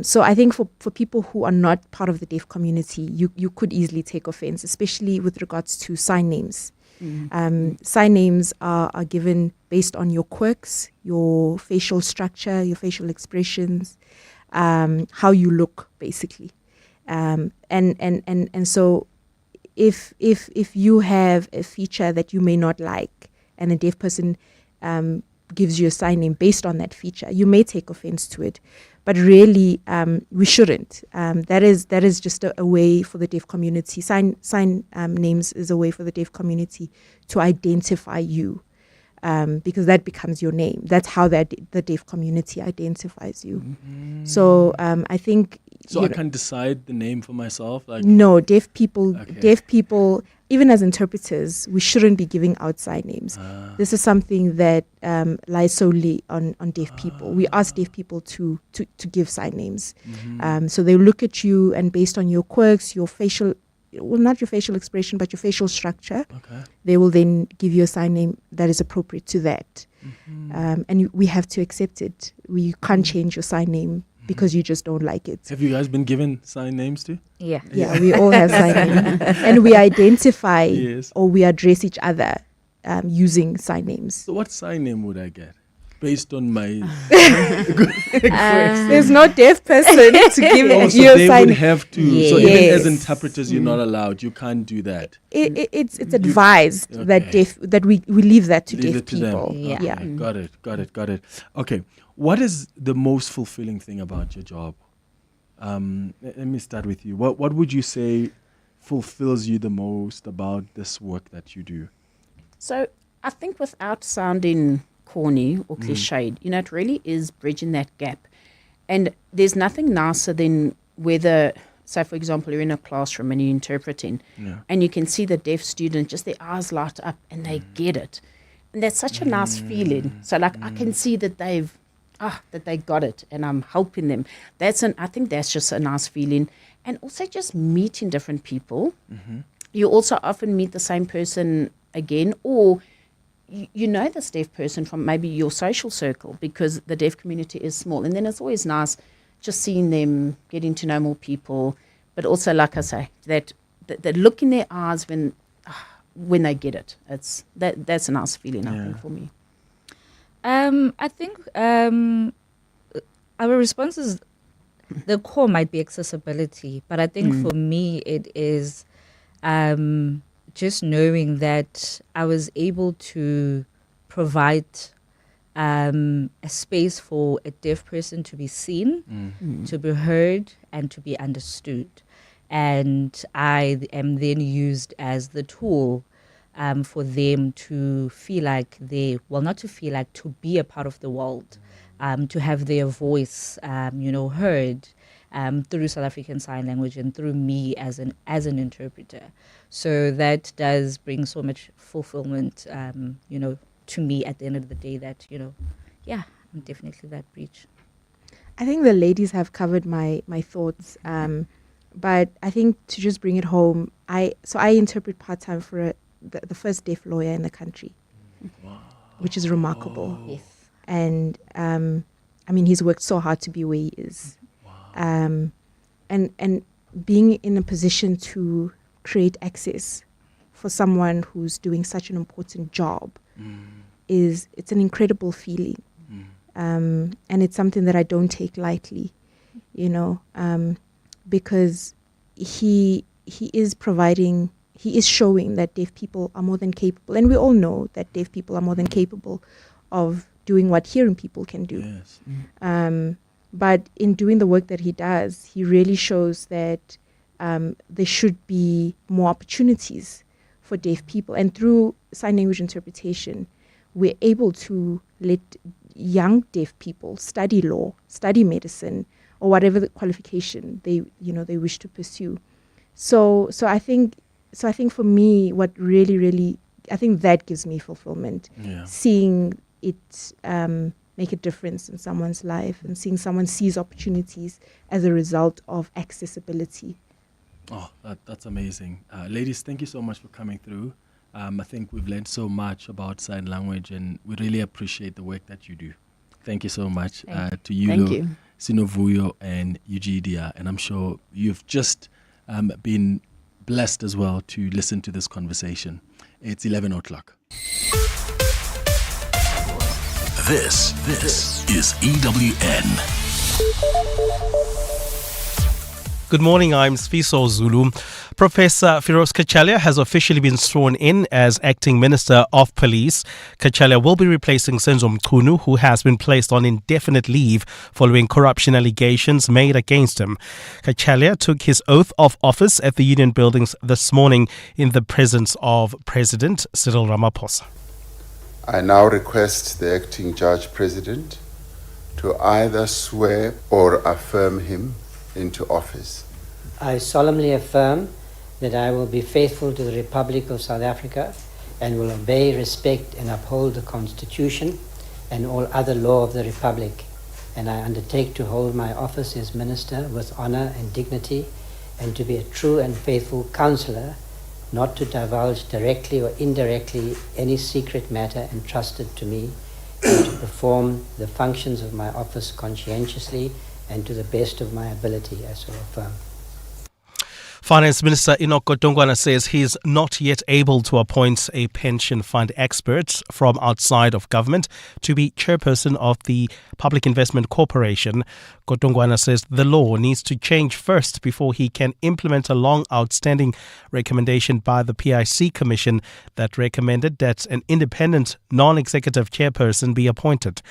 So I think for people who are not part of the deaf community, you could easily take offense, especially with regards to sign names. Sign names are given based on your quirks, your facial structure, your facial expressions, how you look, basically. And so if you have a feature that you may not like and a deaf person gives you a sign name based on that feature, you may take offense to it. But really, we shouldn't. That is just a way for the deaf community. Sign names is a way for the deaf community to identify you, because that becomes your name. That's how the deaf community identifies you. So I think. So I can decide the name for myself? No, deaf people, even as interpreters, we shouldn't be giving out sign names. This is something that lies solely on deaf people. We ask deaf people to give sign names. So they look at you, and based on your quirks, your facial, well, not your facial expression, but your facial structure, they will then give you a sign name that is appropriate to that. And we have to accept it. We can't change your sign name because you just don't like it. Have you guys been given sign names too? Yeah, we all have sign names. And we identify or we address each other using sign names. So what sign name would I get? Based on my... There's no deaf person to give you a sign. Would have to. So even as interpreters, you're not allowed. You can't do that. It's advised that we leave that to deaf people. Yeah. Got it. Okay. What is the most fulfilling thing about your job? Let me start with you. What would you say fulfills you the most about this work that you do? So I think, without sounding corny or cliched, it really is bridging that gap. And there's nothing nicer than whether, say, for example, you're in a classroom and you're interpreting, and you can see the deaf student, just their eyes light up and they get it. And that's such a nice feeling. So I can see that they got it and I'm helping them. I think that's just a nice feeling. And also just meeting different people. You also often meet the same person again, or you know this deaf person from maybe your social circle, because the deaf community is small. And then it's always nice just seeing them, getting to know more people. But also, like I say, that look in their eyes when they get it. That's a nice feeling, I think, for me. I think our response is, the core might be accessibility, but I think for me it is just knowing that I was able to provide a space for a deaf person to be seen, to be heard, and to be understood. And I am then used as the tool for them to feel like to be a part of the world, to have their voice, heard through South African Sign Language and through me as an interpreter. So that does bring so much fulfillment, to me at the end of the day. That I'm definitely that bridge. I think the ladies have covered my thoughts, but I think to just bring it home, I interpret part-time for the first deaf lawyer in the country, which is remarkable. Yes. And he's worked so hard to be where he is. And being in a position to create access for someone who's doing such an important job it's an incredible feeling. And it's something that I don't take lightly, because he is showing that deaf people are more than capable. And we all know that deaf people are more than capable of doing what hearing people can do. Yes. But in doing the work that he does, he really shows that there should be more opportunities for deaf people. And through sign language interpretation, we're able to let young deaf people study law, study medicine, or whatever the qualification they wish to pursue. So I think for me, what really, really, I think that gives me fulfillment. Yeah. Seeing it make a difference in someone's life and seeing someone seize opportunities as a result of accessibility. Oh, that's amazing. Ladies, thank you so much for coming through. I think we've learned so much about sign language, and we really appreciate the work that you do. Thank you so much to Eula, Sinovuyo, and Eugidia. And I'm sure you've just been blessed as well to listen to this conversation. It's 11 o'clock. This is EWN. Good morning, I'm Sfiso Zulu. Professor Firoz Kachalia has officially been sworn in as Acting Minister of Police. Kachalia will be replacing Senzo Mchunu, who has been placed on indefinite leave following corruption allegations made against him. Kachalia took his oath of office at the Union Buildings this morning in the presence of President Cyril Ramaphosa. I now request the Acting Judge President to either swear or affirm him into office. I solemnly affirm that I will be faithful to the Republic of South Africa and will obey, respect and uphold the Constitution and all other law of the Republic. And I undertake to hold my office as Minister with honor and dignity and to be a true and faithful counsellor, not to divulge directly or indirectly any secret matter entrusted to me, and to perform the functions of my office conscientiously and to the best of my ability, I so affirm. Finance Minister Enoch Godongwana says he is not yet able to appoint a pension fund expert from outside of government to be chairperson of the Public Investment Corporation. Godongwana says the law needs to change first before he can implement a long outstanding recommendation by the PIC Commission that recommended that an independent non-executive chairperson be appointed.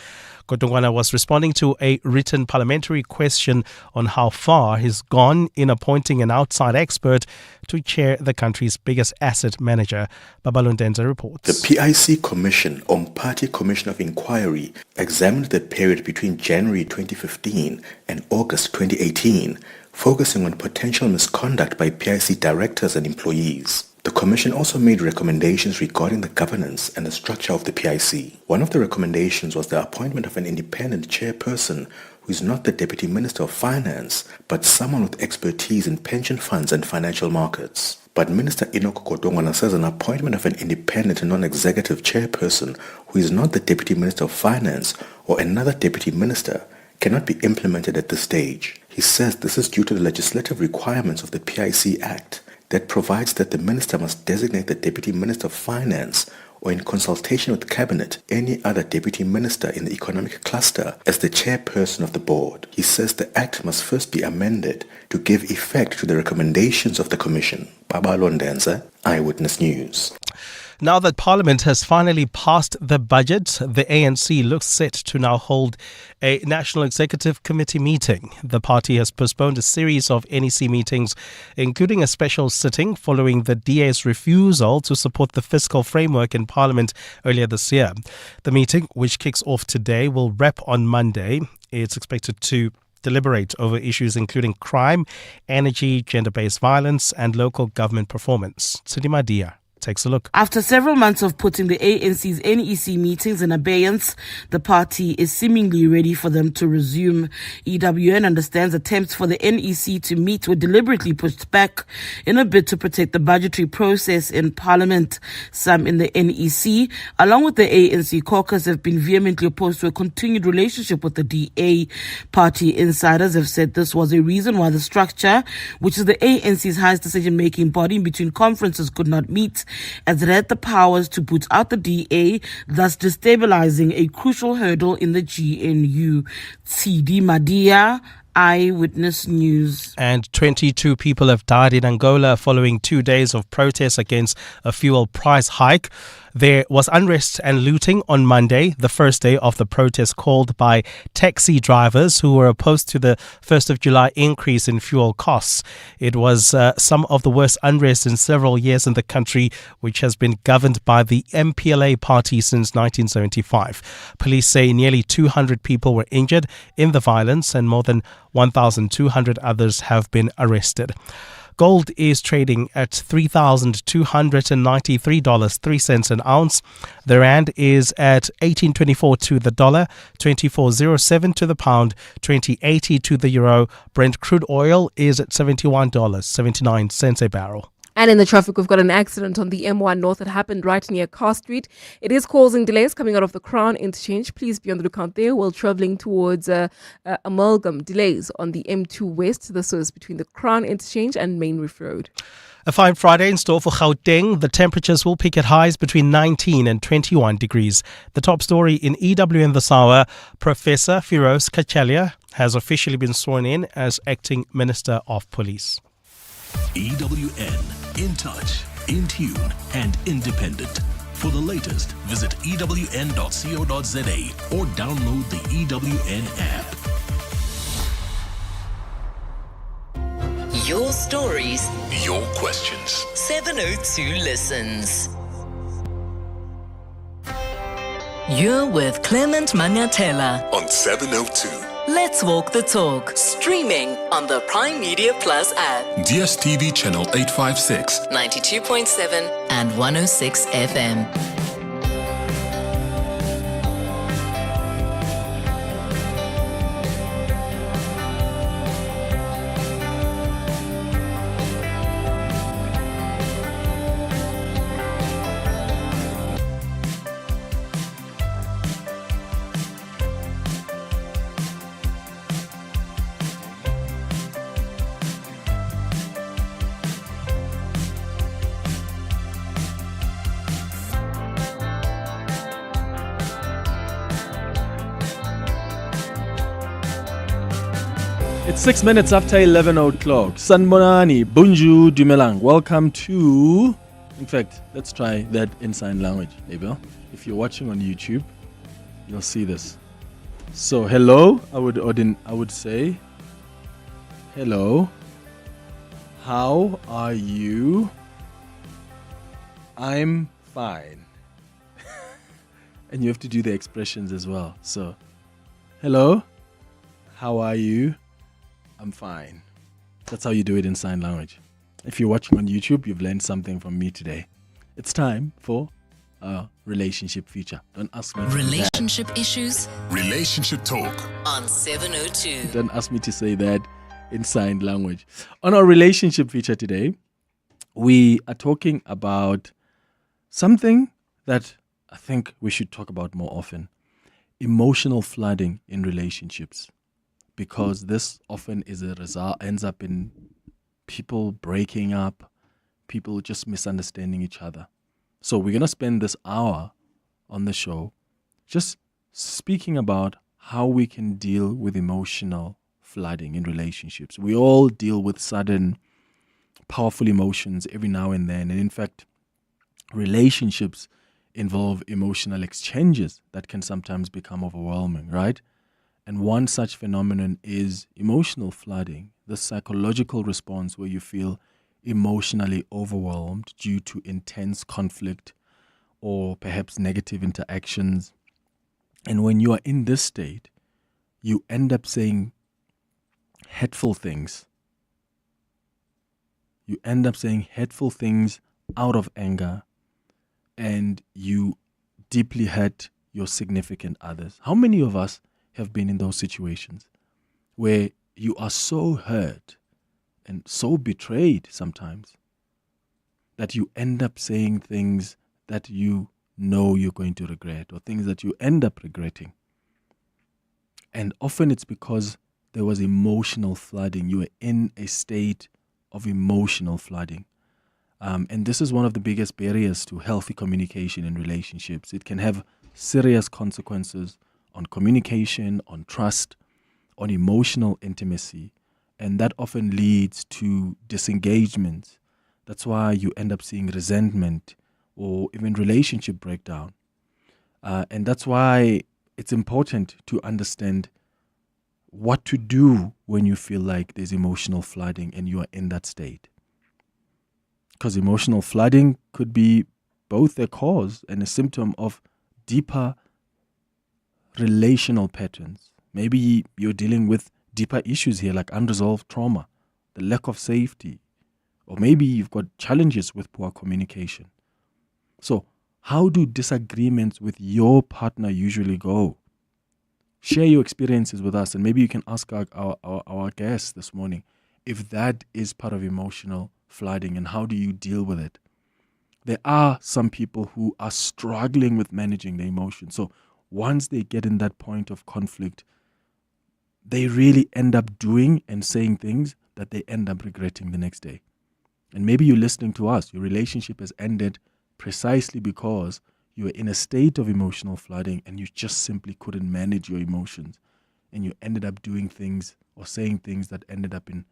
Godongwana was responding to a written parliamentary question on how far he's gone in appointing an outside expert to chair the country's biggest asset manager. Babalondenza reports. The PIC Commission, Party Commission of Inquiry, examined the period between January 2015 and August 2018, focusing on potential misconduct by PIC directors and employees. The Commission also made recommendations regarding the governance and the structure of the PIC. One of the recommendations was the appointment of an independent chairperson who is not the Deputy Minister of Finance, but someone with expertise in pension funds and financial markets. But Minister Enoch Godongwana says an appointment of an independent and non-executive chairperson who is not the Deputy Minister of Finance or another Deputy Minister cannot be implemented at this stage. He says this is due to the legislative requirements of the PIC Act that provides that the minister must designate the Deputy Minister of Finance or in consultation with Cabinet any other Deputy Minister in the economic cluster as the chairperson of the board. He says the Act must first be amended to give effect to the recommendations of the Commission. Babalondenza, Eyewitness News. Now that Parliament has finally passed the budget, the ANC looks set to now hold a National Executive Committee meeting. The party has postponed a series of NEC meetings, including a special sitting following the DA's refusal to support the fiscal framework in Parliament earlier this year. The meeting, which kicks off today, will wrap on Monday. It's expected to deliberate over issues including crime, energy, gender-based violence, and local government performance. Tsidima Dia takes a look. After several months of putting the ANC's NEC meetings in abeyance, the party is seemingly ready for them to resume. EWN understands attempts for the NEC to meet were deliberately pushed back in a bid to protect the budgetary process in Parliament. Some in the NEC, along with the ANC caucus, have been vehemently opposed to a continued relationship with the DA. Party insiders have said this was a reason why the structure, which is the ANC's highest decision-making body in between conferences, could not meet, as it had the powers to put out the DA, thus destabilizing a crucial hurdle in the GNU. Tsidi Madia, Eyewitness News. And 22 people have died in Angola following 2 days of protests against a fuel price hike. There was unrest and looting on Monday, the first day of the protest called by taxi drivers who were opposed to the 1st of July increase in fuel costs. It was some of the worst unrest in several years in the country, which has been governed by the MPLA party since 1975. Police say nearly 200 people were injured in the violence and more than 1,200 others have been arrested. Gold is trading at $3,293.03 an ounce. The rand is at 18.24 to the dollar, 24.07 to the pound, 20.80 to the euro. Brent crude oil is at $71.79 a barrel. And in the traffic, we've got an accident on the M1 North that happened right near Car Street. It is causing delays coming out of the Crown interchange. Please be on the lookout there while traveling towards Amalgam. Delays on the M2 West. This is between the Crown interchange and Main Reef Road. A fine Friday in store for Gauteng. The temperatures will peak at highs between 19 and 21 degrees. The top story in EWN this hour, Professor Firoz Kachalia has officially been sworn in as Acting Minister of Police. EWN, in touch, in tune, and independent. For the latest, visit ewn.co.za or download the EWN app. Your stories, your questions. 702 listens. You're with Clement Manyathela on 702. Let's walk the talk. Streaming on the Prime Media Plus app. DSTV channel 856, 92.7 and 106 FM. It's 6 minutes after 11 o'clock. Sanbonani, Bunju Dumelang. Welcome to... In fact, let's try that in sign language, Abel. If you're watching on YouTube, you'll see this. So, hello, I would say, hello, how are you? I'm fine. And you have to do the expressions as well. So, hello, how are you? I'm fine. That's how you do it in sign language. If you're watching on YouTube, you've learned something from me today. It's time for a relationship feature. Don't ask me. Relationship issues. Relationship talk on 702. Don't ask me to say that in sign language. On our relationship feature today, we are talking about something that I think we should talk about more often. Emotional flooding in relationships. Because this often is a result, ends up in people breaking up, people just misunderstanding each other. So we're going to spend this hour on the show just speaking about how we can deal with emotional flooding in relationships. We all deal with sudden, powerful emotions every now and then. And in fact, relationships involve emotional exchanges that can sometimes become overwhelming, right? And one such phenomenon is emotional flooding, the psychological response where you feel emotionally overwhelmed due to intense conflict or perhaps negative interactions. And when you are in this state, you end up saying hurtful things. You end up saying hurtful things out of anger, and you deeply hurt your significant others. How many of us have been in those situations where you are so hurt and so betrayed sometimes that you end up saying things that you know you're going to regret, or things that you end up regretting? And often it's because there was emotional flooding. You were in a state of emotional flooding. And this is one of the biggest barriers to healthy communication in relationships. It can have serious consequences on communication, on trust, on emotional intimacy, and that often leads to disengagement. That's why you end up seeing resentment or even relationship breakdown. And that's why it's important to understand what to do when you feel like there's emotional flooding and you are in that state. Because emotional flooding could be both a cause and a symptom of deeper relational patterns. Maybe you're dealing with deeper issues here, like unresolved trauma, the lack of safety, or maybe you've got challenges with poor communication. So how do disagreements with your partner usually go? Share your experiences with us, and maybe you can ask our guests this morning if that is part of emotional flooding and how do you deal with it. There are some people who are struggling with managing their emotions. So once they get in that point of conflict, they really end up doing and saying things that they end up regretting the next day. And maybe you're listening to us. Your relationship has ended precisely because you were in a state of emotional flooding and you just simply couldn't manage your emotions. And you ended up doing things or saying things that ended up in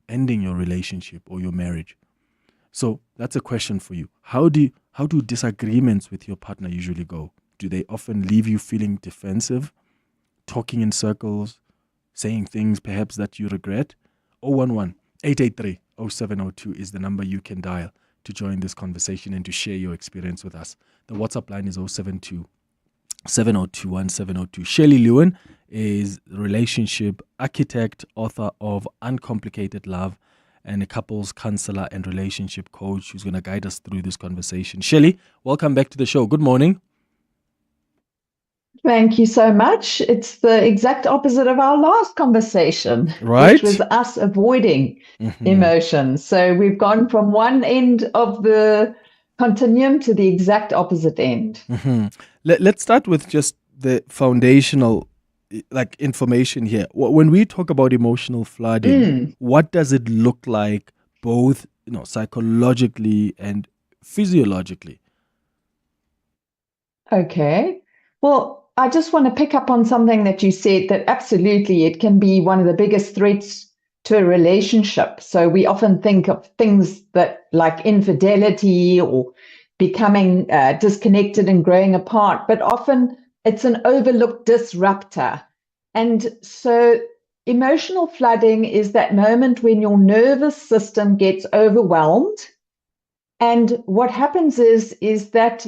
ending your relationship or your marriage. So that's a question for you. How do disagreements with your partner usually go? Do they often leave you feeling defensive, talking in circles, saying things perhaps that you regret? 011-883-0702 is the number you can dial to join this conversation and to share your experience with us. The WhatsApp line is 072-702-1702. Shirley Lewin is relationship architect, author of Uncomplicated Love, and a couples counselor and relationship coach who's going to guide us through this conversation. Shirley, welcome back to the show. Good morning. Thank you so much. It's the exact opposite of our last conversation, right? Which was us avoiding emotions. So we've gone from one end of the continuum to the exact opposite end. Let's start with just the foundational information here. When we talk about emotional flooding, what does it look like both psychologically and physiologically? Okay. Well, I just want to pick up on something that you said, that absolutely it can be one of the biggest threats to a relationship. So we often think of things that like infidelity or becoming disconnected and growing apart, but often it's an overlooked disruptor. And so emotional flooding is that moment when your nervous system gets overwhelmed. And what happens is that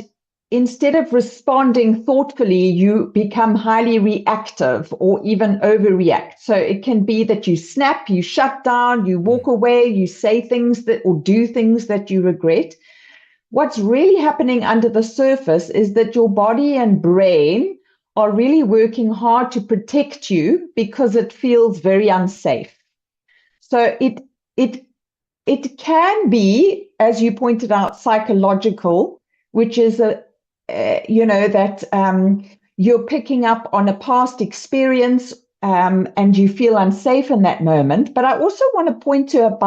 instead of responding thoughtfully, you become highly reactive or even overreact. So it can be that you snap, you shut down, you walk away, you say things that or do things that you regret. What's really happening under the surface is that your body and brain are really working hard to protect you because it feels very unsafe. So it can be, as you pointed out, psychological, which is that you're picking up on a past experience and you feel unsafe in that moment. But I also want to point to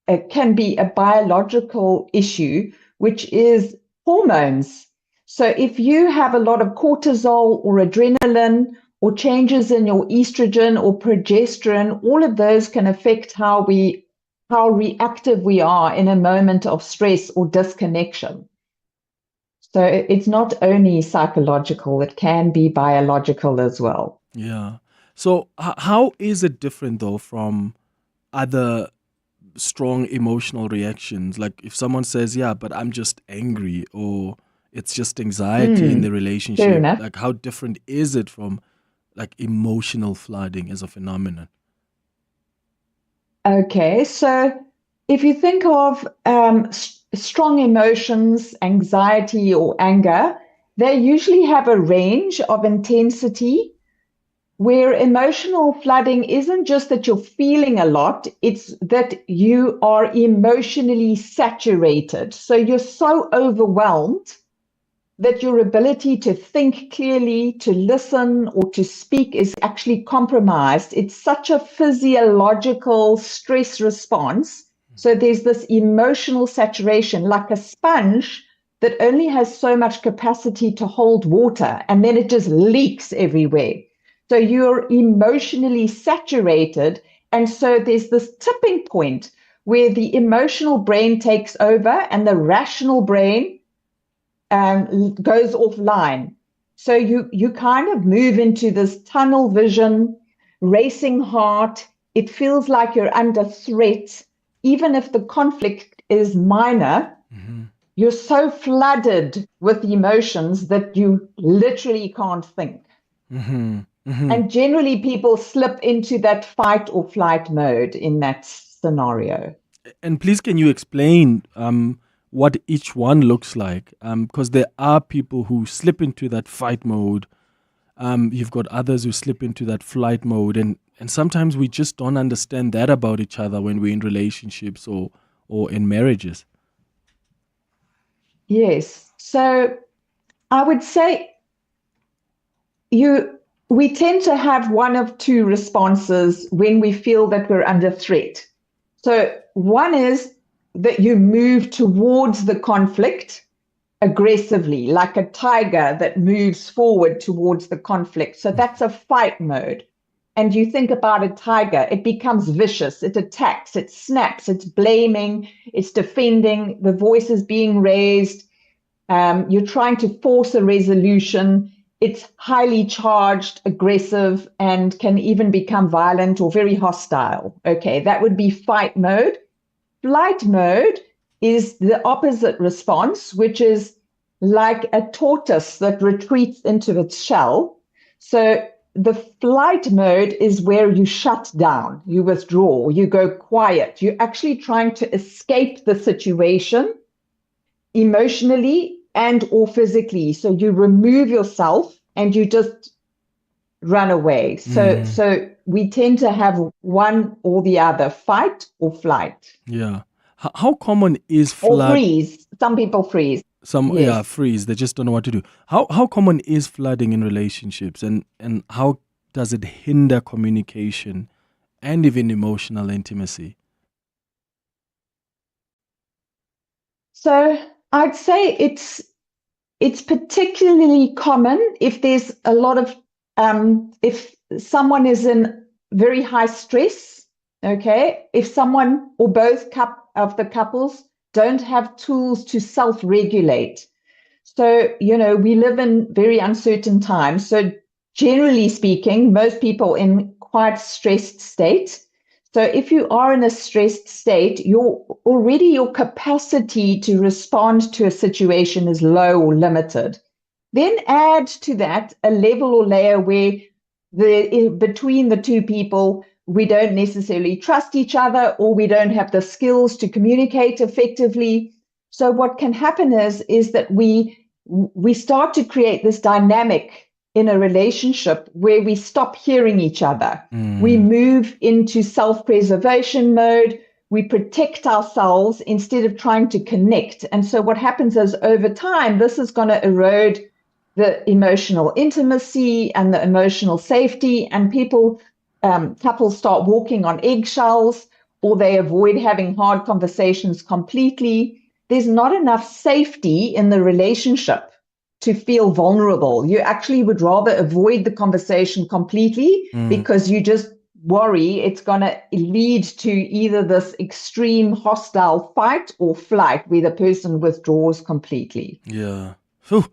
it can be a biological issue, which is hormones. So if you have a lot of cortisol or adrenaline or changes in your estrogen or progesterone, all of those can affect how reactive we are in a moment of stress or disconnection. So it's not only psychological, it can be biological as well. Yeah. So how is it different, though, from other strong emotional reactions? Like if someone says, yeah, but I'm just angry, or it's just anxiety in the relationship, like how different is it from like emotional flooding as a phenomenon? Okay, so if you think of strong emotions, anxiety or anger, they usually have a range of intensity, where emotional flooding isn't just that you're feeling a lot, it's that you are emotionally saturated. So you're so overwhelmed that your ability to think clearly, to listen, or to speak is actually compromised. It's such a physiological stress response. So there's this emotional saturation, like a sponge that only has so much capacity to hold water, and then it just leaks everywhere. So you're emotionally saturated, and so there's this tipping point where the emotional brain takes over and the rational brain goes offline. So you kind of move into this tunnel vision, racing heart. It feels like you're under threat. Even if the conflict is minor, you're so flooded with emotions that you literally can't think. And generally people slip into that fight or flight mode in that scenario. And please, can you explain what each one looks like? Because there are people who slip into that fight mode. You've got others who slip into that flight mode. And sometimes we just don't understand that about each other when we're in relationships or in marriages. Yes. So I would say we tend to have one of two responses when we feel that we're under threat. So one is that you move towards the conflict aggressively, like a tiger that moves forward towards the conflict. So that's a fight mode. And you think about a tiger, it becomes vicious, it attacks, it snaps, it's blaming, it's defending, the voice is being raised. You're trying to force a resolution. It's highly charged, aggressive, and can even become violent or very hostile. Okay, that would be fight mode. Flight mode is the opposite response, which is like a tortoise that retreats into its shell. So the flight mode is where you shut down, you withdraw, you go quiet. You're actually trying to escape the situation emotionally and or physically. So you remove yourself and you just run away. So we tend to have one or the other, fight or flight. Yeah. How common is Or freeze. Some people freeze. Freeze. They just don't know what to do. How common is flooding in relationships, and how does it hinder communication and even emotional intimacy? So I'd say it's particularly common if there's a lot of if someone is in very high stress. Okay, if someone or both of the couples don't have tools to self-regulate. So, we live in very uncertain times. So generally speaking, most people in quite stressed state. So if you are in a stressed state, your capacity to respond to a situation is low or limited. Then add to that a level or layer where between the two people, we don't necessarily trust each other, or we don't have the skills to communicate effectively. So what can happen is that we start to create this dynamic in a relationship where we stop hearing each other. We move into self-preservation mode. We protect ourselves instead of trying to connect. And so what happens is over time, this is going to erode the emotional intimacy and the emotional safety, and couples start walking on eggshells, or they avoid having hard conversations completely. There's not enough safety in the relationship to feel vulnerable. You actually would rather avoid the conversation completely because you just worry it's going to lead to either this extreme hostile fight or flight where the person withdraws completely. Yeah. Whew.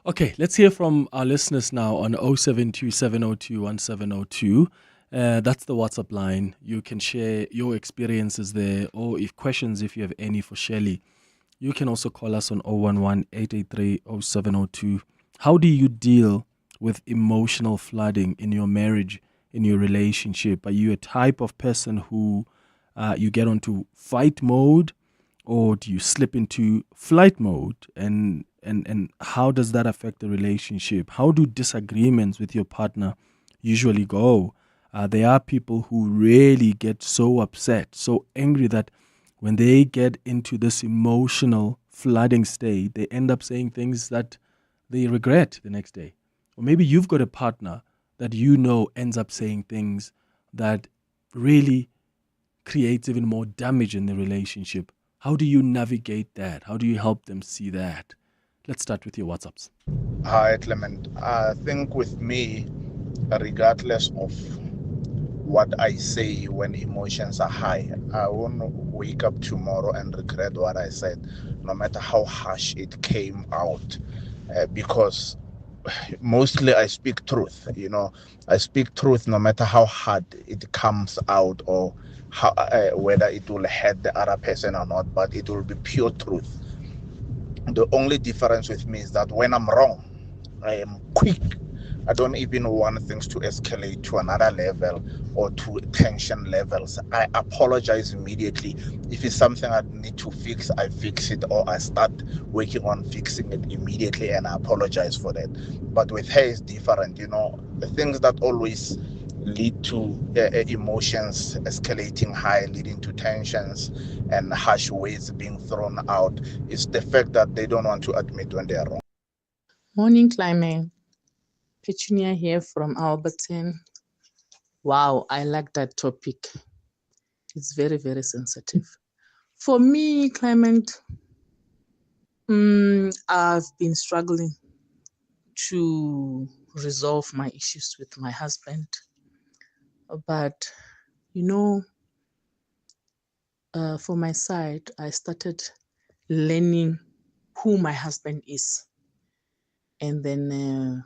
Okay, let's hear from our listeners now on 072-702-1702. That's the WhatsApp line. You can share your experiences there, or if you have any for Shelley. You can also call us on 011-883-0702. How do you deal with emotional flooding in your marriage, in your relationship? Are you a type of person who you get onto fight mode, or do you slip into flight mode? And how does that affect the relationship? How do disagreements with your partner usually go? There are people who really get so upset, so angry that when they get into this emotional flooding state, they end up saying things that they regret the next day. Or maybe you've got a partner that ends up saying things that really creates even more damage in the relationship. How do you navigate that? How do you help them see that? Let's start with your WhatsApps. Hi, Clement. I think with me, regardless of what I say when emotions are high, I won't wake up tomorrow and regret what I said, no matter how harsh it came out, because mostly I speak truth. I speak truth no matter how hard it comes out, or how whether it will hurt the other person or not, but it will be pure truth. The only difference with me is that when I'm wrong, I am quick I don't even want things to escalate to another level or to tension levels. I apologize immediately. If it's something I need to fix, I fix it, or I start working on fixing it immediately, and I apologize for that. But with her, it's different. The things that always lead to emotions escalating high, leading to tensions and harsh words being thrown out, is the fact that they don't want to admit when they are wrong. Morning, Clement. Petunia here from Alberton. Wow, I like that topic. It's very, very sensitive. For me, Clement, I've been struggling to resolve my issues with my husband. But, for my side, I started learning who my husband is. And then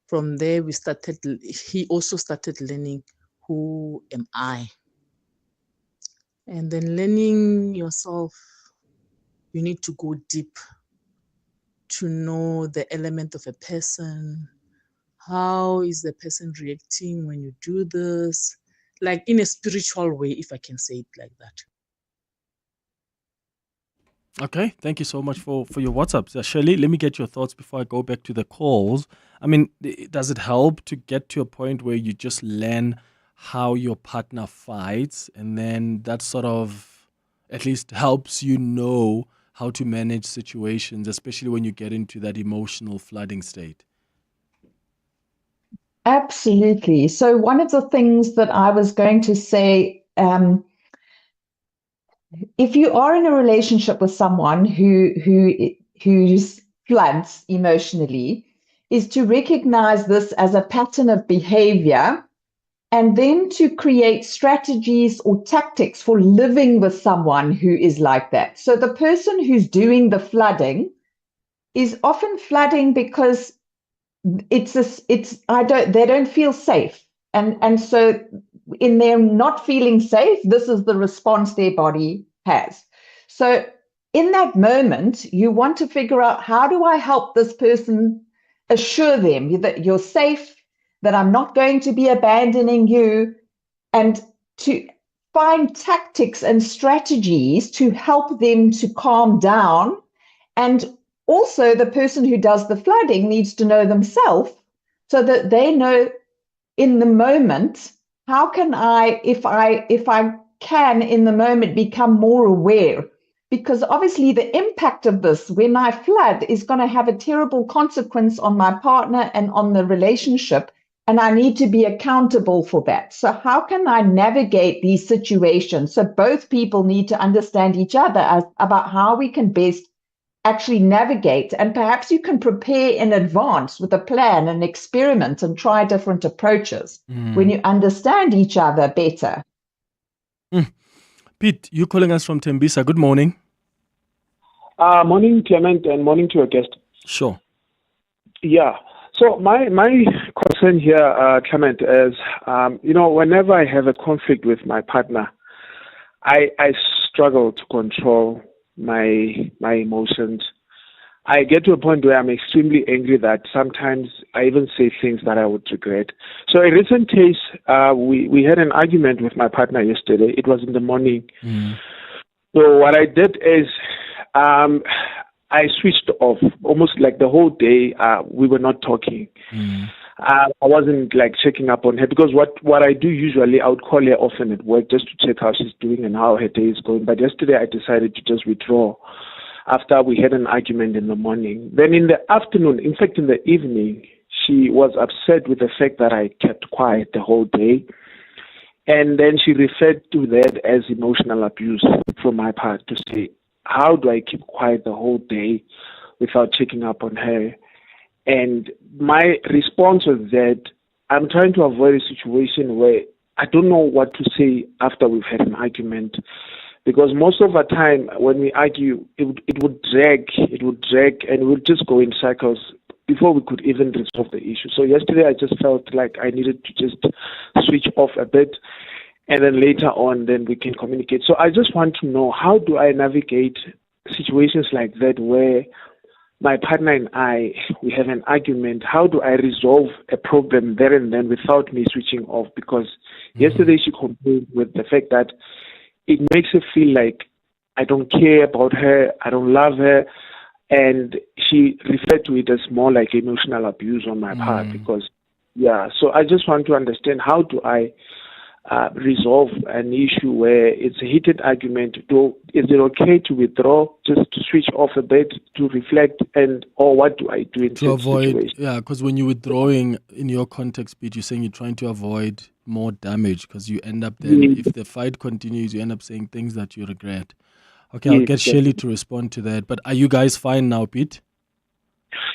from there, he also started learning who am I. And then learning yourself, you need to go deep to know the element of a person. How is the person reacting when you do this? Like in a spiritual way, if I can say it like that. Okay, thank you so much for your WhatsApp. Shirley, let me get your thoughts before I go back to the calls. I mean, does it help to get to a point where you just learn how your partner fights, and then that sort of at least helps you know how to manage situations, especially when you get into that emotional flooding state? Absolutely. So one of the things that I was going to say, if you are in a relationship with someone who floods emotionally, is to recognize this as a pattern of behavior, and then to create strategies or tactics for living with someone who is like that. So the person who's doing the flooding is often flooding because they don't feel safe. And so in them not feeling safe, this is the response their body has. So in that moment, you want to figure out, how do I help this person, assure them that you're safe, that I'm not going to be abandoning you, and to find tactics and strategies to help them to calm down. And also the person who does the flooding needs to know themselves, so that they know in the moment, how can I, if I can in the moment, become more aware? Because obviously the impact of this when I flood is going to have a terrible consequence on my partner and on the relationship, and I need to be accountable for that. So how can I navigate these situations? So both people need to understand each other about how we can best actually navigate, and perhaps you can prepare in advance with a plan and experiment and try different approaches when you understand each other better. Pete, you're calling us from Tembisa. Good morning. Morning, Clement, and morning to your guest. Sure. Yeah. So my concern here, Clement, is whenever I have a conflict with my partner, I struggle to control my emotions. I get to a point where I'm extremely angry that sometimes I even say things that I would regret. So a recent case, we had an argument with my partner yesterday. It was in the morning. So what I did is I switched off almost like the whole day. We were not talking. I wasn't like checking up on her, because what I do usually, I would call her often at work just to check how she's doing and how her day is going. But yesterday I decided to just withdraw after we had an argument in the morning. Then in the afternoon, in fact in the evening, she was upset with the fact that I kept quiet the whole day. And then she referred to that as emotional abuse from my part, to say, how do I keep quiet the whole day without checking up on her? And my response was that I'm trying to avoid a situation where I don't know what to say after we've had an argument. Because most of the time when we argue, it would drag, and we would just go in cycles before we could even resolve the issue. So yesterday I just felt like I needed to just switch off a bit, and then later on, then we can communicate. So I just want to know, how do I navigate situations like that where my partner and I, we have an argument. How do I resolve a problem there and then without me switching off? Because yesterday she complained with the fact that it makes her feel like I don't care about her, I don't love her, and she referred to it as more like emotional abuse on my part. Because, so I just want to understand, how do I resolve an issue where it's a heated argument? Is it okay to withdraw, just to switch off a bit, to reflect, or what do I do in to avoid situation? because when you're withdrawing, in your context, Pete, you're saying you're trying to avoid more damage, because you end up then, if the fight continues, you end up saying things that you regret. Okay, I'll get Shirley to respond to that. But are you guys fine now, Pete?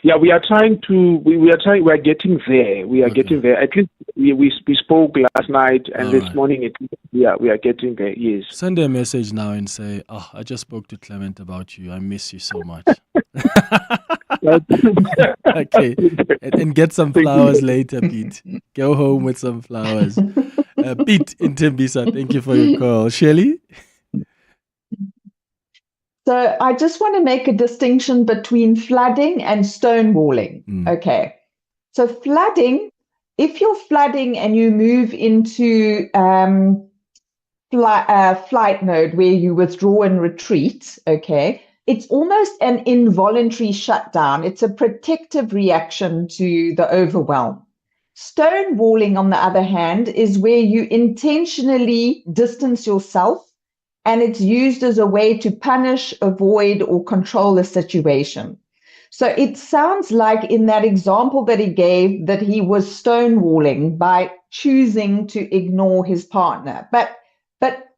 Yeah, we are trying to. We are getting there. We are getting there. At least we spoke last night, and this morning. We are getting there. Yes. Send her a message now and say, "Oh, I just spoke to Clement about you. I miss you so much." Okay, and get some flowers later, Pete. Go home with some flowers. Pete in Tembisa, thank you for your call. Shirley? So I just want to make a distinction between flooding and stonewalling. Okay. So flooding, if you're flooding and you move into flight mode where you withdraw and retreat, okay, it's almost an involuntary shutdown. It's a protective reaction to the overwhelm. Stonewalling, on the other hand, is where you intentionally distance yourself, and it's used as a way to punish, avoid, or control a situation. So it sounds like in that example that he gave that he was stonewalling by choosing to ignore his partner. But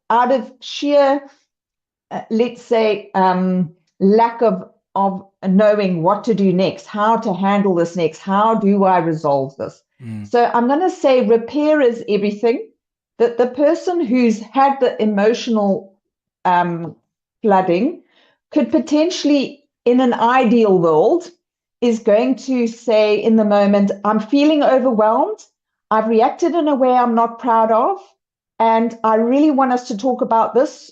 out of sheer, let's say, lack of knowing what to do next, how to handle this next, how do I resolve this? So I'm going to say repair is everything. That the person who's had the emotional flooding could potentially, in an ideal world, is going to say in the moment, I'm feeling overwhelmed. I've reacted in a way I'm not proud of. And I really want us to talk about this.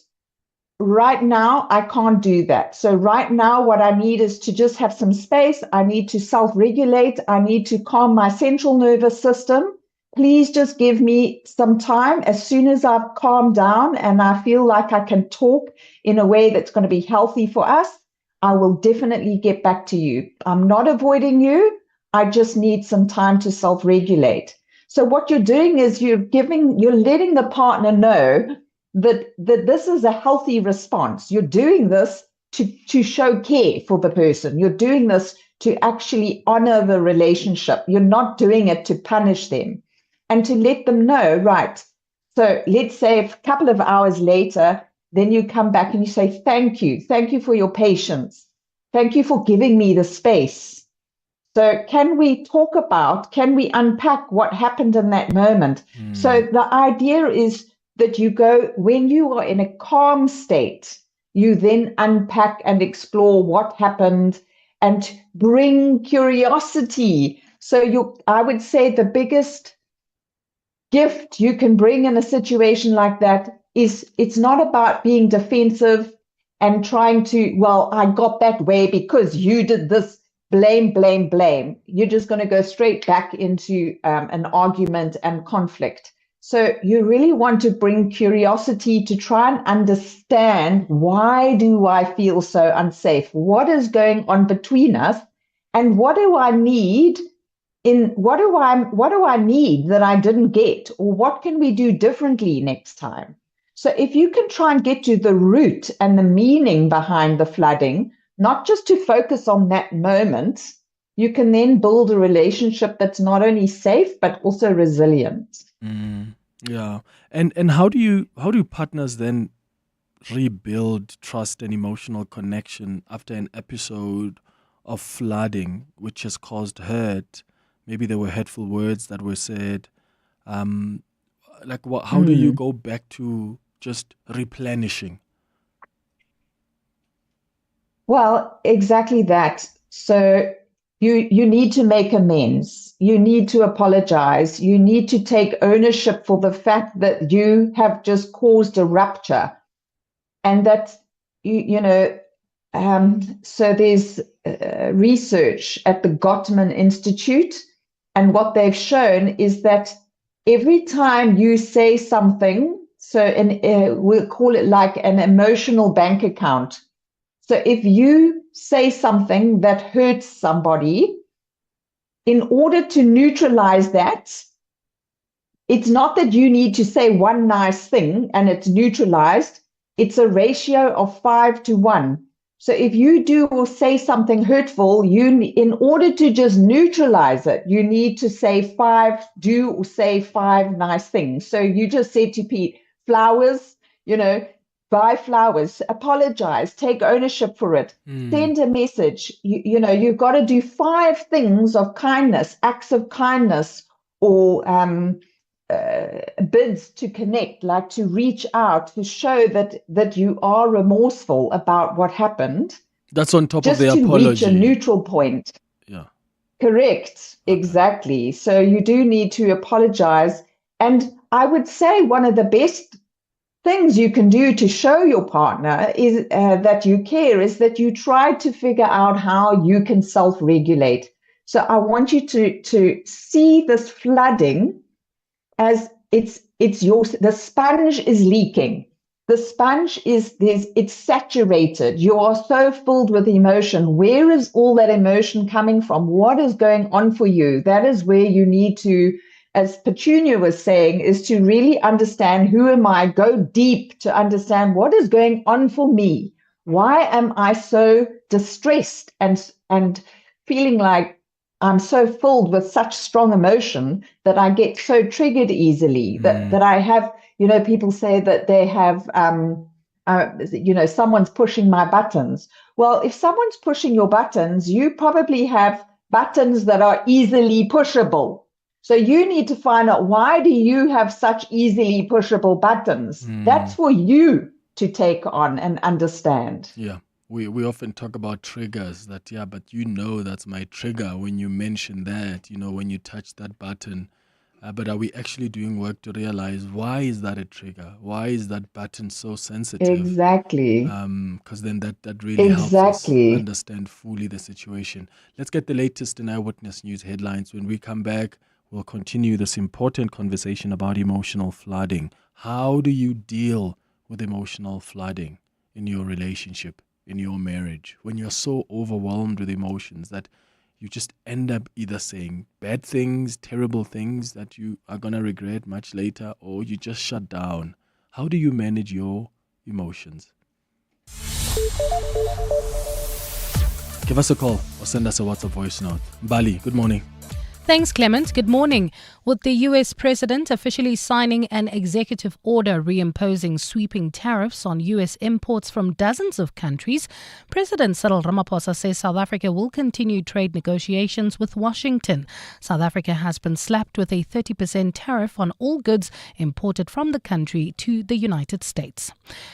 Right now, I can't do that. So right now, what I need is to just have some space. I need to self-regulate. I need to calm my central nervous system. Please just give me some time. As soon as I've calmed down and I feel like I can talk in a way that's going to be healthy for us, I will definitely get back to you. I'm not avoiding you. I just need some time to self-regulate. So what you're doing is you're letting the partner know that this is a healthy response. You're doing this to show care for the person. You're doing this to actually honor the relationship. You're not doing it to punish them. And to let them know, right, so let's say a couple of hours later, then you come back and you say, thank you for your patience. Thank you for giving me the space. So can we unpack what happened in that moment? So the idea is that you go, when you are in a calm state, you then unpack and explore what happened and bring curiosity. So I would say the biggest gift you can bring in a situation like that is it's not about being defensive and trying to, well, I got that way because you did this, blame. You're just going to go straight back into an argument and conflict. So you really want to bring curiosity to try and understand, why do I feel so unsafe? What is going on between us? And what do I need? What do I need that I didn't get, or what can we do differently next time? So if you can try and get to the root and the meaning behind the flooding, not just to focus on that moment, you can then build a relationship that's not only safe but also resilient. Yeah. And how do partners then rebuild trust and emotional connection after an episode of flooding which has caused hurt? Maybe there were hurtful words that were said. How do you go back to just replenishing? Well, exactly that. So you need to make amends. You need to apologize. You need to take ownership for the fact that you have just caused a rupture, and that so there's research at the Gottman Institute, and what they've shown is that every time you say something, we'll call it like an emotional bank account. So if you say something that hurts somebody, in order to neutralize that, it's not that you need to say one nice thing and it's neutralized. It's a ratio of 5 to 1. So if you do or say something hurtful, in order to just neutralize it, you need to say 5 nice things. So you just said to Pete, flowers, buy flowers, apologize, take ownership for it, send a message. You've got to do 5 things of kindness, acts of kindness, or bids to connect, like to reach out, to show that you are remorseful about what happened. That's on top of the apology. Just to reach a neutral point. Yeah. Correct. Exactly. So you do need to apologize. And I would say one of the best things you can do to show your partner is that you care is that you try to figure out how you can self-regulate. So I want you to see this flooding as the sponge is leaking. The sponge it's saturated. You are so filled with emotion. Where is all that emotion coming from? What is going on for you? That is where you need to, as Petunia was saying, is to really understand who am I, go deep to understand what is going on for me. Why am I so distressed and feeling like I'm so filled with such strong emotion that I get so triggered easily, that I have, people say that they have, someone's pushing my buttons. Well, if someone's pushing your buttons, you probably have buttons that are easily pushable. So you need to find out, why do you have such easily pushable buttons? That's for you to take on and understand. Yeah. We often talk about triggers, but that's my trigger when you mention that, when you touch that button. But are we actually doing work to realize, why is that a trigger? Why is that button so sensitive? Exactly. Because then that really helps us understand fully the situation. Let's get the latest in Eyewitness News headlines. When we come back, we'll continue this important conversation about emotional flooding. How do you deal with emotional flooding in your relationship, in your marriage, when you're so overwhelmed with emotions that you just end up either saying bad things, terrible things that you are going to regret much later, or you just shut down? How do you manage your emotions? Give us a call or send us a WhatsApp voice note. Bali, good morning. Thanks, Clement. Good morning. With the U.S. president officially signing an executive order reimposing sweeping tariffs on U.S. imports from dozens of countries, President Cyril Ramaphosa says South Africa will continue trade negotiations with Washington. South Africa has been slapped with a 30% tariff on all goods imported from the country to the United States.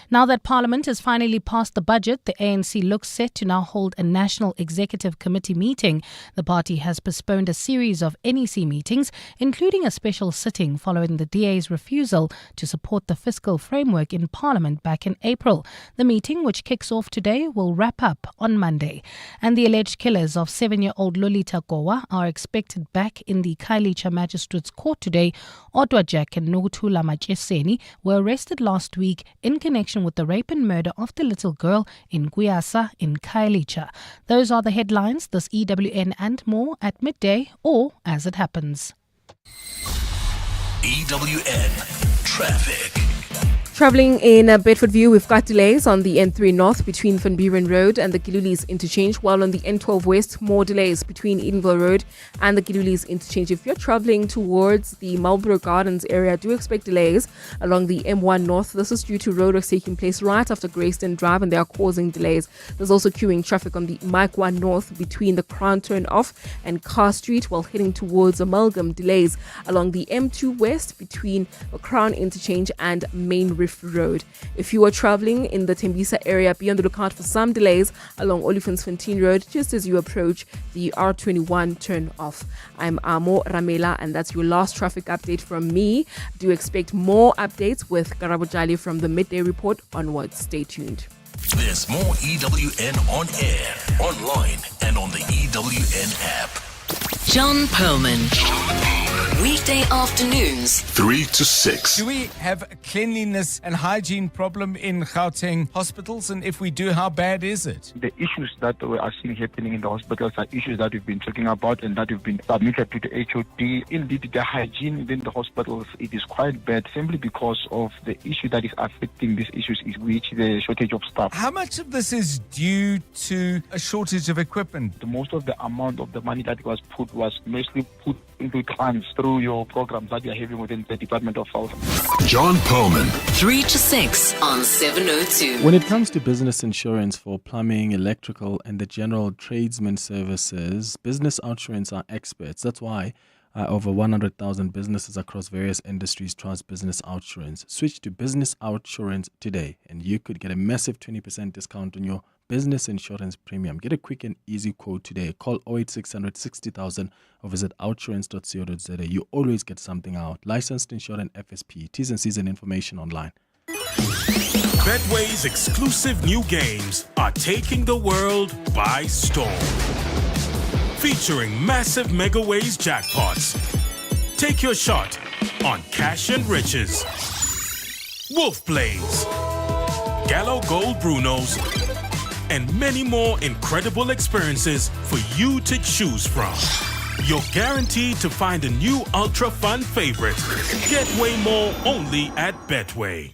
Now that Parliament has finally passed the budget, the ANC looks set to now hold a National Executive Committee meeting. The party has postponed a series of NEC meetings, including a special sitting following the DA's refusal to support the fiscal framework in Parliament back in April. The meeting, which kicks off today, will wrap up on Monday. And the alleged killers of 7-year-old Lolita Gowa are expected back in the Khayelitsha Magistrates Court today. Odwa Jack and Nokuthula Majeseni were arrested last week in connection with the rape and murder of the little girl in Guyasa in Khayelitsha. Those are the headlines, this EWN and more at midday or as it happens. EWN Traffic. Travelling in Bedfordview, we've got delays on the N3 North between Van Buren Road and the Gilulis Interchange, while on the N12 West, more delays between Edenville Road and the Gilulis Interchange. If you're travelling towards the Marlborough Gardens area, do expect delays along the M1 North. This is due to roadworks taking place right after Greyston Drive, and they are causing delays. There's also queuing traffic on the Mike 1 North between the Crown Turn Off and Carr Street, while heading towards Amalgam. Delays along the M2 West between the Crown Interchange and Main Rift Road. If you are traveling in the Tembisa area, be on the lookout for some delays along Oliphantfontein Road just as you approach the R21 turn off. I'm Amo Ramela, and that's your last traffic update from me. Do expect more updates with Karabo Jali from the Midday Report onwards. Stay tuned. This There's more EWN on air, online, and on the EWN app. John Perlman. Weekday afternoons, 3 to 6. Do we have a cleanliness and hygiene problem in Gauteng hospitals? And if we do, how bad is it? The issues that we are seeing happening in the hospitals are issues that we've been talking about and that have been submitted to the HOD. Indeed, the hygiene within the hospitals, it is quite bad simply because of the issue that is affecting these issues, is which the shortage of staff. How much of this is due to a shortage of equipment? Most of the amount of the money that was mostly put into funds through your programs that you're having within the Department of Health. John Perlman. 3 to 6 on 702. When it comes to business insurance for plumbing, electrical, and the general tradesman services, Business Outsurance are experts. That's why over 100,000 businesses across various industries trust Business Outsurance. Switch to Business Outsurance today, and you could get a massive 20% discount on your business insurance premium. Get a quick and easy quote today. Call 08600 60,000 or visit outsurance.co.za. You always get something out. Licensed insurance FSP. T's and C's and information online. Betway's exclusive new games are taking the world by storm. Featuring massive megaways jackpots. Take your shot on Cash and Riches, Wolf Blaze, Gallo Gold Brunos, and many more incredible experiences for you to choose from. You're guaranteed to find a new ultra fun favorite. Get way more only at Betway.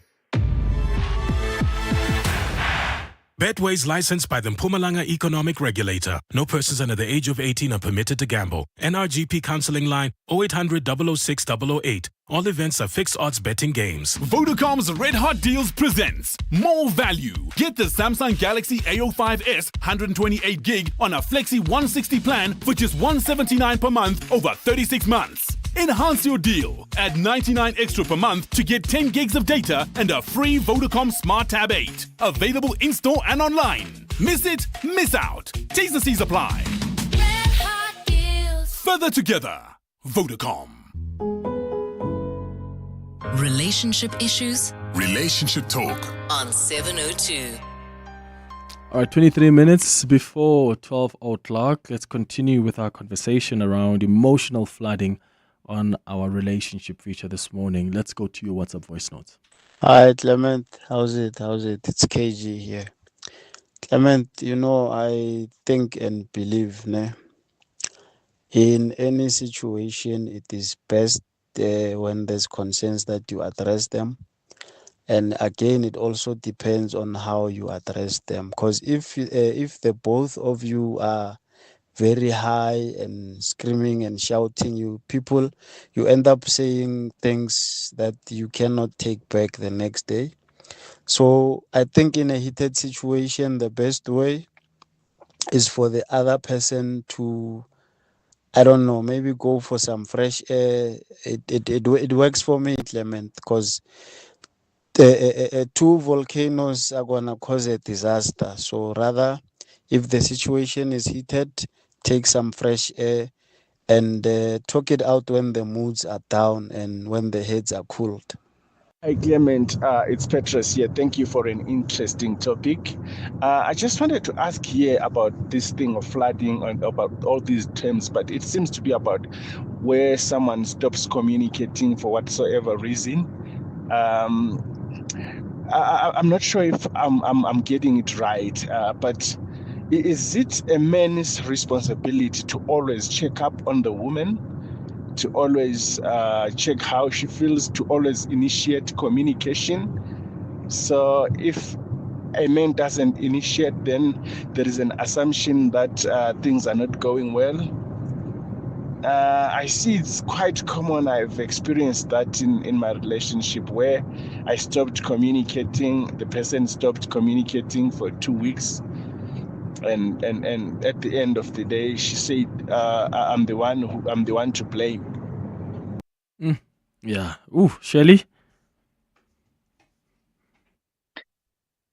Betway's licensed by the Mpumalanga Economic Regulator. No persons under the age of 18 are permitted to gamble. NRGP counseling line 0800 006 008. All events are fixed odds betting games. Vodacom's Red Hot Deals presents more value. Get the Samsung Galaxy A05s 128 gig on a Flexi 160 plan for just $179 per month over 36 months. Enhance your deal. Add 99 extra per month to get 10 gigs of data and a free Vodacom Smart Tab 8. Available in-store and online. Miss it, miss out. T's and C's apply. Red Hot Deals. Further together. Vodacom. Relationship issues Relationship talk on 702. All right, 23 minutes before 12 o'clock. Let's continue with our conversation around emotional flooding on our relationship feature this morning. Let's go to your WhatsApp voice notes. Hi, Clement. How's it? It's KG here. Clement, I think and believe in any situation, it is best when there's concerns that you address them. And again, it also depends on how you address them. Because if the both of you are very high and screaming and shouting, you end up saying things that you cannot take back the next day. So I think in a heated situation, the best way is for the other person to, I don't know, maybe go for some fresh air. It works for me, Clement, because two volcanoes are going to cause a disaster. So rather, if the situation is heated, take some fresh air and talk it out when the moods are down and when the heads are cooled. Hi, Clement. It's Petrus here. Thank you for an interesting topic. I just wanted to ask here about this thing of flooding and about all these terms, but it seems to be about where someone stops communicating for whatsoever reason. I'm not sure if I'm getting it right, but is it a man's responsibility to always check up on the woman, to always check how she feels, to always initiate communication? So if a man doesn't initiate, then there is an assumption that things are not going well. I see it's quite common. I've experienced that in my relationship where I stopped communicating, the person stopped communicating for 2 weeks. And at the end of the day, she said, "I'm the one to blame." Yeah. Ooh, Shirley.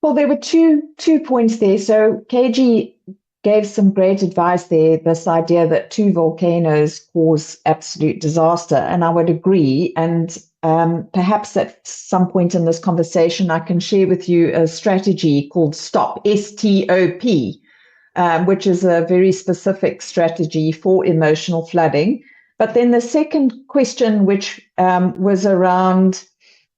Well, there were two points there. So, KG, gave some great advice there, this idea that 2 volcanoes cause absolute disaster, and I would agree. And perhaps at some point in this conversation, I can share with you a strategy called STOP, S-T-O-P, which is a very specific strategy for emotional flooding. But then the second question, which was around,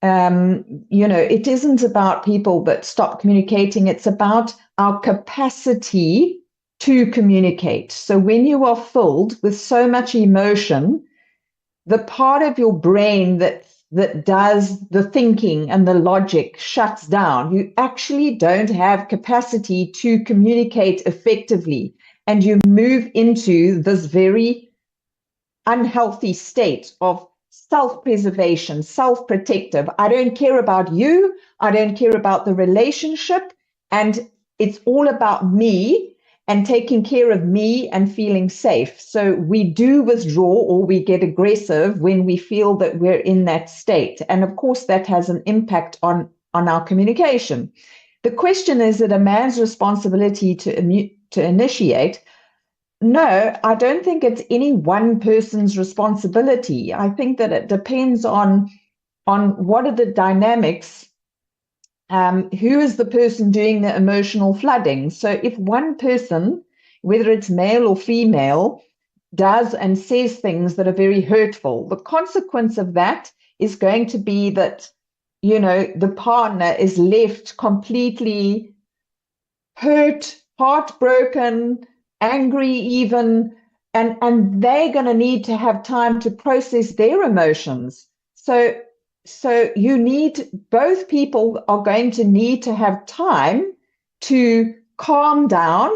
it isn't about people that stop communicating, it's about our capacity to communicate. So when you are filled with so much emotion, the part of your brain that does the thinking and the logic shuts down. You actually don't have capacity to communicate effectively, and you move into this very unhealthy state of self-preservation, self-protective. I don't care about you. I don't care about the relationship. And it's all about me and taking care of me and feeling safe. So we do withdraw or we get aggressive when we feel that we're in that state. And of course, that has an impact on our communication. The question, is it a man's responsibility to initiate? No, I don't think it's any one person's responsibility. I think that it depends on what are the dynamics. Who is the person doing the emotional flooding? So if one person, whether it's male or female, does and says things that are very hurtful, the consequence of that is going to be that, the partner is left completely hurt, heartbroken, angry even, and they're going to need to have time to process their emotions. So you need, both people are going to need to have time to calm down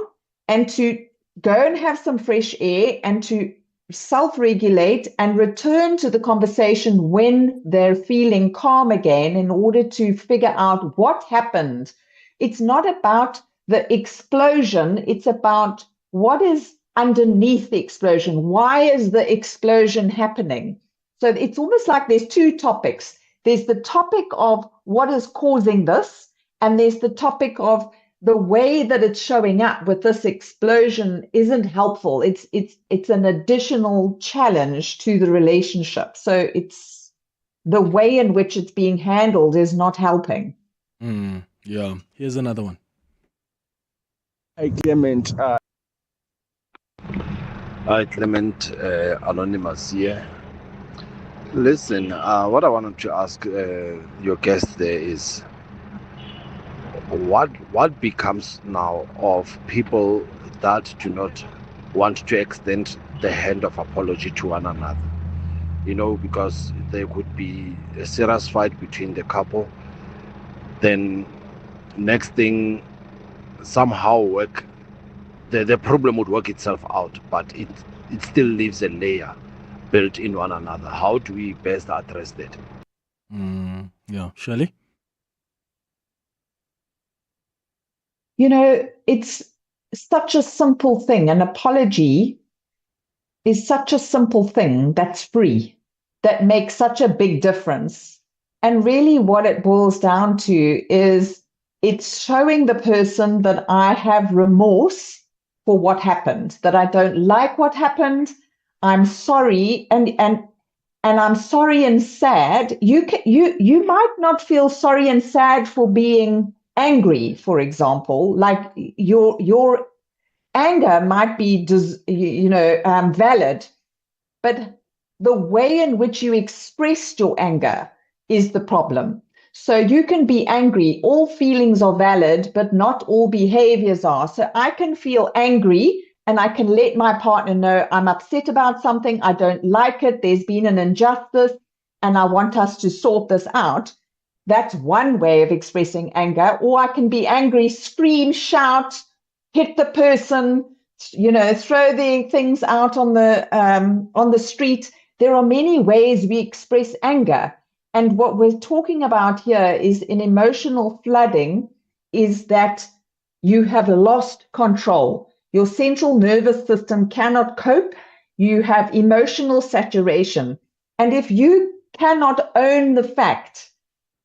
and to go and have some fresh air and to self-regulate and return to the conversation when they're feeling calm again in order to figure out what happened. It's not about the explosion. It's about what is underneath the explosion. Why is the explosion happening? So it's almost like there's two topics. There's the topic of what is causing this, and there's the topic of the way that it's showing up with this explosion isn't helpful. It's an additional challenge to the relationship. So it's the way in which it's being handled is not helping. Yeah. Here's another one. Hi, Clement. Hi, Clement, Anonymous here. Listen, what I wanted to ask your guest there is, what becomes now of people that do not want to extend the hand of apology to one another? Because there could be a serious fight between the couple, then next thing somehow the problem would work itself out, but it still leaves a layer built in one another. How do we best address that? Yeah, Shirley? It's such a simple thing. An apology is such a simple thing that's free, that makes such a big difference. And really what it boils down to is it's showing the person that I have remorse for what happened, that I don't like what happened. I'm sorry, and I'm sorry and sad. You might not feel sorry and sad for being angry, for example. Like your anger might be valid, but the way in which you expressed your anger is the problem. So you can be angry. All feelings are valid, but not all behaviors are. So I can feel angry and I can let my partner know I'm upset about something. I don't like it. There's been an injustice and I want us to sort this out. That's one way of expressing anger. Or I can be angry, scream, shout, hit the person, throw the things out on the street. There are many ways we express anger. And what we're talking about here is in emotional flooding is that you have lost control. Your central nervous system cannot cope. You have emotional saturation. And if you cannot own the fact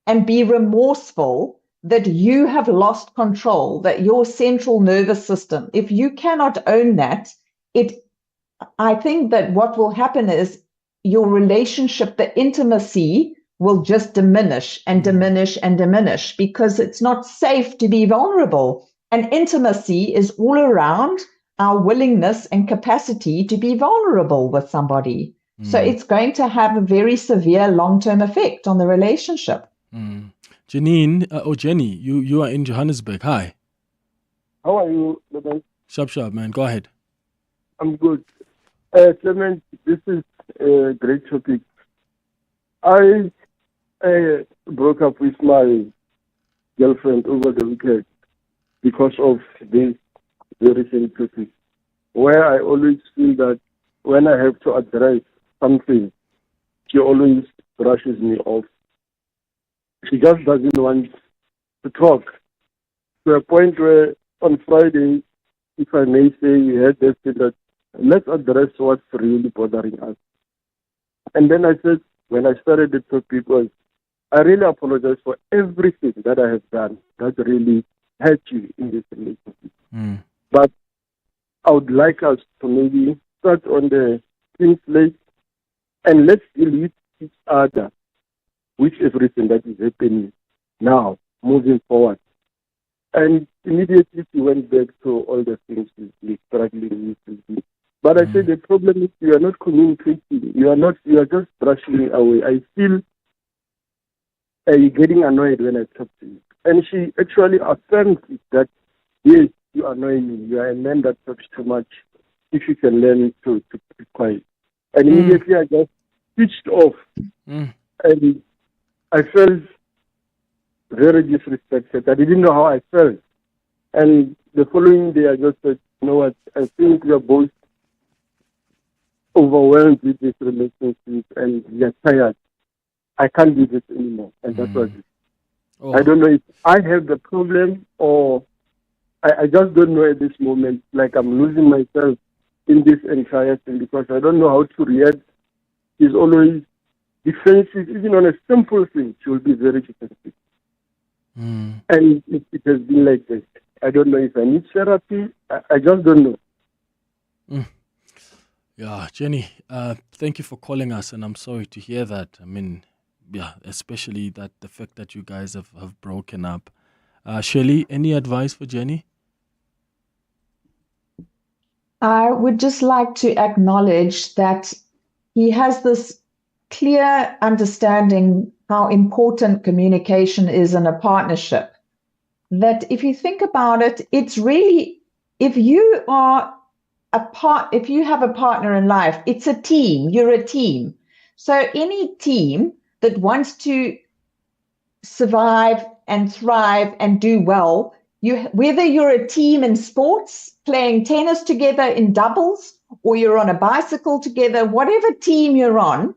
and be remorseful that you have lost control, that your central nervous system, if you cannot own that, I think that what will happen is your relationship, the intimacy will just diminish and diminish and diminish because it's not safe to be vulnerable. And intimacy is all around our willingness and capacity to be vulnerable with somebody. So it's going to have a very severe long-term effect on the relationship. Jenny, you are in Johannesburg. Hi. How are you, Clement? Sharp, man. Go ahead. I'm good. Clement, this is a great topic. I broke up with my girlfriend over the weekend because of this very same topic, where I always feel that when I have to address something, she always brushes me off. She just doesn't want to talk, to a point where on Friday, if I may say, we had this thing that let's address what's really bothering us. And then I said, when I started the topic, was I really apologize for everything that I have done that really hurt you in this relationship. But I would like us to maybe start on the clean slate and let's deal with each other with everything that is happening now, moving forward. And immediately she went back to all the things she's struggling with. But I said the problem is you are not communicating. You are just brushing me away. I feel getting annoyed when I talk to you. And she actually affirms it that, yes, you annoy me. You are a man that talks too much. If you can learn to be quiet. And immediately I just switched off. And I felt very disrespected. I didn't know how I felt. And the following day I just said, you know what, I think we are both overwhelmed with this relationship and we are tired. I can't do this anymore. And that's what it is. I don't know if I have the problem or I just don't know at this moment. Like I'm losing myself in this entire thing because I don't know how to react. She's always defensive. Even on a simple thing, she will be very defensive. And it has been like this. I don't know if I need therapy. I just don't know. Yeah, Jenny, thank you for calling us, and I'm sorry to hear that. I mean, yeah, especially that the fact that you guys have broken up. Shirley, any advice for Jenny? I would just like to acknowledge that he has this clear understanding how important communication is in a partnership. That if you think about it, it's really, if you have a partner in life, it's a team, you're a team. So any team that wants to survive and thrive and do well, whether you're a team in sports, playing tennis together in doubles, or you're on a bicycle together, whatever team you're on,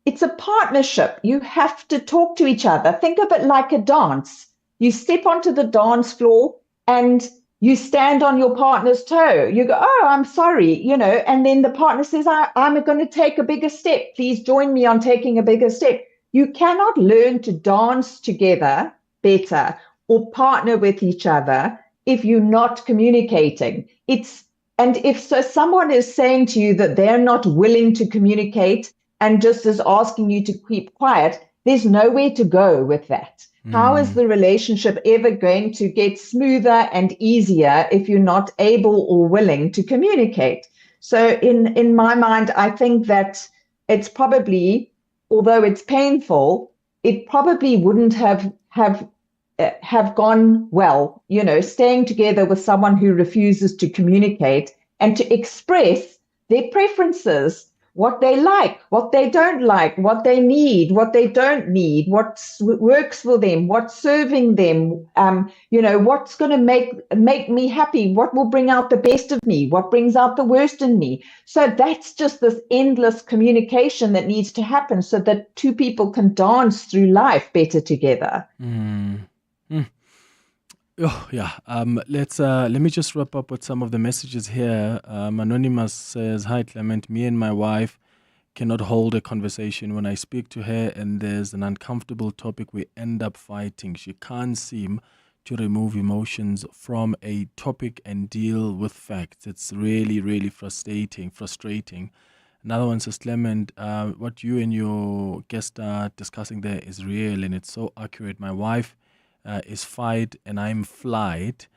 it's a partnership. You have to talk to each other. Think of it like a dance. You step onto the dance floor and you stand on your partner's toe. You go, oh, I'm sorry, and then the partner says, I'm going to take a bigger step. Please join me on taking a bigger step. You cannot learn to dance together better or partner with each other if you're not communicating. And if someone is saying to you that they're not willing to communicate and just is asking you to keep quiet, there's nowhere to go with that. How is the relationship ever going to get smoother and easier if you're not able or willing to communicate? So in my mind, I think that it's probably, although it's painful, it probably wouldn't have gone well, staying together with someone who refuses to communicate and to express their preferences, what they like, what they don't like, what they need, what they don't need, what works for them, what's serving them, what's going to make me happy, what will bring out the best of me, what brings out the worst in me. So that's just this endless communication that needs to happen so that two people can dance through life better together. Oh, yeah. Let me just wrap up with some of the messages here. Anonymous says, hi, Clement. Me and my wife cannot hold a conversation. When I speak to her and there's an uncomfortable topic, we end up fighting. She can't seem to remove emotions from a topic and deal with facts. It's really, really frustrating. Another one says, Clement, what you and your guest are discussing there is real and it's so accurate. My wife is fight and I'm flight.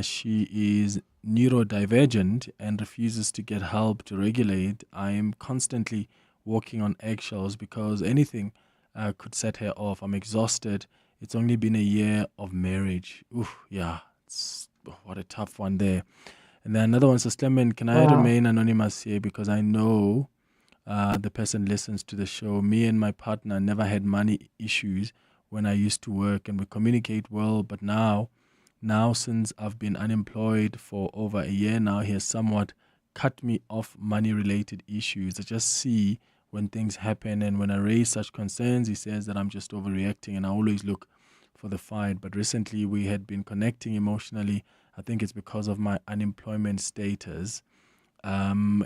She is neurodivergent and refuses to get help to regulate. I am constantly walking on eggshells because anything could set her off. I'm exhausted. It's only been a year of marriage. Oof, yeah, what a tough one there. And then another one says, Clement, can I remain anonymous here because I know the person listens to the show. Me and my partner never had money issues when I used to work and we communicate well, but now since I've been unemployed for over a year now, he has somewhat cut me off money-related issues. I just see when things happen, and when I raise such concerns, he says that I'm just overreacting, and I always look for the fight. But recently we had been connecting emotionally. I think it's because of my unemployment status.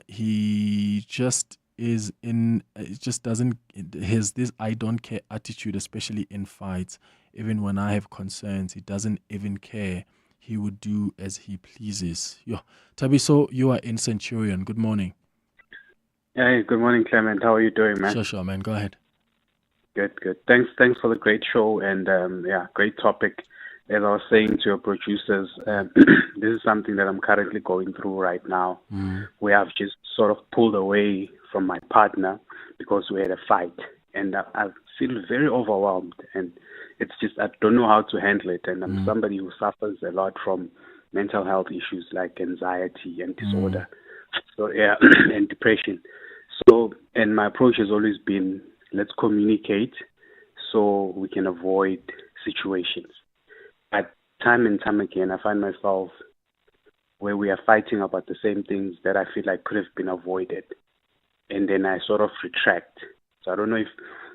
He just is in, it just doesn't, has this I don't care attitude, especially in fights. Even when I have concerns, he doesn't even care. He would do as he pleases. Tabiso, you are in Centurion. Good morning. Hey, good morning, Clement. How are you doing, man? Sure, man. Go ahead. Good. Thanks for the great show and great topic. As I was saying to your producers, this is something that I'm currently going through right now. Where I've just sort of pulled away from my partner because we had a fight, and I feel very overwhelmed, and it's just I don't know how to handle it. And I'm somebody who suffers a lot from mental health issues like anxiety and disorder, and depression. So, and my approach has always been, let's communicate so we can avoid situations. But time and time again, I find myself where we are fighting about the same things that I feel like could have been avoided. And then I sort of retract. So I don't know if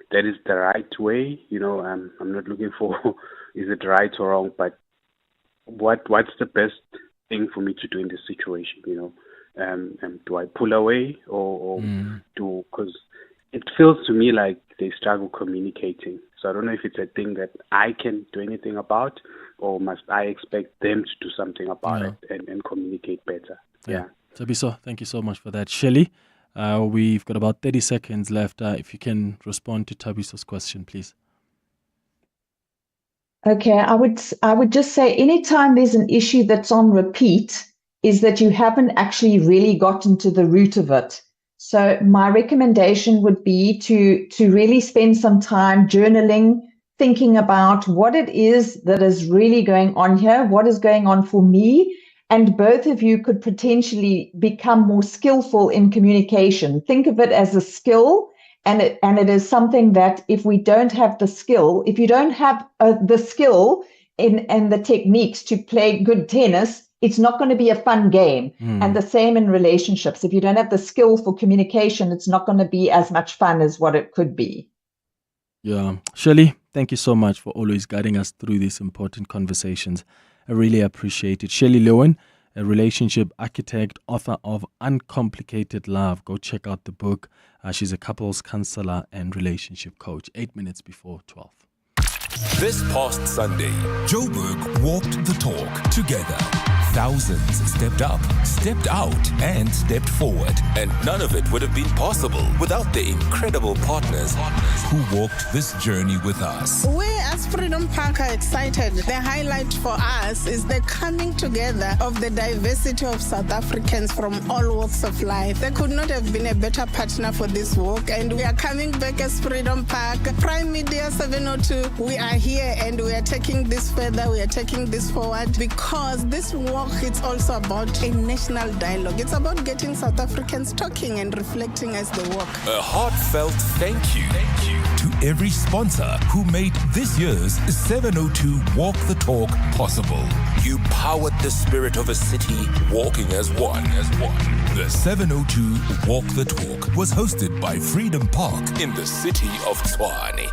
that is the right way. I'm not looking for, is it right or wrong, but what's the best thing for me to do in this situation, do I pull away or because it feels to me like they struggle communicating. So I don't know if it's a thing that I can do anything about, or must I expect them to do something about it and communicate better. Yeah. Tabiso, thank you so much for that. Shelly, we've got about 30 seconds left. If you can respond to Tabiso's question, please. Okay, I would just say anytime there's an issue that's on repeat is that you haven't actually really gotten to the root of it. So my recommendation would be to really spend some time journaling, thinking about what it is that is really going on here, what is going on for me, and both of you could potentially become more skillful in communication. Think of it as a skill, and it is something that if we don't have the skill, if you don't have the skill and the techniques to play good tennis, it's not going to be a fun game. And the same in relationships. If you don't have the skill for communication, it's not going to be as much fun as what it could be. Yeah. Shirley, thank you so much for always guiding us through these important conversations. I really appreciate it. Shirley Lowen, a relationship architect, author of Uncomplicated Love. Go check out the book. She's a couples counselor and relationship coach. 8 minutes before 12. This past Sunday, Joburg walked the talk together. Thousands stepped up, stepped out, and stepped forward. And none of it would have been possible without the incredible partners who walked this journey with us. We as Freedom Park are excited. The highlight for us is the coming together of the diversity of South Africans from all walks of life. There could not have been a better partner for this walk, and we are coming back as Freedom Park. Prime Media 702, we are here and we are taking this further, we are taking this forward, because this walk, it's also about a national dialogue. It's about getting South Africans talking and reflecting as they walk. A heartfelt thank you to every sponsor who made this year's 702 Walk the Talk possible. You powered the spirit of a city walking as one. The 702 Walk the Talk was hosted by Freedom Park in the city of Tshwane.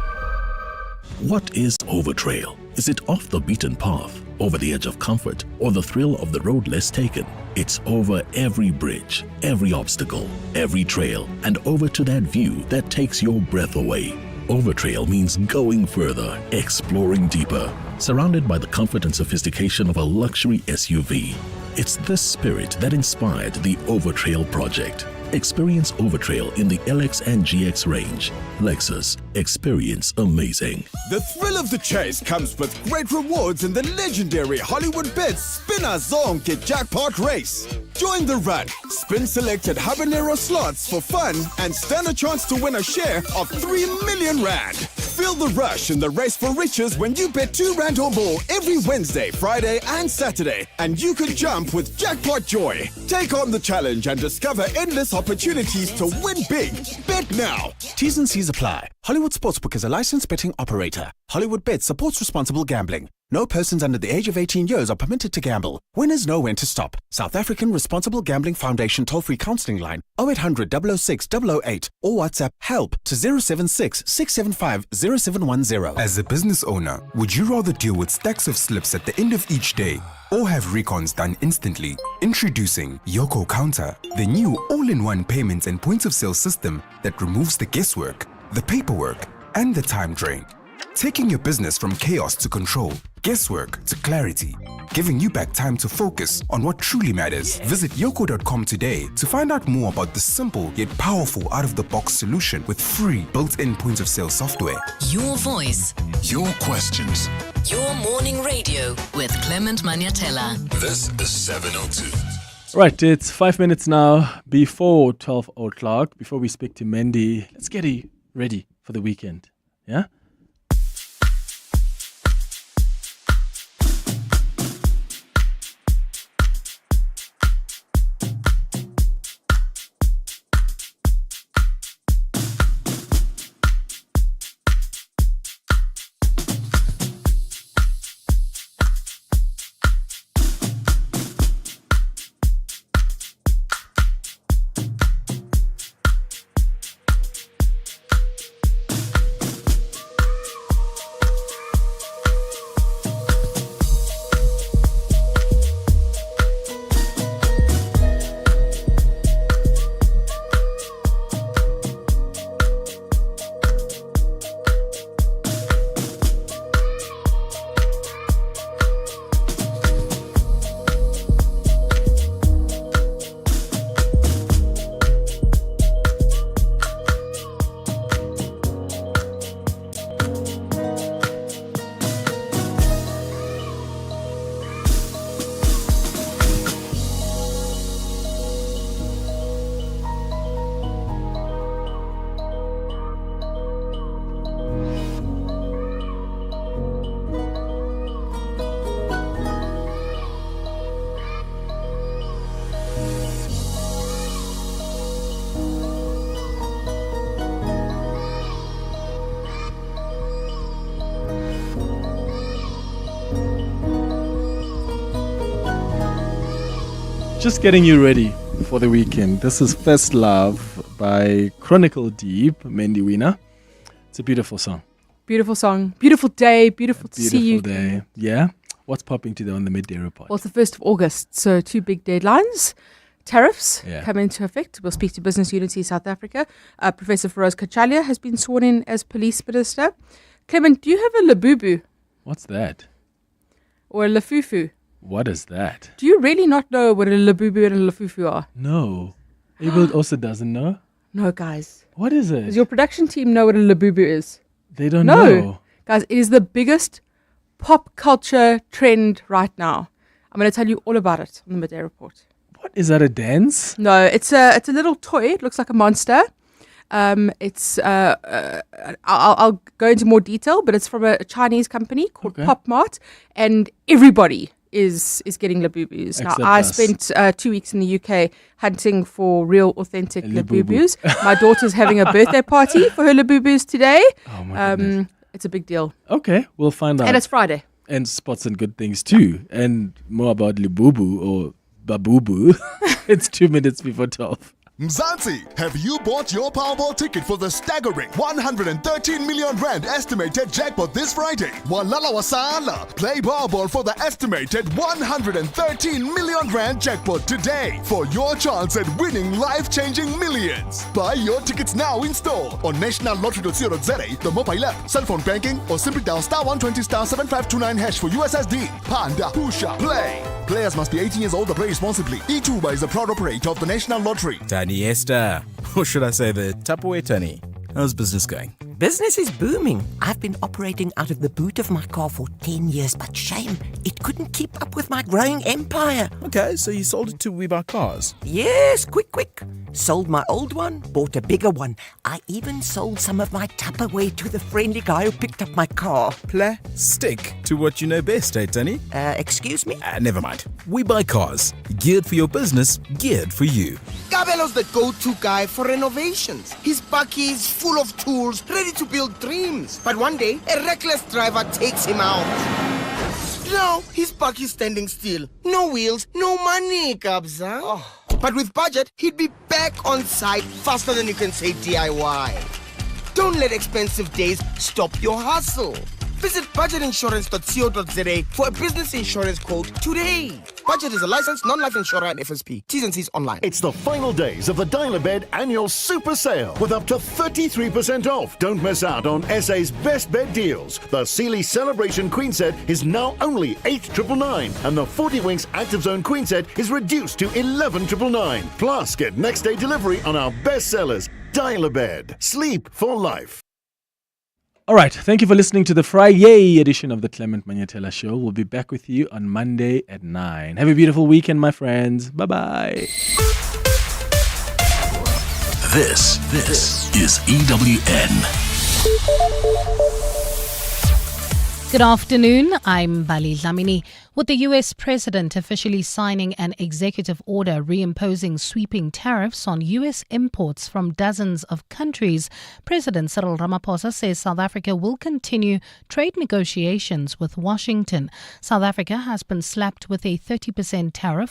What is Overtrail? Is it off the beaten path? over the edge of comfort, or the thrill of the road less taken. It's over every bridge, every obstacle, every trail, and over to that view that takes your breath away. Overtrail means going further, exploring deeper, surrounded by the comfort and sophistication of a luxury SUV. It's this spirit that inspired the Overtrail project. Experience Overtrail in the LX and GX range. Lexus. Experience amazing. The thrill of the chase comes with great rewards in the legendary Hollywood Bets Spinner Zonke Jackpot Race. Join the run, spin selected habanero slots for fun, and stand a chance to win a share of 3 million rand. Feel the rush in the race for riches when you bet 2 rand or more every Wednesday, Friday, and Saturday, and you could jump with Jackpot Joy. Take on the challenge and discover endless opportunities to win big. Bet now. T's and C's apply. Hollywood Sportsbook is a licensed betting operator. Hollywood Bet supports responsible gambling. No persons under the age of 18 years are permitted to gamble. Winners know when to stop. South African Responsible Gambling Foundation toll-free counselling line 0800 006 008 or WhatsApp help to 076 675 0710. As a business owner, would you rather deal with stacks of slips at the end of each day or have recons done instantly? Introducing Yoko Counter, the new all-in-one payments and points of sale system that removes the guesswork, the paperwork, and the time drain. Taking your business from chaos to control, guesswork to clarity, giving you back time to focus on what truly matters. Visit yoko.com today to find out more about the simple yet powerful out-of-the-box solution with free built-in points of sale software. Your voice, your questions, your morning radio with Clement Manyathela. This is 702. Right, it's 5 minutes now before 12 o'clock. Before we speak to Mendy, let's get ready for the weekend. Yeah? Just getting you ready for the weekend. This is First Love by Chronicle Deep, Mendy Wina. It's a beautiful song. Beautiful song. Beautiful day. Beautiful to see you. Beautiful day. Yeah. What's popping today on the midday report? Well, it's the 1st of August, so 2 big deadlines. Tariffs come into effect. We'll speak to Business Unity South Africa. Professor Feroz Kachalia has been sworn in as police minister. Clement, do you have a labubu? What's that? Or a lafufu? What is that? Do you really not know what a labubu and a lafufu are? No. Abel also doesn't know? No, guys. What is it? Does your production team know what a labubu is? They don't know. Guys, it is the biggest pop culture trend right now. I'm going to tell you all about it on the Midday Report. What, is that a dance? No, it's a little toy. It looks like a monster. I'll go into more detail, but it's from a Chinese company called Pop Mart, and everybody is getting labubus. Now, I spent 2 weeks in the UK hunting for real, authentic labubus. My daughter's having a birthday party for her labubus today. Oh my goodness. It's a big deal. Okay, we'll find out. And it's Friday. And spots and good things too. And more about labubu or babubu. It's 2 minutes before 12. Mzansi, have you bought your Powerball ticket for the staggering 113 million rand estimated jackpot this Friday? Walala wasala. Play Powerball for the estimated 113 million rand jackpot today for your chance at winning life-changing millions. Buy your tickets now in store on nationallottery.co.za, the mobile app, cell phone banking, or simply dial *120 *7529# for USSD. Panda, Pusha, play. Players must be 18 years old to play responsibly. E2 is a proud operator of the National Lottery. Tani Esther, or should I say the Tupperware Tani? How's business going? Business is booming. I've been operating out of the boot of my car for 10 years, but shame, it couldn't keep up with my growing empire. Okay, so you sold it to We Buy Cars? Yes, quick. Sold my old one, bought a bigger one. I even sold some of my Tupperware to the friendly guy who picked up my car. Stick to what you know best, eh, Tani? Excuse me? Never mind. We Buy Cars. Geared for your business, geared for you. Gabelo's the go-to guy for renovations. His bakkie is full of tools, ready to build dreams. But one day, a reckless driver takes him out. Now, his bakkie is standing still. No wheels, no money, Kabza. But with budget, he'd be back on site faster than you can say DIY. Don't let expensive days stop your hustle. Visit budgetinsurance.co.za for a business insurance quote today. Budget is a licensed non-life insurer and FSP. T's and C's online. It's the final days of the Dial-A-Bed annual super sale with up to 33% off. Don't miss out on SA's best bed deals. The Sealy Celebration Queen Set is now only $8,999 and the 40 Winks Active Zone Queen Set is reduced to $11,999. Plus, get next day delivery on our best sellers. Dial-A-Bed. Sleep for life. All right, thank you for listening to the Friday edition of the Clement Manyathela Show. We'll be back with you on Monday at 9. Have a beautiful weekend, my friends. Bye-bye. This is EWN. Good afternoon, I'm Bali Dlamini. With the US president officially signing an executive order reimposing sweeping tariffs on US imports from dozens of countries, President Cyril Ramaphosa says South Africa will continue trade negotiations with Washington. South Africa has been slapped with a 30% tariff